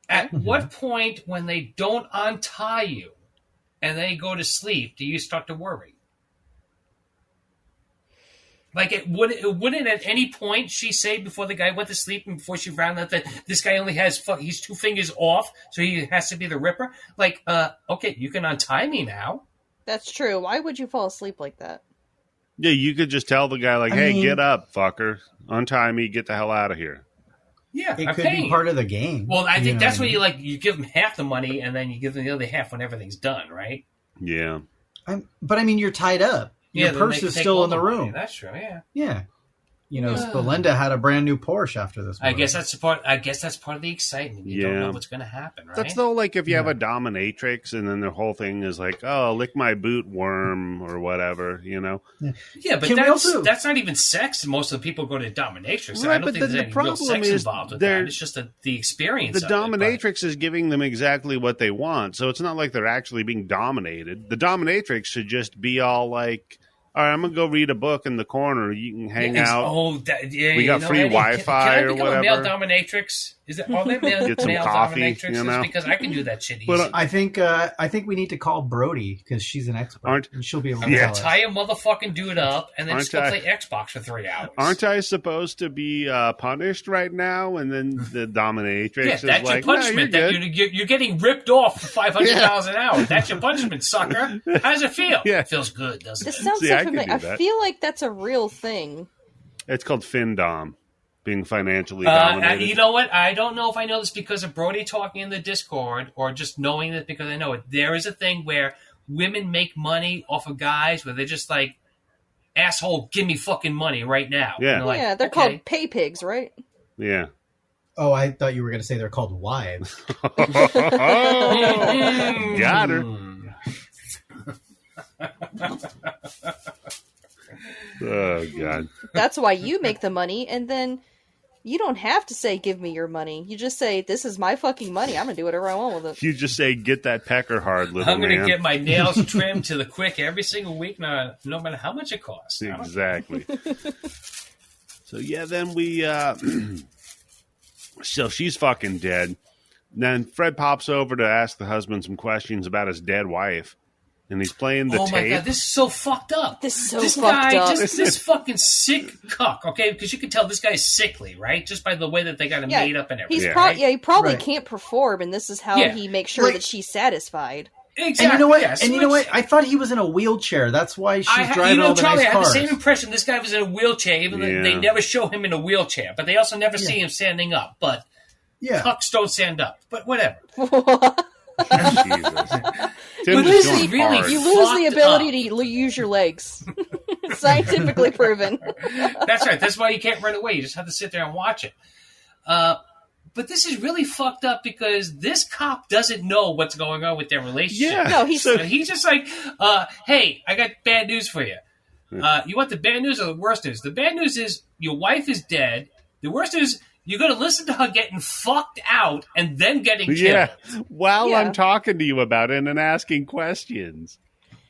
At what point, when they don't untie you and they go to sleep, do you start to worry? Like, wouldn't at any point she say before the guy went to sleep and before she found out that this guy only has he's 2 fingers off, so he has to be the Ripper? Like, okay, you can untie me now. That's true. Why would you fall asleep like that? Yeah, you could just tell the guy, like, I hey, mean- get up, fucker. Untie me, get the hell out of here. Yeah, It I'm could paying. be part of the game. Well, I think know that's what when you give them half the money and then you give them the other half when everything's done, right? Yeah. But I mean, you're tied up. Your then purse they is take still all in the money. room. That's true. Yeah. Yeah. Belinda had a brand new Porsche after this movie. I guess that's part of the excitement. You don't know what's going to happen, right? That's though, like, if you have a dominatrix and then the whole thing is like, oh, lick my boot, worm, or whatever, Yeah, but Can we also- that's not even sex. Most of the people go to dominatrix. Right, I don't but think there's the any real problem sex is involved with they're- that. It's just the experience. The of it, but- dominatrix is giving them exactly what they want, so it's not like they're actually being dominated. The dominatrix should just be all like, all right, I'm going to go read a book in the corner. You can hang out. Oh, We got free Wi-Fi can I or become a male whatever? dominatrix? Is it all that male, Get some male coffee, dominatrixes? Because I can do that shit easy. But, I think we need to call Brody because she's an expert and she'll be able to I'm tell gonna us. tie a motherfucking dude up and then Aren't just go I- play Xbox for 3 hours. Aren't I supposed to be punished right now? And then the dominatrix Yeah, is that's like, your no, punishment. you're That good. you're getting ripped off for 500 miles an hour. That's your punishment, sucker. How does it feel? Yeah. It feels good, doesn't This it? sounds See, so I could familiar. do I that. feel like that's a real thing. It's called FinDom, being financially dominated. You know what? I don't know if I know this because of Brody talking in the Discord or just knowing this because I know it. There is a thing where women make money off of guys where they're just like, asshole, give me fucking money right now. Yeah. And they're like, Yeah, they're okay. called pay pigs, right? Yeah. Oh, I thought you were going to say they're called wives. Got her. Oh, God. That's why you make the money, and then you don't have to say, give me your money. You just say, this is my fucking money. I'm going to do whatever I want with it. You just say, get that pecker hard, little I'm going to man. get my nails trimmed to the quick every single week, no matter how much it costs. Exactly. So, yeah, then we... So she's fucking dead. Then Fred pops over to ask the husband some questions about his dead wife. And he's playing the Oh my tape. god, this is so fucked up. This is so this fucked guy, up. this fucking sick cuck, okay? Because you can tell this guy's sickly, right? Just by the way that they got him Yeah, made up and everything. He's right? he probably Right. can't perform, and this is how Yeah. he makes sure Like- that she's satisfied. Exactly. And you know what? yes. And you know what? I thought he was in a wheelchair. That's why she's driving all the Charlie, nice I have the cars. same impression. This guy was in a wheelchair, even though they Yeah. never show him in a wheelchair. But they also never see him standing up. But Yeah. cucks don't stand up. But whatever. Jesus. Tim But is this going is really hard. You lose the Fucked ability to use your legs. Scientifically proven. That's right. That's why you can't run away. You just have to sit there and watch it. But this is really fucked up because this cop doesn't know what's going on with their relationship. Yeah. No, he's So he's just like, hey, I got bad news for you. You want the bad news or the worst news? The bad news is your wife is dead. The worst news, you're going to listen to her getting fucked out and then getting killed. Yeah. While Yeah. I'm talking to you about it and asking questions.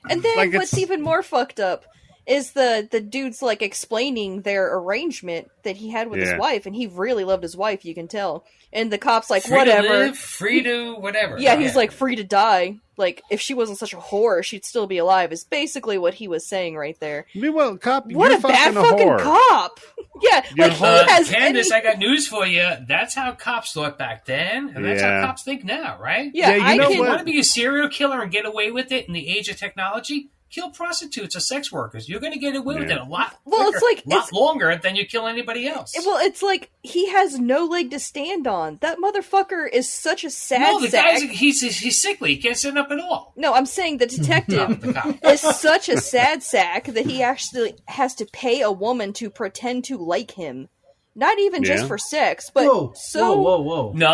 And then Like, what's it's- even more fucked up is the dude's like explaining their arrangement that he had with his Yeah. wife, and he really loved his wife, you can tell. And the cop's like, Free whatever. to live, free to whatever. Yeah, he's like free to die. Like, if she wasn't such a whore, she'd still be alive, is basically what he was saying right there. Meanwhile, cop, What you're a bad fucking fucking whore. cop! Yeah, You're like he hot. has Candice, any... I got news for you. That's how cops thought back then, and that's Yeah. how cops think now, right? Yeah, Yeah, you I know can... You what? want to be a serial killer and get away with it in the age of technology? kill prostitutes or sex workers. You're going to get away with it a lot Well, quicker, it's like a lot longer than you kill anybody else. Well, it's like he has no leg to stand on. That motherfucker is such a sad No, the sack. guy's he's sickly. He can't stand up at all. No, I'm saying the detective The cop. is such a sad sack that he actually has to pay a woman to pretend to like him. Not even just for sex, but whoa. No,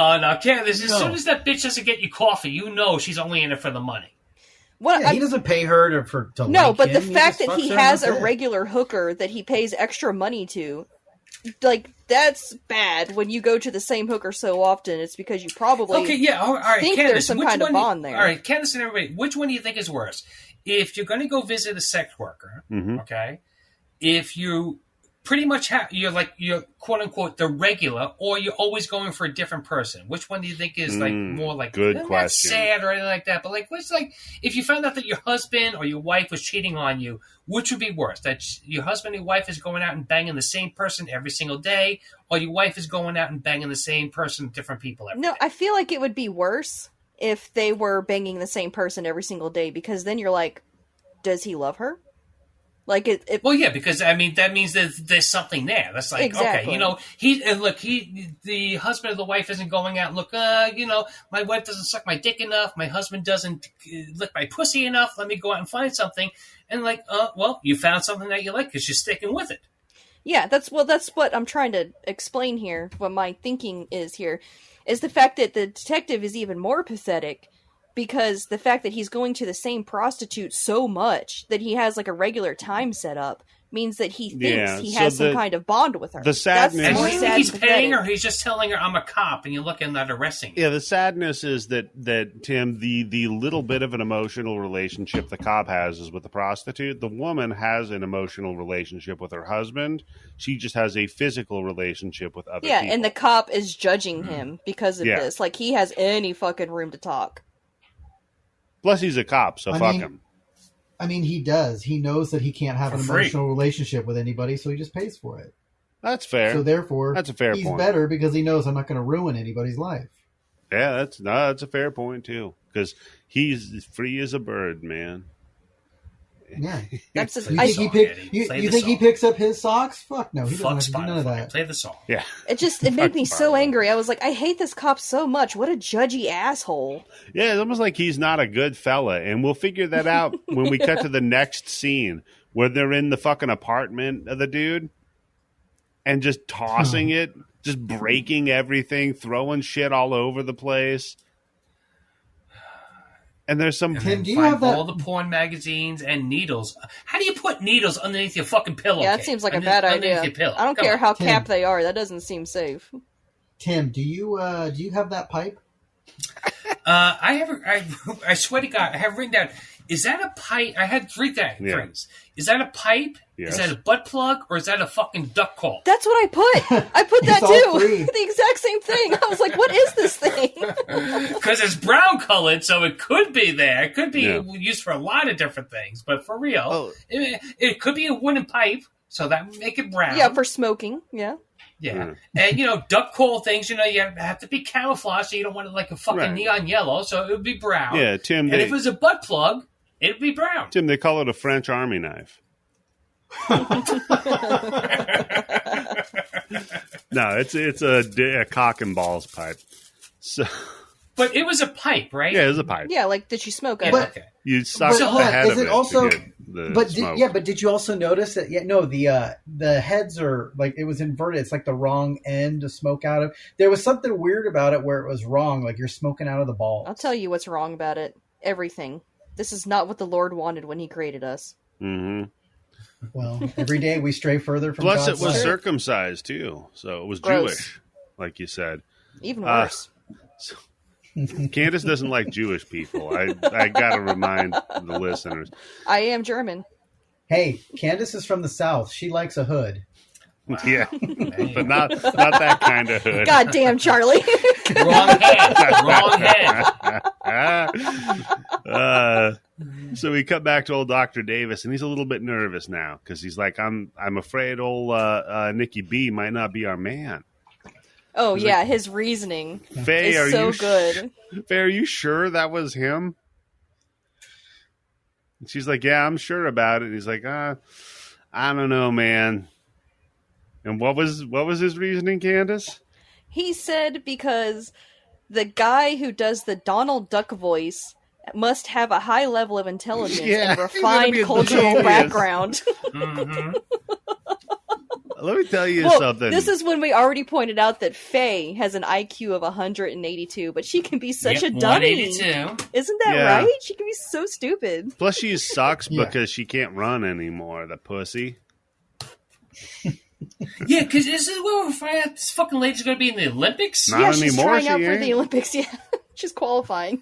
Candice, as No. soon as that bitch doesn't get you coffee, you know she's only in it for the money. What Yeah, he doesn't pay her to no, like but him. the He fact just that fucks he her has and a that's it. regular hooker that he pays extra money to, like, that's bad. When you go to the same hooker so often, it's because you probably Okay, yeah, all right, think Candice, there's some which kind of one bond there. All right, Candice and everybody, which one do you think is worse? If you're going to go visit a sex worker, okay, if you pretty much you're quote unquote the regular, or you're always going for a different person, which one do you think is like more like good not question. sad or anything like that, but like what's like if you found out that your husband or your wife was cheating on you, which would be worse? That your husband or your wife is going out and banging the same person every single day, or your wife is going out and banging the same person, different people every No, day? I feel like it would be worse if they were banging the same person every single day, because then you're like, does he love her? Like it Well, yeah, because I mean that means that there's something there. That's like Exactly. okay, the husband or the wife isn't going out. Look, my wife doesn't suck my dick enough. My husband doesn't lick my pussy enough. Let me go out and find something. And like, well, you found something that you like because you're sticking with it. Yeah, that's what I'm trying to explain here. What my thinking is here is the fact that the detective is even more pathetic, because the fact that he's going to the same prostitute so much that he has like a regular time set up means that he thinks he has some kind of bond with her. The sadness- And That's more do you think sad he's and paying pathetic. her? He's just telling her I'm a cop, and you're looking at arresting her. Yeah, the sadness is that Tim, the little bit of an emotional relationship the cop has is with the prostitute. The woman has an emotional relationship with her husband. She just has a physical relationship with other people. And the cop is judging him because of this. Like, he has any fucking room to talk. Plus, he's a cop, so fuck him. I mean, he does. He knows that he can't have an For free. emotional relationship with anybody, so he just pays for it. That's fair. So therefore, That's a fair he's point. better because he knows I'm not going to ruin anybody's life. Yeah, that's a fair point too, because he's free as a bird, man. Yeah. That's Play I, the song, He Eddie. you Play you the think he song. picks up his socks? Fuck no. He Fuck doesn't have to do none of Spotify. that. Play the song. Yeah, it made me so Fuck. angry. I was like, I hate this cop so much. What a judgy asshole. yeah. It's almost like he's not a good fella, and we'll figure that out when we cut to the next scene where they're in the fucking apartment of the dude and just tossing it, just breaking everything, throwing shit all over the place. And there's some Tim, do you Find have that? all the porn magazines and needles. How do you put needles underneath your fucking pillow? Yeah, that seems like a bad idea. I don't care how capped they are. That doesn't seem safe. Tim, do you have that pipe? I swear to God, I have written down. Is that a pipe? I had three things. Is that a pipe? Yes. Is that a butt plug? Or is that a fucking duck call? That's what I put. I put that It's all too. three. The exact same thing. I was like, what is this thing? Because it's brown colored, so it could be there. It could be Yeah. used for a lot of different things. But for real, Oh. it could be a wooden pipe, so that would make it brown. Yeah, for smoking. Yeah. Yeah. And, duck call things, you have to be camouflaged, so you don't want it like a fucking Right. neon yellow, so it would be brown. yeah, Tim. And if it was a butt plug, it would be brown. Tim, they call it a French army knife. No, it's a cock and balls pipe. So But it was a pipe, right? yeah, it's a pipe. Yeah, like, did you smoke Yeah, it? But- okay. You suck But the hold on, head is of it it also- to get the But smoke. did you also notice that? Yeah, no, the heads are like it was inverted. It's like the wrong end to smoke out of. There was something weird about it where it was wrong. Like you're smoking out of the ball. I'll tell you what's wrong about it. Everything. This is not what the Lord wanted when he created us. hmm Well, every day we stray further from Plus, God's it was light. circumcised too, so it was Gross. Jewish, like you said. Even worse. Candice doesn't like Jewish people. I got to remind the listeners. I am German. Hey, Candice is from the South. She likes a hood. Yeah, but not that kind of hood. God damn, Charlie. Wrong head. So we cut back to old Dr. Davis, and he's a little bit nervous now because he's like, I'm afraid old Nikki B might not be our man. Oh, yeah, his reasoning Faye, is so good. Faye, are you sure that was him? And she's like, yeah, I'm sure about it. And he's like, I don't know, man. And what was his reasoning, Candice? He said because the guy who does the Donald Duck voice must have a high level of intelligence Yeah, and refined he's gonna be a cultural genius. background. Mm-hmm. Let me tell you Well, something. this is when we already pointed out that Faye has an IQ of 182, but she can be such a dummy. 182. Isn't that Yeah. right? She can be so stupid. Plus, she sucks Yeah. because she can't run anymore, the pussy. Yeah, because this is where we're finding out this fucking lady's going to be in the Olympics. Not yeah, she's anymore, trying she out for ain't. the Olympics. Yeah, she's qualifying.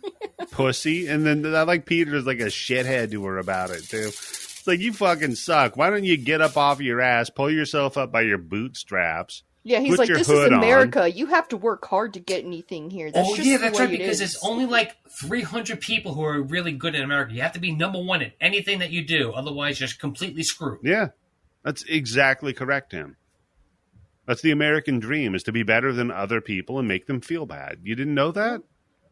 Pussy. And then I like Peter's like a shithead to her about it, too. It's like, you fucking suck. Why don't you get up off your ass, pull yourself up by your bootstraps? Yeah, he's Put like, your this is hood on." America. You have to work hard to get anything here. That's just yeah, the that's way right, it because is. it's only like 300 people who are really good in America. You have to be number one at anything that you do. Otherwise, you're completely screwed. Yeah, that's exactly correct, Tim. That's the American dream, is to be better than other people and make them feel bad. You didn't know that?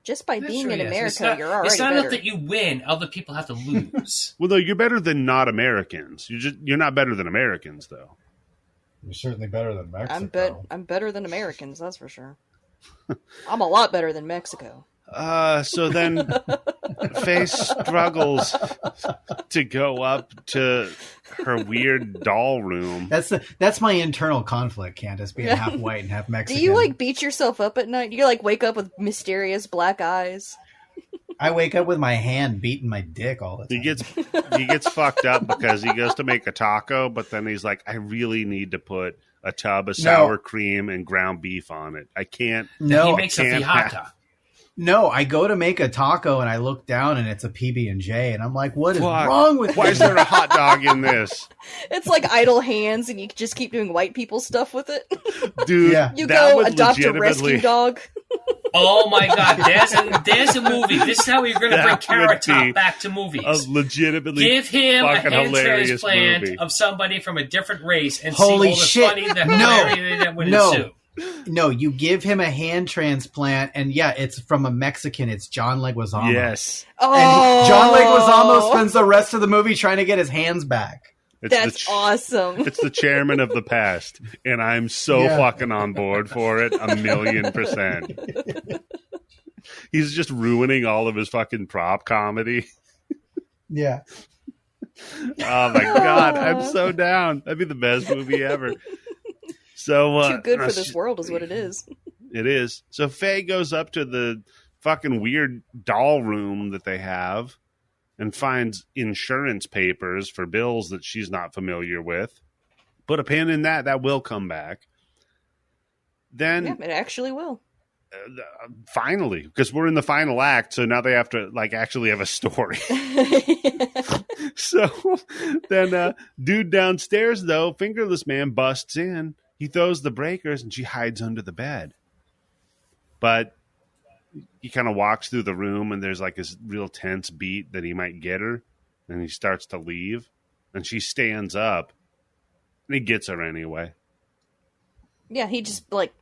Just by That's being true, in yes. America, you're already It's not better. enough that you win. Other people have to lose. Well, no, you're better than not Americans. You're not better than Americans, though. You're certainly better than Mexico. I'm better than Americans, that's for sure. I'm a lot better than Mexico. So then Faye struggles to go up to her weird doll room. That's my internal conflict, Candice, being half white and half Do Mexican. you like beat yourself up at night? Do you like wake up with mysterious black eyes? I wake up with my hand beating my dick all the time. He gets fucked up because he goes to make a taco, but then he's like, I really need to put a tub of sour cream and ground beef on it. I can't. No, he makes a can't fajita. No, I go to make a taco and I look down and it's a PB&J and I'm like, what is Fuck. wrong with Why me? is there a hot dog in this? It's like idle hands and you just keep doing white people stuff with it. Dude, Yeah. You that go would adopt a rescue legitimately- dog. Oh my God! There's a movie. This is how you're going to bring That Carrot would be Top back to movies. A legitimately Give him a fucking hand hilarious transplant movie. of somebody from a different race and Holy see all the shit. funny, the No. hilarity that would No. ensue. No, you give him a hand transplant and yeah, it's from a Mexican. It's John Leguizamo. Yes. Oh, And John Leguizamo spends the rest of the movie trying to get his hands back. It's That's awesome. It's the chairman of the past, and I'm so Yeah. fucking on board for it, 1,000,000%. He's just ruining all of his fucking prop comedy. Yeah. Oh my God, I'm so down. That'd be the best movie ever. So Too good for this world is what it is. It is. So Faye goes up to the fucking weird doll room that they have and finds insurance papers for bills that she's not familiar with. Put a pin in that. That will come back. Then Yeah, it actually will. finally, because we're in the final act, so now they have to like actually have a story. So then dude downstairs, though, fingerless man busts in. He throws the breakers and she hides under the bed. But he kind of walks through the room and there's like this real tense beat that he might get her. And he starts to leave. And she stands up. And he gets her anyway. Yeah, he just like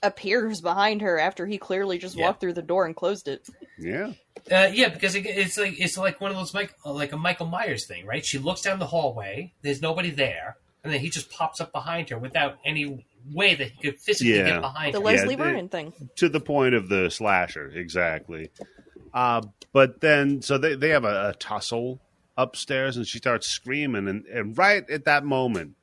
appears behind her after he clearly just walked through the door and closed it. Yeah. Yeah, because it's like one of those like a Michael Myers thing, right? She looks down the hallway. There's nobody there. And then he just pops up behind her without any way that he could physically get behind The her. Leslie Vernon thing. To the point of the slasher, exactly. But then, so they have a tussle upstairs, and she starts screaming, and right at that moment,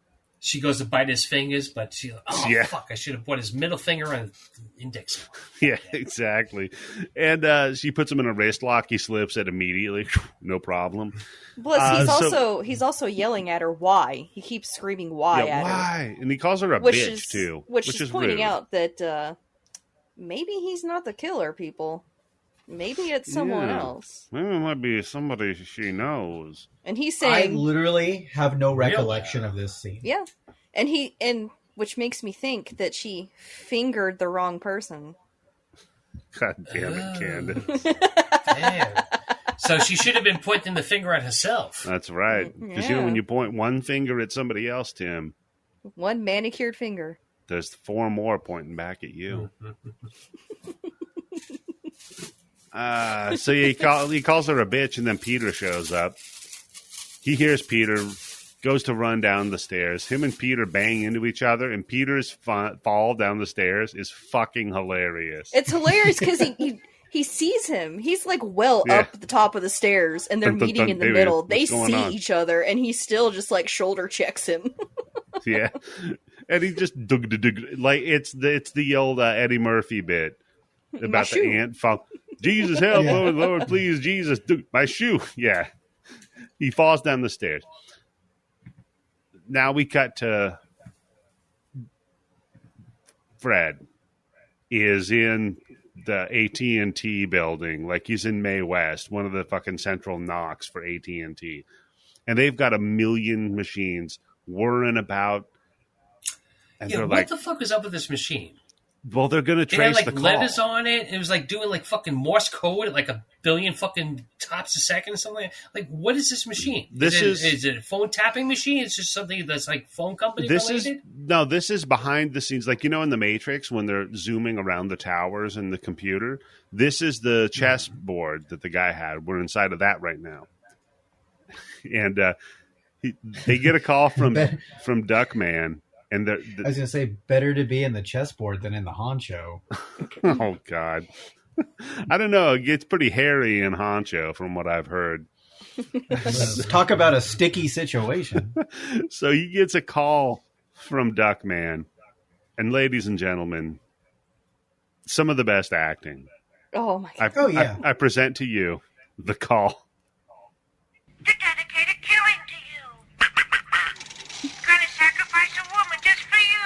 She goes to bite his fingers, but she's like, Yeah. fuck, I should have put his middle finger and index. yeah, exactly. And she puts him in a wrist lock. He slips it immediately, no problem. Plus, he's also yelling at her why. He keeps screaming why Yeah, at her. why? And he calls her a Which bitch is, too, which is is pointing rude. out that maybe he's not the killer, people. Maybe it's someone Yeah. else. Maybe it might be somebody she knows. And he's I saying, literally have no recollection of this scene. yeah. And which makes me think that she fingered the wrong person. God damn it, Candace. Damn. So she should have been pointing the finger at herself. That's right. Because you know when you point one finger at somebody else, Tim, One manicured finger. there's 4 more pointing back at you. So he calls her a bitch, and then Peter shows up. he hears Peter, goes to run down the stairs. Him and Peter bang into each other, and Peter's fall down the stairs is fucking hilarious. It's hilarious because he sees him. He's like up at the top of the stairs, and they're meeting in the middle. They see each other, and he still just like shoulder checks him. Yeah, and he just like it's the old Eddie Murphy bit about the ant fall. Jesus help, Lord, please, Jesus, my shoe. Yeah, he falls down the stairs. Now we cut to Fred is in the AT&T building, like he's in May West, one of the fucking central knocks for AT&T, and they've got 1 million machines whirring about. And yeah, what the fuck is up with this machine? Well, they're going to trace the call. Letters on it. It was like doing like fucking Morse code at like 1 billion fucking tops a second or something. Like, what is this machine? Is it a phone tapping machine? It's just something that's like phone company related? This is behind the scenes. Like, in the Matrix when they're zooming around the towers and the computer. This is the chessboard that the guy had. We're inside of that right now. And they get a call from Duckman. And I was going to say, better to be in the chessboard than in the honcho. Oh, God. I don't know. It gets pretty hairy in honcho from what I've heard. Talk about a sticky situation. So he gets a call from Duckman. And ladies and gentlemen, some of the best acting. Oh, my God. I present to you the call. To dedicate a killing to you. Gonna sacrifice a woman just for you.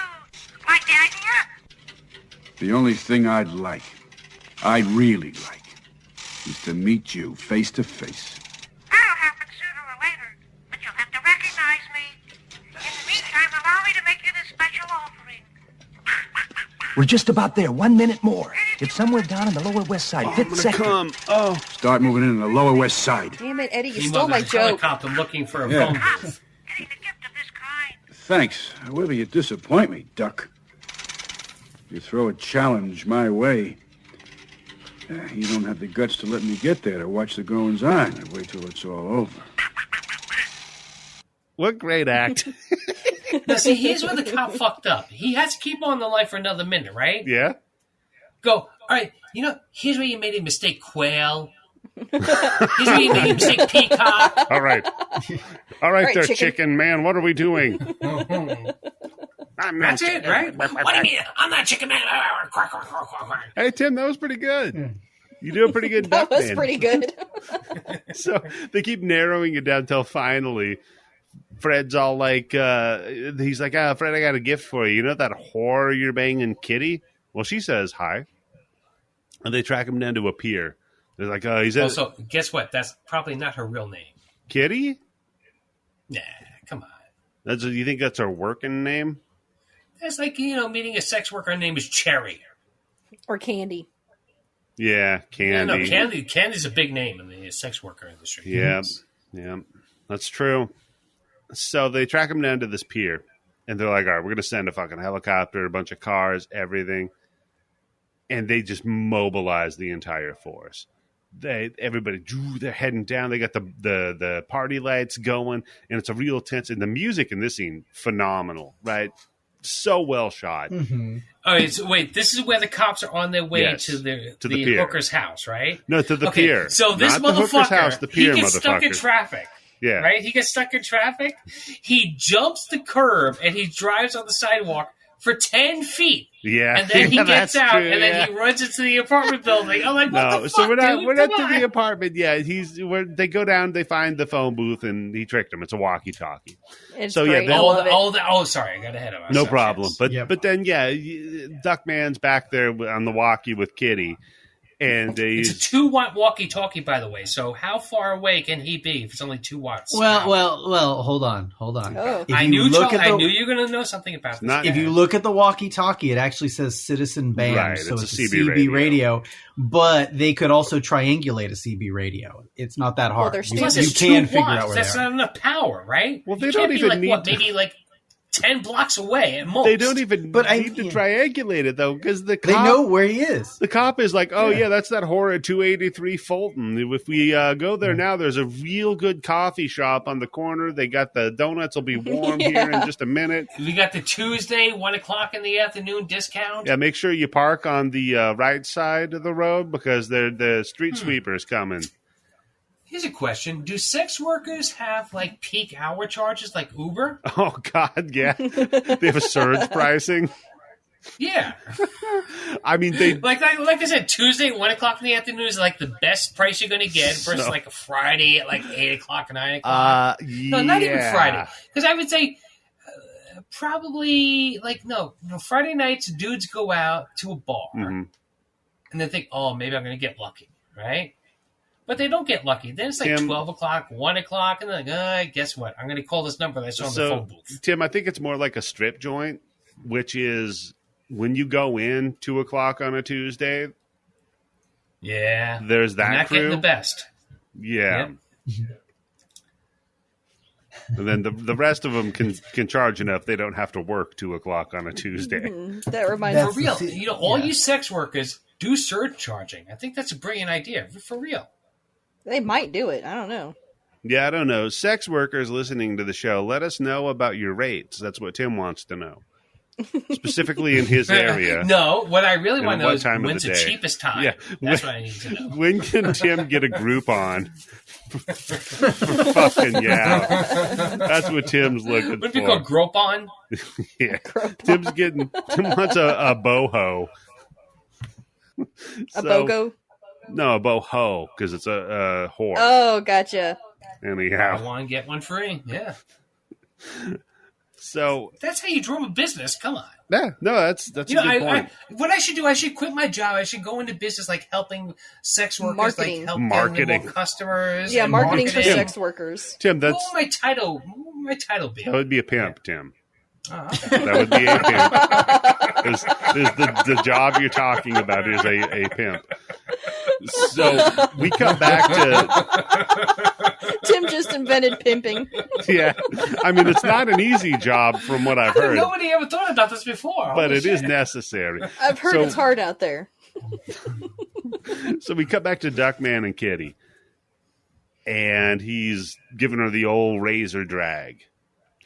Like the idea? The only thing I'd really like, is to meet you face to face. That'll happen sooner or later, but you'll have to recognize me. In the meantime, allow me to make you this special offering. We're just about there. 1 minute more. It's somewhere down on the Lower West Side. Fifth sector. Start moving in the Lower West Side. Damn it, Eddie, you stole my joke. I'm looking for a phone booth. Getting a gift of this kind. Thanks. However, you disappoint me, Duck. You throw a challenge my way. You don't have the guts to let me get there to watch the goings-on. I wait till it's all over. What great act. Now, see, here's where the cop fucked up. He has to keep on the line for another minute, right? Yeah. Go, all right, here's where you made a mistake, quail. Here's where you made a mistake, peacock. All right. All right there, chicken man. What are we doing? That's it, right? What do you mean? I'm not chicken man. Hey, Tim, that was pretty good. You do a pretty good duck, That was man. pretty good. So they keep narrowing it down until finally Fred's all like, he's like, Fred, I got a gift for you. You know that whore you're banging, Kitty? Well, she says hi. And they track him down to a pier. They're like, so guess what? That's probably not her real name. Kitty? Nah, come on. You think that's her working name? That's like, meeting a sex worker. Her name is Cherry. Or Candy. Yeah, Candy. Yeah, no, Candy's a big name in the sex worker industry. Yeah, that's true. So they track him down to this pier, and they're like, all right, we're going to send a fucking helicopter, a bunch of cars, everything. And they just mobilize the entire force. Everybody, they're heading down. They got the party lights going, and it's a real tense. And the music in this scene, phenomenal, right? So well shot. Mm-hmm. All right, so wait, this is where the cops are on their way to the hooker's house, right? No, to the pier. So this not motherfucker, the hooker's house, the pier, he gets stuck in traffic. Yeah. Right? He gets stuck in traffic. He jumps the curb and he drives on the sidewalk for 10 feet. Yeah. And then he gets out true, and then he runs into the apartment building. I'm like, what the fuck, we're not Come to on. the apartment. Yeah, they go down, they find the phone booth, and he tricked him. It's a walkie-talkie. It's so great. yeah, I love it. Sorry, I got ahead of myself. no problem. Yes. But then Duckman's back there on the walkie with Kitty, and it's a 2 watt walkie-talkie, by the way. So how far away can he be if it's only 2 watts? Well. Hold on. Oh. I knew you were going to know something about this. If you look at the walkie-talkie, it actually says Citizen Band, right, so it's a CB radio. But they could also triangulate a CB radio. It's not that hard. Well, you can figure out where That's they are. not enough power, right? Well, they You don't can't be even like, need what, to- maybe like 10 blocks away at most. They don't even But need to triangulate it, though, because the They cop, know where he is. the cop is like, oh, yeah, that's that horror 283 Fulton. If we go there now, there's a real good coffee shop on the corner. They got the donuts will be warm here in just a minute. We got the Tuesday, 1 o'clock in the afternoon discount. Yeah, make sure you park on the right side of the road because the street sweeper's coming. Here's a question. Do sex workers have, like, peak hour charges like Uber? Oh, God, yeah. They have a surge pricing. Yeah. I mean, they... Like I said, Tuesday, 1 o'clock in the afternoon is, like, the best price you're going to get versus, like, a Friday at, like, 8 o'clock, 9 o'clock. No, not even Friday. Because I would say probably, like, no, Friday nights, dudes go out to a bar and they think, oh, maybe I'm going to get lucky, right? But they don't get lucky. Then it's like Tim, 12 o'clock, 1 o'clock, and they're like, guess what? I'm going to call this number that's on the phone booth. Tim, I think it's more like a strip joint, which is when you go in 2 o'clock on a Tuesday. Yeah. There's that not crew. Getting the best. Yeah. Yep. And then the rest of them can charge enough they don't have to work 2 o'clock on a Tuesday. That reminds me. For real. All you sex workers do surge charging. I think that's a brilliant idea. For real. They might do it. I don't know. Yeah, I don't know. Sex workers listening to the show, let us know about your rates. That's what Tim wants to know. Specifically in his area. No, what I really want to know is when's the day. Cheapest time. Yeah. That's what I need to know. When can Tim get a Groupon? For fucking yeah. That's what Tim's looking for. What do we call Groupon? Yeah. Tim wants a boho. A BOGO? No, a boho, because it's a whore. Oh, gotcha. Anyhow. Buy one, get one free. Yeah. So that's how you drum a business. Come on. Yeah, no, that's a good point. What I should do, I should quit my job. I should go into business, like helping sex workers, marketing. like help getting more customers. Yeah, marketing for sex workers. Tim, that's what would my title be? That would be a pimp, Tim. Oh, okay. That would be a pimp. The job you're talking about is a pimp. So we come back to Tim just invented pimping. Yeah, I mean it's not an easy job from what I've heard. Nobody ever thought about this before, but it is necessary. I've heard it's hard out there. So we cut back to Duckman and Kitty, and he's giving her the old razor drag.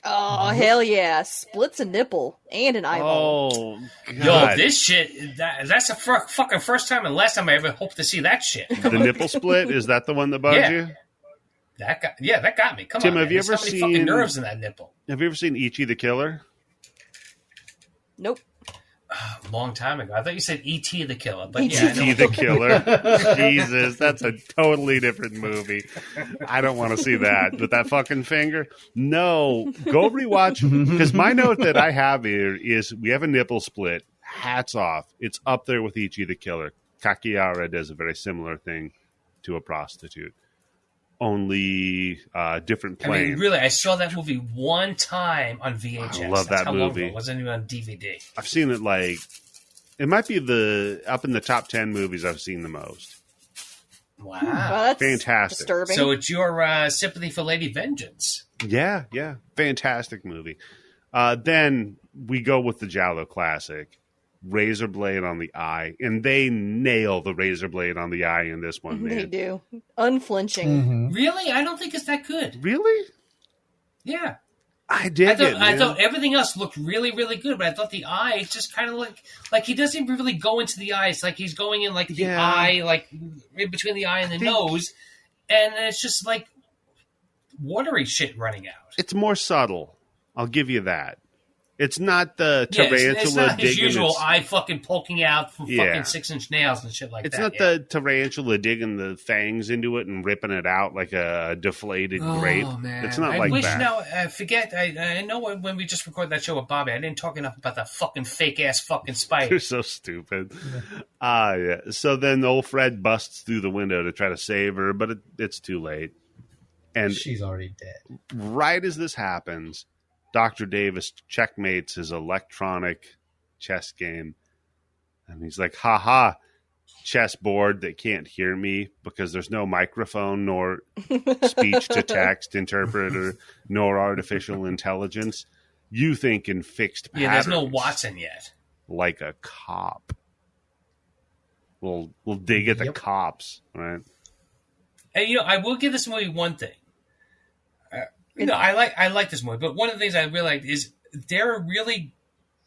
Oh, hell yeah. Splits a nipple and an eyeball. Oh, God. Yo, this shit, that's the fucking first time and last time I ever hope to see that shit. The nipple split? Is that the one that bugged you? That got me. Come Tim, on, have you ever so many seen fucking nerves in that nipple? Have you ever seen Ichi the Killer? Nope. Long time ago. I thought you said E.T. the Killer. But E.T. the Killer. Jesus, that's a totally different movie. I don't want to see that. With that fucking finger? No. Go rewatch. Because my note that I have here is we have a nipple split. Hats off. It's up there with Ichi the Killer. Kakiara does a very similar thing to a prostitute. Only different plane. I mean, really, I saw that movie one time on VHS. I love that how movie. It wasn't even on DVD. I've seen it it might be up in the top 10 movies I've seen the most. Wow. Well, that's fantastic. Disturbing. So it's your sympathy for Lady Vengeance. Yeah. Fantastic movie. Then we go with the Giallo classic. Razor blade on the eye, and they nail the razor blade on the eye in this one, man. They do. Unflinching. Mm-hmm. Really? I don't think it's that good. Really? Yeah. I dig it. I thought everything else looked really, really good, but I thought the eye just kind of like he doesn't really go into the eyes. Like he's going in like the eye, like in between the eye and the nose, and it's just like watery shit running out. It's more subtle. I'll give you that. It's not the tarantula it's not his digging usual eye fucking poking out from fucking 6-inch nails and shit like it's that. It's not the tarantula digging the fangs into it and ripping it out like a deflated grape. Man. It's not like that. Now, I know when we just recorded that show with Bobby, I didn't talk enough about that fucking fake-ass fucking spider. You're so stupid. Yeah. So then old Fred busts through the window to try to save her, but it's too late. And she's already dead. Right as this happens, Dr. Davis checkmates his electronic chess game. And he's like, ha, chessboard that can't hear me because there's no microphone nor speech-to-text interpreter nor artificial intelligence. You think in fixed patterns. Yeah, there's no Watson yet. Like a cop. We'll dig at the Yep. cops, right? And I will give this movie one thing. I like this movie, but one of the things I really like is there are really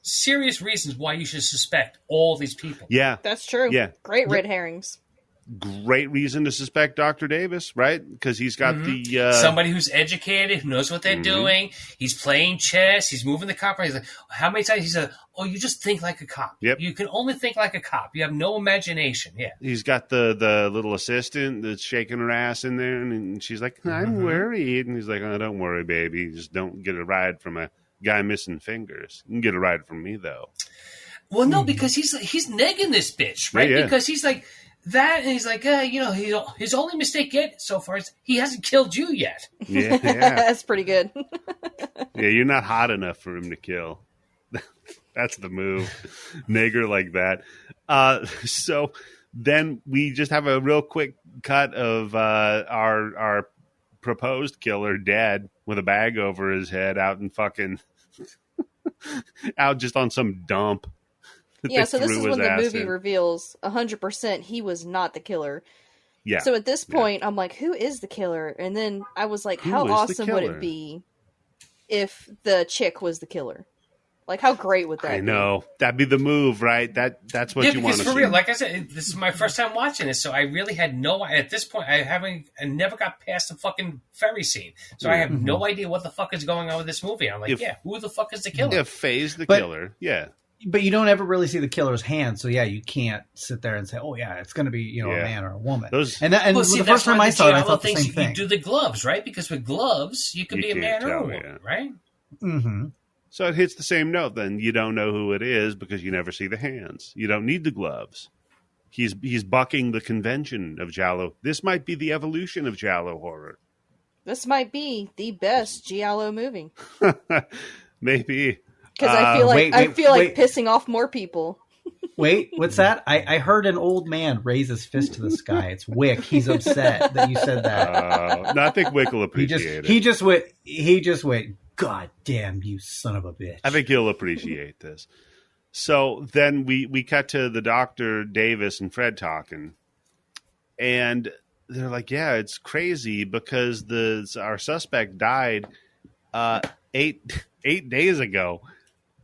serious reasons why you should suspect all these people. Yeah. That's true. Yeah. Great red herrings. Great reason to suspect Dr. Davis, right? Because he's got the... somebody who's educated, who knows what they're doing. He's playing chess. He's moving the cop around. He's like, how many times he said, "Oh, you just think like a cop. Yep. You can only think like a cop. You have no imagination." Yeah. He's got the little assistant that's shaking her ass in there, and she's like, "I'm worried." And he's like, "Oh, don't worry, baby. Just don't get a ride from a guy missing fingers. You can get a ride from me, though." Well, no, because he's negging this bitch, right? Yeah. Because he's like that, and he's like, his only mistake yet so far is he hasn't killed you yet. Yeah. That's pretty good. Yeah, you're not hot enough for him to kill. That's the move. Nigger like that. So then we just have a real quick cut of our proposed killer dead with a bag over his head out in fucking out just on some dump. Yeah, so this is when the movie in. reveals 100% he was not the killer. Yeah. So at this point, I'm like, who is the killer? And then I was like, how Who is the awesome would killer? it be if the chick was the killer? Like, how great would that I be? know. That'd be the move, right? That's what you want to because for see. real, like I said, this is my first time watching this, so I really had at this point, I never got past the fucking ferry scene. So I have no idea what the fuck is going on with this movie. I'm like, who the fuck is the killer? Yeah, Faye's the killer. Yeah. But you don't ever really see the killer's hand, so you can't sit there and say, "Oh yeah, it's going to be a man or a woman." Well, the first time I saw it, I thought the same thing. You do the gloves, right? Because with gloves, you can be a man or a woman, right? Mm-hmm. So it hits the same note. Then you don't know who it is because you never see the hands. You don't need the gloves. He's bucking the convention of giallo. This might be the evolution of giallo horror. This might be the best giallo movie. Maybe. Because I feel like pissing off more people. Wait, what's that? I heard an old man raise his fist to the sky. It's Wick. He's upset that you said that. No, I think Wick will appreciate it. He just went, "God damn you, son of a bitch." I think he'll appreciate this. So then we cut to the Dr. Davis and Fred talking. And they're like, yeah, it's crazy because our suspect died 8 days ago.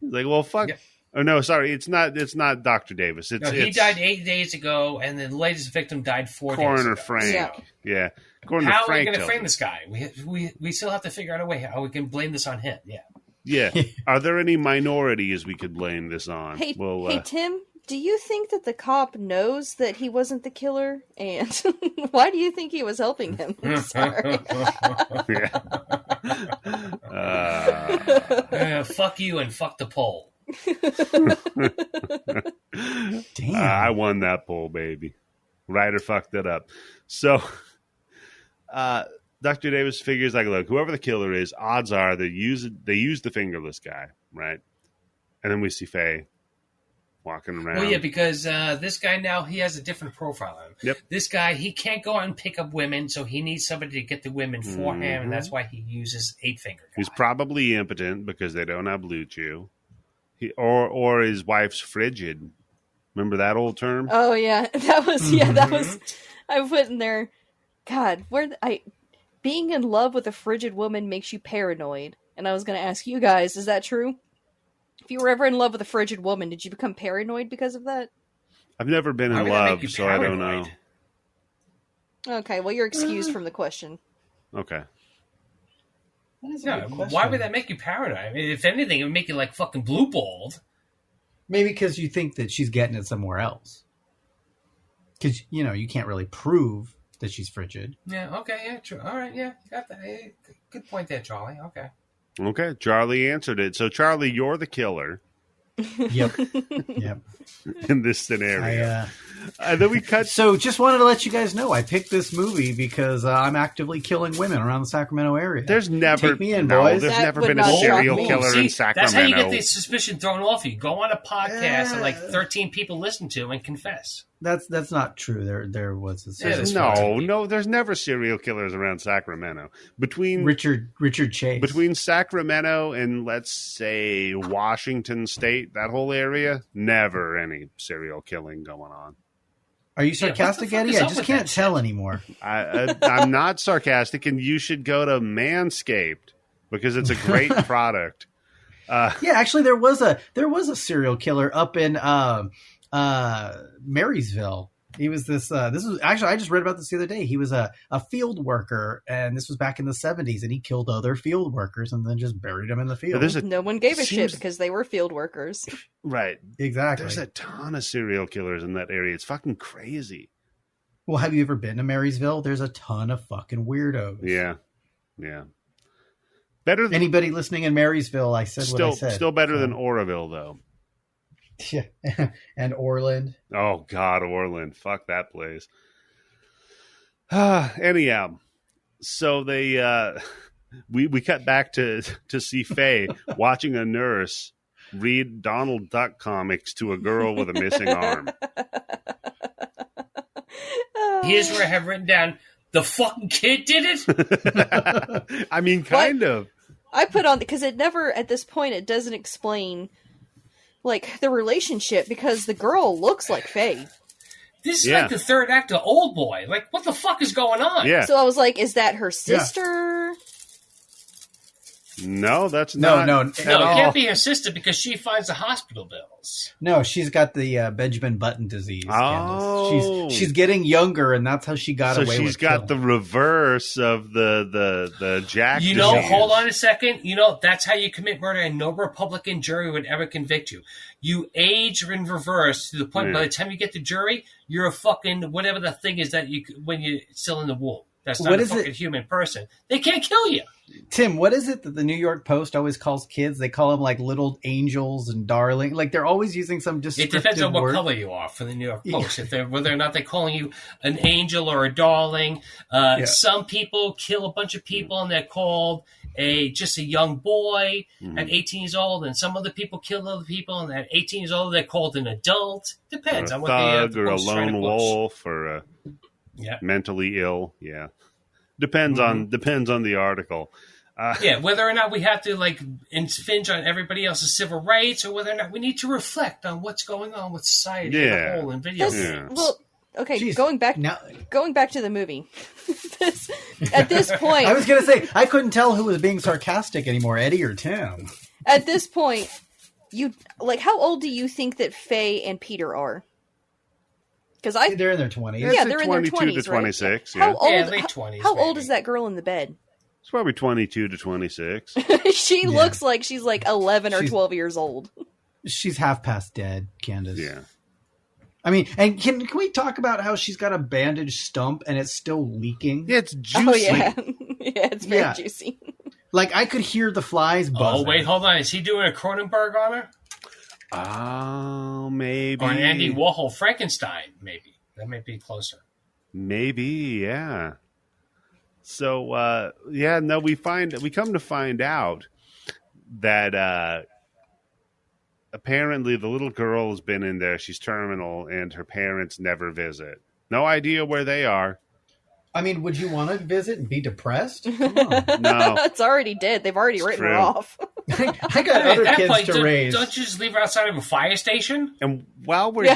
Like, well, fuck. Yeah. Oh no, sorry, it's not Dr. Davis. He died 8 days ago, and the latest victim died 4 days ago. Coroner Frank. Yeah. How are we going to frame this guy? We still have to figure out a way how we can blame this on him. Yeah. Yeah. Are there any minorities we could blame this on? Hey, Tim, do you think that the cop knows that he wasn't the killer? And why do you think he was helping him? I'm sorry. Fuck you and fuck the poll. Damn. I won that poll, baby. Ryder fucked it up. So Dr. Davis figures, like, look, whoever the killer is, odds are they use the fingerless guy, right? And then we see Faye walking around. Well, yeah, because this guy now, he has a different profile on him. Yep. This guy, he can't go out and pick up women, so he needs somebody to get the women for him, and that's why he uses 8-finger guy. He's probably impotent because they don't have Blue Chew. Or his wife's frigid. Remember that old term? Oh yeah, that was I put in there. God, being in love with a frigid woman makes you paranoid. And I was going to ask you guys, is that true? If you were ever in love with a frigid woman, did you become paranoid because of that? I've never been in love, so I don't know. Okay, well, you're excused from the question. Okay. No, why would that make you paranoid? I mean, if anything, it would make you like fucking blue-balled. Maybe because you think that she's getting it somewhere else. Because, you can't really prove that she's frigid. Yeah, okay, yeah, true. All right, yeah, you got that. Hey, good point there, Charlie. Okay, Charlie answered it. So, Charlie, you're the killer. Yep. In this scenario. And then we cut. So just wanted to let you guys know, I picked this movie because I'm actively killing women around the Sacramento area. There's never Take me in, boys. There's never been a serial killer in Sacramento. That's how you get the suspicion thrown off you. Go on a podcast that like 13 people listen to and confess. That's not true. There was a serial No, there's never serial killers around Sacramento. Between Richard Chase. Between Sacramento and, let's say, Washington State, that whole area, never any serial killing going on. Are you sarcastic, Eddie? I just can't tell anymore. I'm not sarcastic, and you should go to Manscaped because it's a great product. Yeah, actually, there was a serial killer up in Marysville. He was this was actually, I just read about this the other day. He was a field worker, and this was back in the 70s, and he killed other field workers and then just buried them in the field. No one gave a shit because they were field workers. Right. Exactly. There's a ton of serial killers in that area. It's fucking crazy. Well, have you ever been to Marysville? There's a ton of fucking weirdos. Yeah. Better than anybody listening in Marysville. I said what I said. Still better than Oroville, though. Yeah, and Orland. Oh God, Orland! Fuck that place. Anyhow, so they we cut back to see Faye watching a nurse read Donald Duck comics to a girl with a missing arm. Here's where I have written down, the fucking kid did it? I mean, kind of. I put on, because it never, at this point, it doesn't explain, like, the relationship, because the girl looks like Faye. This is like the third act of Old Boy. Like, what the fuck is going on? Yeah. So I was like, is that her sister? No, that's not. No, it can't be her sister because she finds the hospital bills. No, she's got the Benjamin Button disease. Oh, she's getting younger, and that's how she got away with it. So she's got the reverse of the Jack disease. Hold on a second. That's how you commit murder, and no Republican jury would ever convict you. You age in reverse to the point by the time you get to jury, you're a fucking whatever the thing is that when you're still in the womb. That's not a fucking human person. They can't kill you. Tim, what is it that the New York Post always calls kids? They call them like little angels and darling. Like they're always using some descriptive It depends on what word. color you are for the New York Post. Whether or not they're calling you an angel or a darling. Some people kill a bunch of people and they're called just a young boy at 18 years old, and some other people kill other people and at 18 years old they're called an adult. Depends on what the or a lone wolf or a mentally ill. Yeah. Depends on the article. Whether or not we have to infringe on everybody else's civil rights, or whether or not we need to reflect on what's going on with society as a whole in video games. Well, okay, going back to the movie. At this point, I was going to say I couldn't tell who was being sarcastic anymore, Eddie or Tim. At this point, how old do you think that Faye and Peter are? Because they're in their 20s. Yeah, they're in their 20s, to 26. Right? Yeah. Late 20s. How old is that girl in the bed? It's probably 22 to 26. She looks like she's 11 or 12 years old. She's half past dead, Candice. Yeah. I mean, and can we talk about how she's got a bandaged stump and it's still leaking? Yeah, it's juicy. Oh, yeah. It's very juicy. Like, I could hear the flies buzzing. Oh, wait, hold on. Is he doing a Cronenberg on her? Oh, maybe. Or an Andy Warhol Frankenstein, maybe. That might be closer. Maybe, yeah. So, we come to find out that apparently the little girl has been in there. She's terminal, and her parents never visit. No idea where they are. I mean, would you want to visit and be depressed? Come on. No. It's already dead. They've already written her off. I got other kids to raise. Don't you just leave her outside of a fire station? And while we're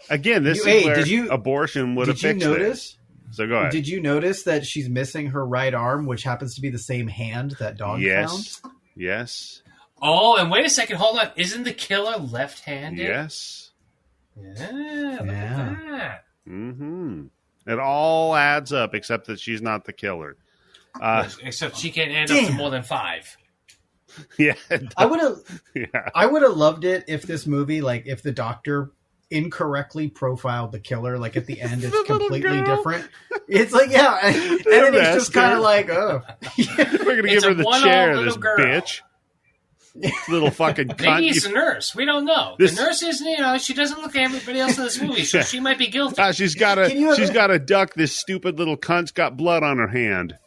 again, this is where abortion would have fixed it. So go ahead. Did you notice that she's missing her right arm, which happens to be the same hand that dog found? Yes. Oh, and wait a second. Hold on. Isn't the killer left-handed? Yes. Yeah. Look at that. Mm-hmm. It all adds up, except that she's not the killer. Except she can't add up to more than 5. Yeah. I would have loved it if this movie, if the doctor incorrectly profiled the killer, at the end it's completely different. It's and then it's just kind of oh. We're going to give her the chair, this bitch. Little fucking cunt. Maybe he's a nurse. We don't know. The nurse isn't, she doesn't look at everybody else in this movie, so she might be guilty. She's got to duck. This stupid little cunt's got blood on her hand.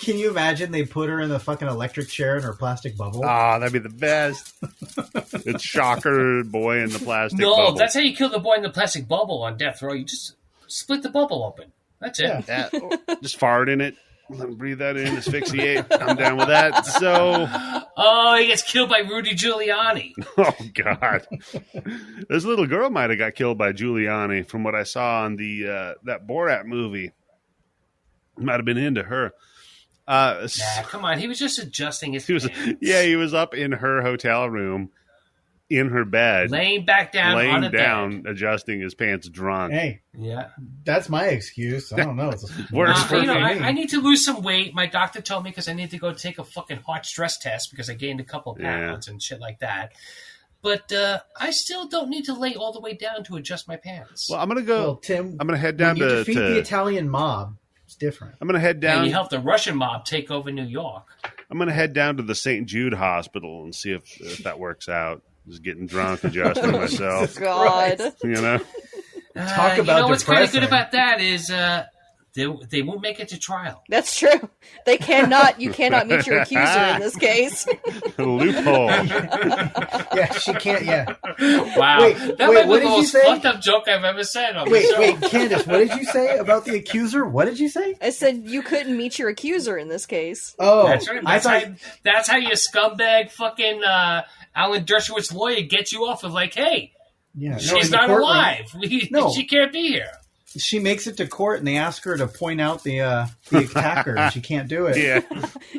Can you imagine they put her in the fucking electric chair in her plastic bubble? Oh, that'd be the best. It's Shocker Boy in the plastic No, bubble. that's how you kill the boy in the plastic bubble on death row. You just split the bubble open. That's it. Yeah. Just fart in it. Let him breathe that in, asphyxiate. I'm down with that. So, Oh, he gets killed by Rudy Giuliani. oh God, this little girl might have got killed by Giuliani from what I saw on the that Borat movie. Might have been into her. Nah, come on. He was just adjusting his pants. He was up in her hotel room, in her bed, Laying back down on laying a down, bed. adjusting his pants, drunk. Hey, Yeah. that's my excuse. I don't know. It's Works Uh, for you know, me. I need to lose some weight. My doctor told me because I need to go take a fucking hot stress test because I gained a couple pounds and shit like that. But I still don't need to lay all the way down to adjust my pants. Well, I'm gonna go. Well, Tim, I'm gonna head down when you to. defeat the Italian mob, it's different. I'm gonna head and down. you helped the Russian mob take over New York. I'm gonna head down to the St. Jude Hospital and see if that works out. Just getting drunk, adjusting myself. God. You know. Talk You about know what's kind of good depressing. about that is they won't make it to trial. That's true. They cannot. You cannot meet your accuser in this case. Loophole. Yeah, she can't. Yeah. Wow, Wait, that wait, might be what the did you most say? fucked up joke I've ever said on the Wait, show. Candice, what did you say about the accuser? What did you say? I said you couldn't meet your accuser in this case. Oh, That's right. I thought. That's how your scumbag fucking Alan Dershowitz lawyer gets you off of like, hey, Yeah, no, she's in the not courtroom, alive. No. She can't be here. She makes it to court, and they ask her to point out the attacker, and she can't do it. Yeah.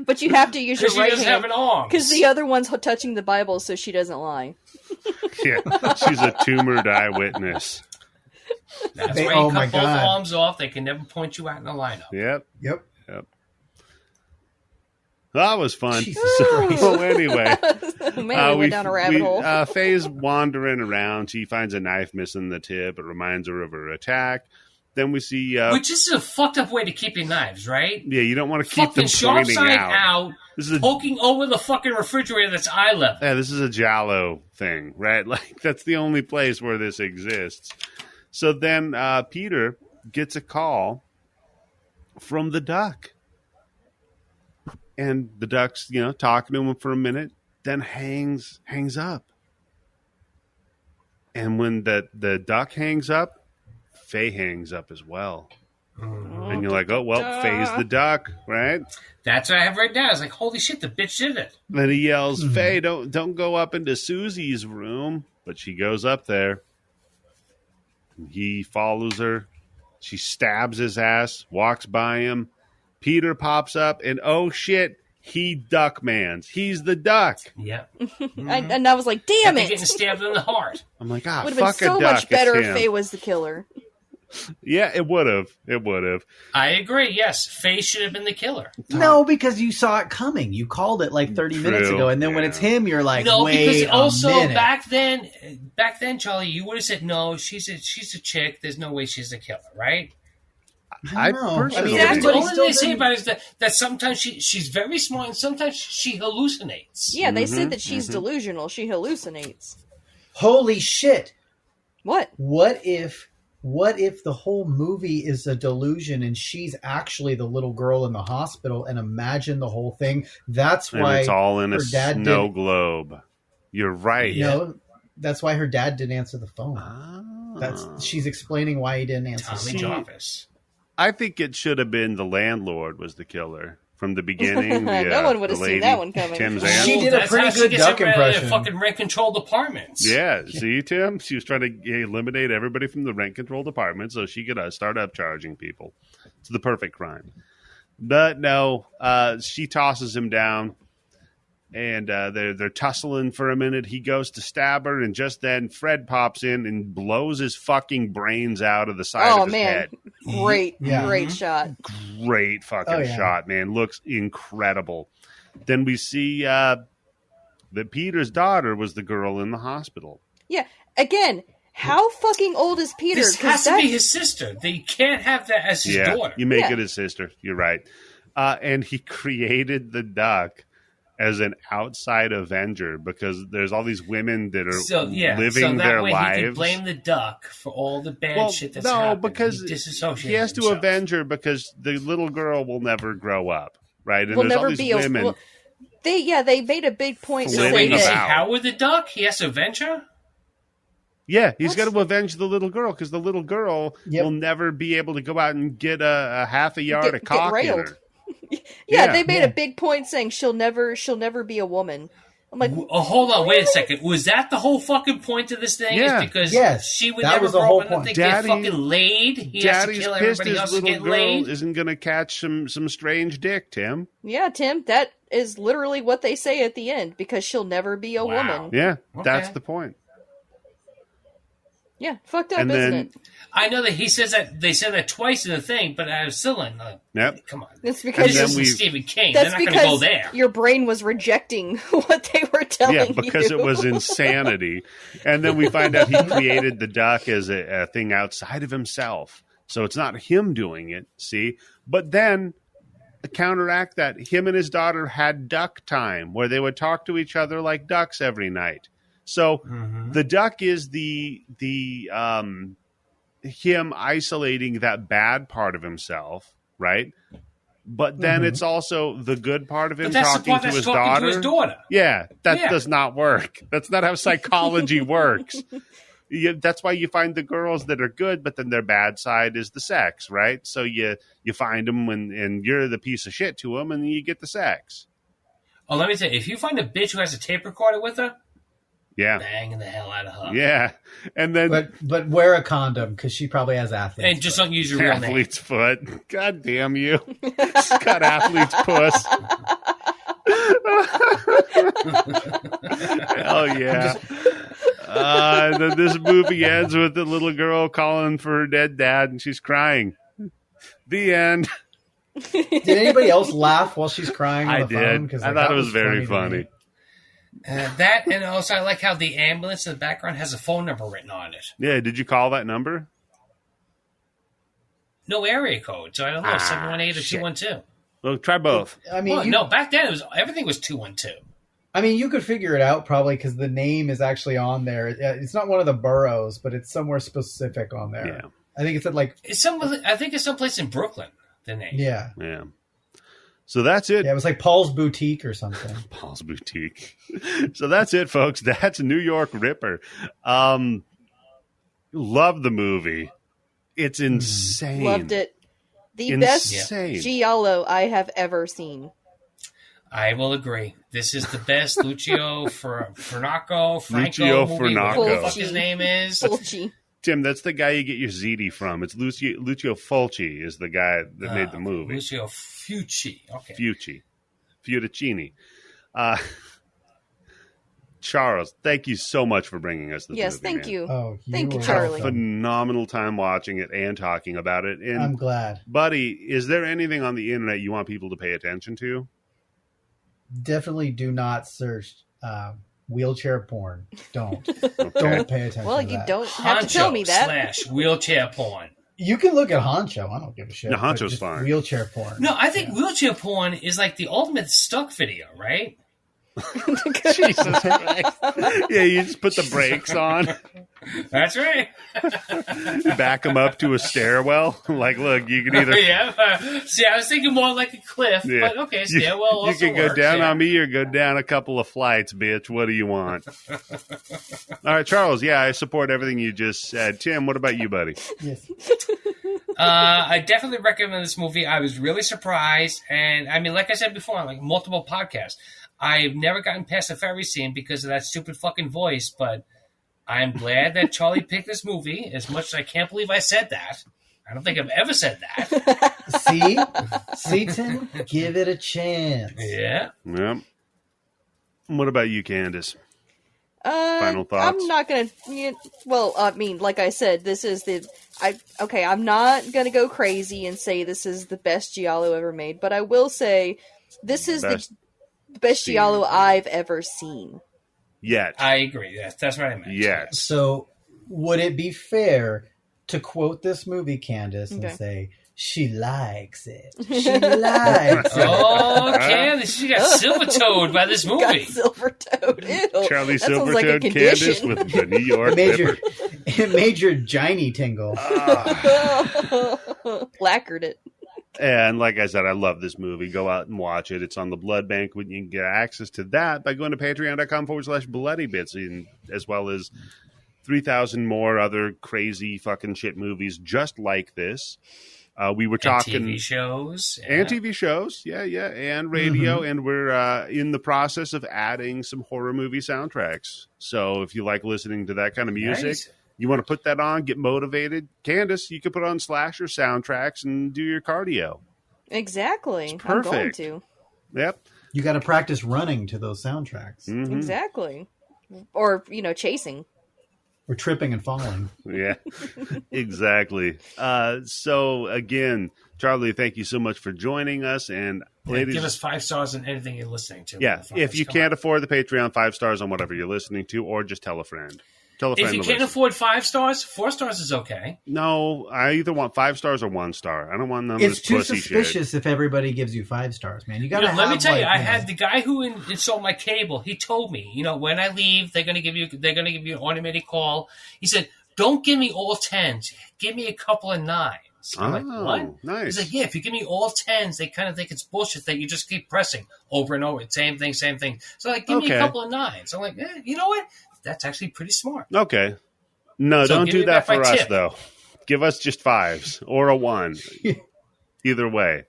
But you have to use your Because she right doesn't have hand an arm. because the other one's touching the Bible, so she doesn't lie. Yeah. She's a tumored eyewitness. That's They- why you oh cut my both God. arms off. They can never point you out in a lineup. Yep. Yep. That was fun. Jesus So anyway, Man, we went down a rabbit hole. Faye's wandering around. She finds a knife missing the tip. It reminds her of her attack. Then we see. Which is a fucked up way to keep your knives, right? Yeah, you don't want to keep Fucking them sharp pointing side out. out, This is a poking over the fucking refrigerator that's eye level. Yeah, this is a Giallo thing, right? Like, that's the only place where this exists. So then Peter gets a call from the duck. And the duck's, talking to him for a minute, then hangs up. And when the duck hangs up, Faye hangs up as well. And you're like, oh, well, Faye's the duck, right? That's what I have right now. It's like, holy shit, the bitch did it. Then he yells, Faye, don't go up into Susie's room. But she goes up there. He follows her. She stabs his ass, walks by him. Peter pops up, and oh shit, he duckmans. He's the duck. Yeah. And I was like, damn After getting it! stabbed in the heart. I'm like, Would have been fuck so a duck. much better it's if him. Faye was the killer. Yeah, it would have. It would have. I agree, yes. Faye should have been the killer. No, because you saw it coming. You called it like 30 minutes True, ago, and then when yeah. it's him, you're like, No, wait because also a minute. back then, Charlie, you would have said, no, she's a chick. There's no way she's the killer, right? I don't know. personally I mean, That's the everybody only still thing they say didn't- about it is that sometimes she's very smart and sometimes she hallucinates. Yeah, they said that she's delusional. She hallucinates. Holy shit! What? What if the whole movie is a delusion and she's actually the little girl in the hospital? And imagine the whole thing. That's And why it's all in a her dad snow didn't- globe. You're right. No, that's why her dad didn't answer the phone. Ah. She's explaining why he didn't answer. Tommy the phone. Jarvis. I think it should have been the landlord was the killer from the beginning. No one would have the seen lady, that one coming. Tim's She aunt. did a That's pretty how she good gets duck everybody in impression. fucking rent-controlled apartments. Yeah, see, Tim? She was trying to eliminate everybody from the rent-controlled apartment so she could start upcharging people. It's the perfect crime. But no, she tosses him down, and they're tussling for a minute. He goes to stab her, and just then Fred pops in and blows his fucking brains out of the side Oh of his man, head. great, Yeah. great shot. Great fucking Oh, yeah. shot, man. Looks incredible. Then we see that Peter's daughter was the girl in the hospital. Yeah. Again, how fucking old is Peter? This 'Cause has to be that's- his sister. They can't have that as his daughter. You make Yeah. it his sister. You're right. And he created the duck as an outside Avenger because there's all these women that are living that their way lives. he can blame the duck for all the bad Well, shit that's no, happened. because he disassociates he has to himself. avenge her because the little girl will never grow up. right? And will there's all never these be a. women. Well, they made a big point to Flitting say Wait, is that. about. Howard the Duck? He has to avenge her? Yeah, he's got to avenge the little girl because the little girl Yep. will never be able to go out and get a half a yard of Get cock in railed. her. Yeah, they made Yeah. a big point saying she'll never be a woman. I'm like, Oh, hold on, wait a second. Was that the whole fucking point of this thing? Yeah. Is because Yes, she would that never was the grow whole up enough to point. get Daddy- fucking laid? He has to Daddy's kill pissed everybody his else to little get girl laid? isn't going to catch some strange dick, Tim. yeah, Tim, that is literally what they say at the end because she'll never be a Wow. woman. Yeah, that's Okay. the point. Yeah, fucked up, And isn't then- it? I know that he says that they said that twice in the thing, but I was still in like, Yep. come on. It's And because then This we- is Stephen King. They're that's not going to go because there. your brain was rejecting what they were telling Yeah, you. because it was insanity. And then we find out he created the duck as a thing outside of himself. So it's not him doing it, see? But then counteract that, him and his daughter had duck time where they would talk to each other like ducks every night. So the duck is the him isolating that bad part of himself, right? But then it's also the good part of him But that's the talking part to that's his talking daughter. to his daughter. Yeah, that Yeah. does not work. That's not how psychology works. That's why you find the girls that are good, but then their bad side is the sex, right? So you find them and you're the piece of shit to them, and you get the sex. Oh, let me tell you, if you find a bitch who has a tape recorder with her, Yeah, banging the hell out of her. yeah, and then But wear a condom because she probably has athletes. And just don't use your real name. athlete's foot. God damn you! She's got athlete's puss. Oh yeah. Then this movie ends with the little girl calling for her dead dad, and she's crying. The end. Did anybody else laugh while she's crying on I the phone? did. 'Cause, I like, thought that it was very to me. funny. That, and also I like how the ambulance in the background has a phone number written on it. Yeah, did you call that number? No area code, so I don't know, 718 or shit. 212. Well, try both. I mean, Well, no, back then everything was 212. I mean, you could figure it out probably because the name is actually on there. It's not one of the boroughs, but it's somewhere specific on there. Yeah. I think it's at like, I think it's someplace in Brooklyn. The name. yeah. Yeah. So that's it. Yeah, it was like Paul's Boutique or something. Paul's Boutique. So that's it, folks. That's New York Ripper. Love the movie. It's insane. Loved it. The Insane. best giallo I have ever seen. I will agree. This is the best Lucio Franco Lucio movie. Franco. What the fuck his name is? Fulci. Tim, that's the guy you get your ZD from. It's Lucio Fulci is the guy that made the movie. Lucio Fucci. Okay. Fettuccini. Charles, thank you so much for bringing us this Yes, movie. thank man. you. Oh, Thank you, were Charlie. welcome. Phenomenal time watching it and talking about it. And I'm glad. buddy, is there anything on the internet you want people to pay attention to? Definitely do not search wheelchair porn. Don't. Okay. Don't pay attention Well, to you that. don't have to tell me that. / wheelchair porn. You can look at Honcho. I don't give a shit. No, but Honcho's just fine. Wheelchair porn. No, I think wheelchair porn is like the ultimate stuck video, right? Jesus Christ. Yeah, you just put the brakes on, That's right. back them up to a stairwell. Like, look, you can either Yeah. See, I was thinking more like a cliff, Yeah. but okay, stairwell you also can go works, down yeah. on me or go down a couple of flights, bitch. What do you want? All right, Charles. Yeah, I support everything you just said. Tim, what about you, buddy? Yes. I definitely recommend this movie. I was really surprised, and I mean, like I said before, on like multiple podcasts, I've never gotten past the ferry scene because of that stupid fucking voice. But I'm glad that Charlie picked this movie. As much as I can't believe I said that, I don't think I've ever said that. See, Tim, give it a chance. Yeah. Yep. What about you, Candice? Final thoughts? I'm not gonna. Well, I mean, like I said, this is the. I'm not gonna go crazy and say this is the best giallo ever made, but I will say this is the best seen. giallo I've ever seen. Yet. I agree. That's what I meant. Yet. So, would it be fair to quote this movie, Candice, and Okay. say, she likes it? She likes it. Oh, Candice, she got silver-toed by this Got movie. silver-toed. Ew. Charlie That sounds like a Silvertoed Candice condition. with the New York It made your, Ripper. it made your giny tingle. Lacquered it. And like I said, I love this movie. Go out and watch it. It's on the Blood Bank. You can get access to that by going to patreon.com/bloodybits, as well as 3,000 more other crazy fucking shit movies just like this. We were talking TV shows. And TV shows. Yeah, and radio. And we're in the process of adding some horror movie soundtracks. So if you like listening to that kind of music, Nice. you want to put that on, get motivated. Candice, you could put on slasher soundtracks and do your cardio. Exactly. It's I'm going perfect. to. Yep. You got to practice running to those soundtracks. Mhm. Exactly. Or, chasing. Or tripping and falling. Yeah, exactly. So again, Charlie, thank you so much for joining us. And ladies, give us 5 stars on anything you're listening to. yeah, if you Come can't on. afford the Patreon, 5 stars on whatever you're listening to, or just tell a friend. Tell a friend If you to can't listen. afford 5 stars, 4 stars is okay. No, I either want 5 stars or 1 star. I don't want none of It's this too pussy suspicious if everybody gives you 5 stars, man. You got to have. Let me tell you, I know, had the guy who installed my cable. He told me, when I leave, they're gonna give you an automated call. He said, "Don't give me all 10s. Give me a couple of 9s." I'm like, what? Nice. He's like, yeah, if you give me all 10s, they kind of think it's bullshit that you just keep pressing over and over. Same thing. So like, give me Okay. a couple of 9s. I'm like, you know what? That's actually pretty smart. Okay. No, So don't give do me that back my for us, tip. though. Give us just 5s or a 1. Either way.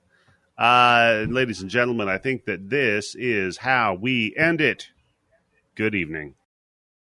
Ladies and gentlemen, I think that this is how we end it. Good evening.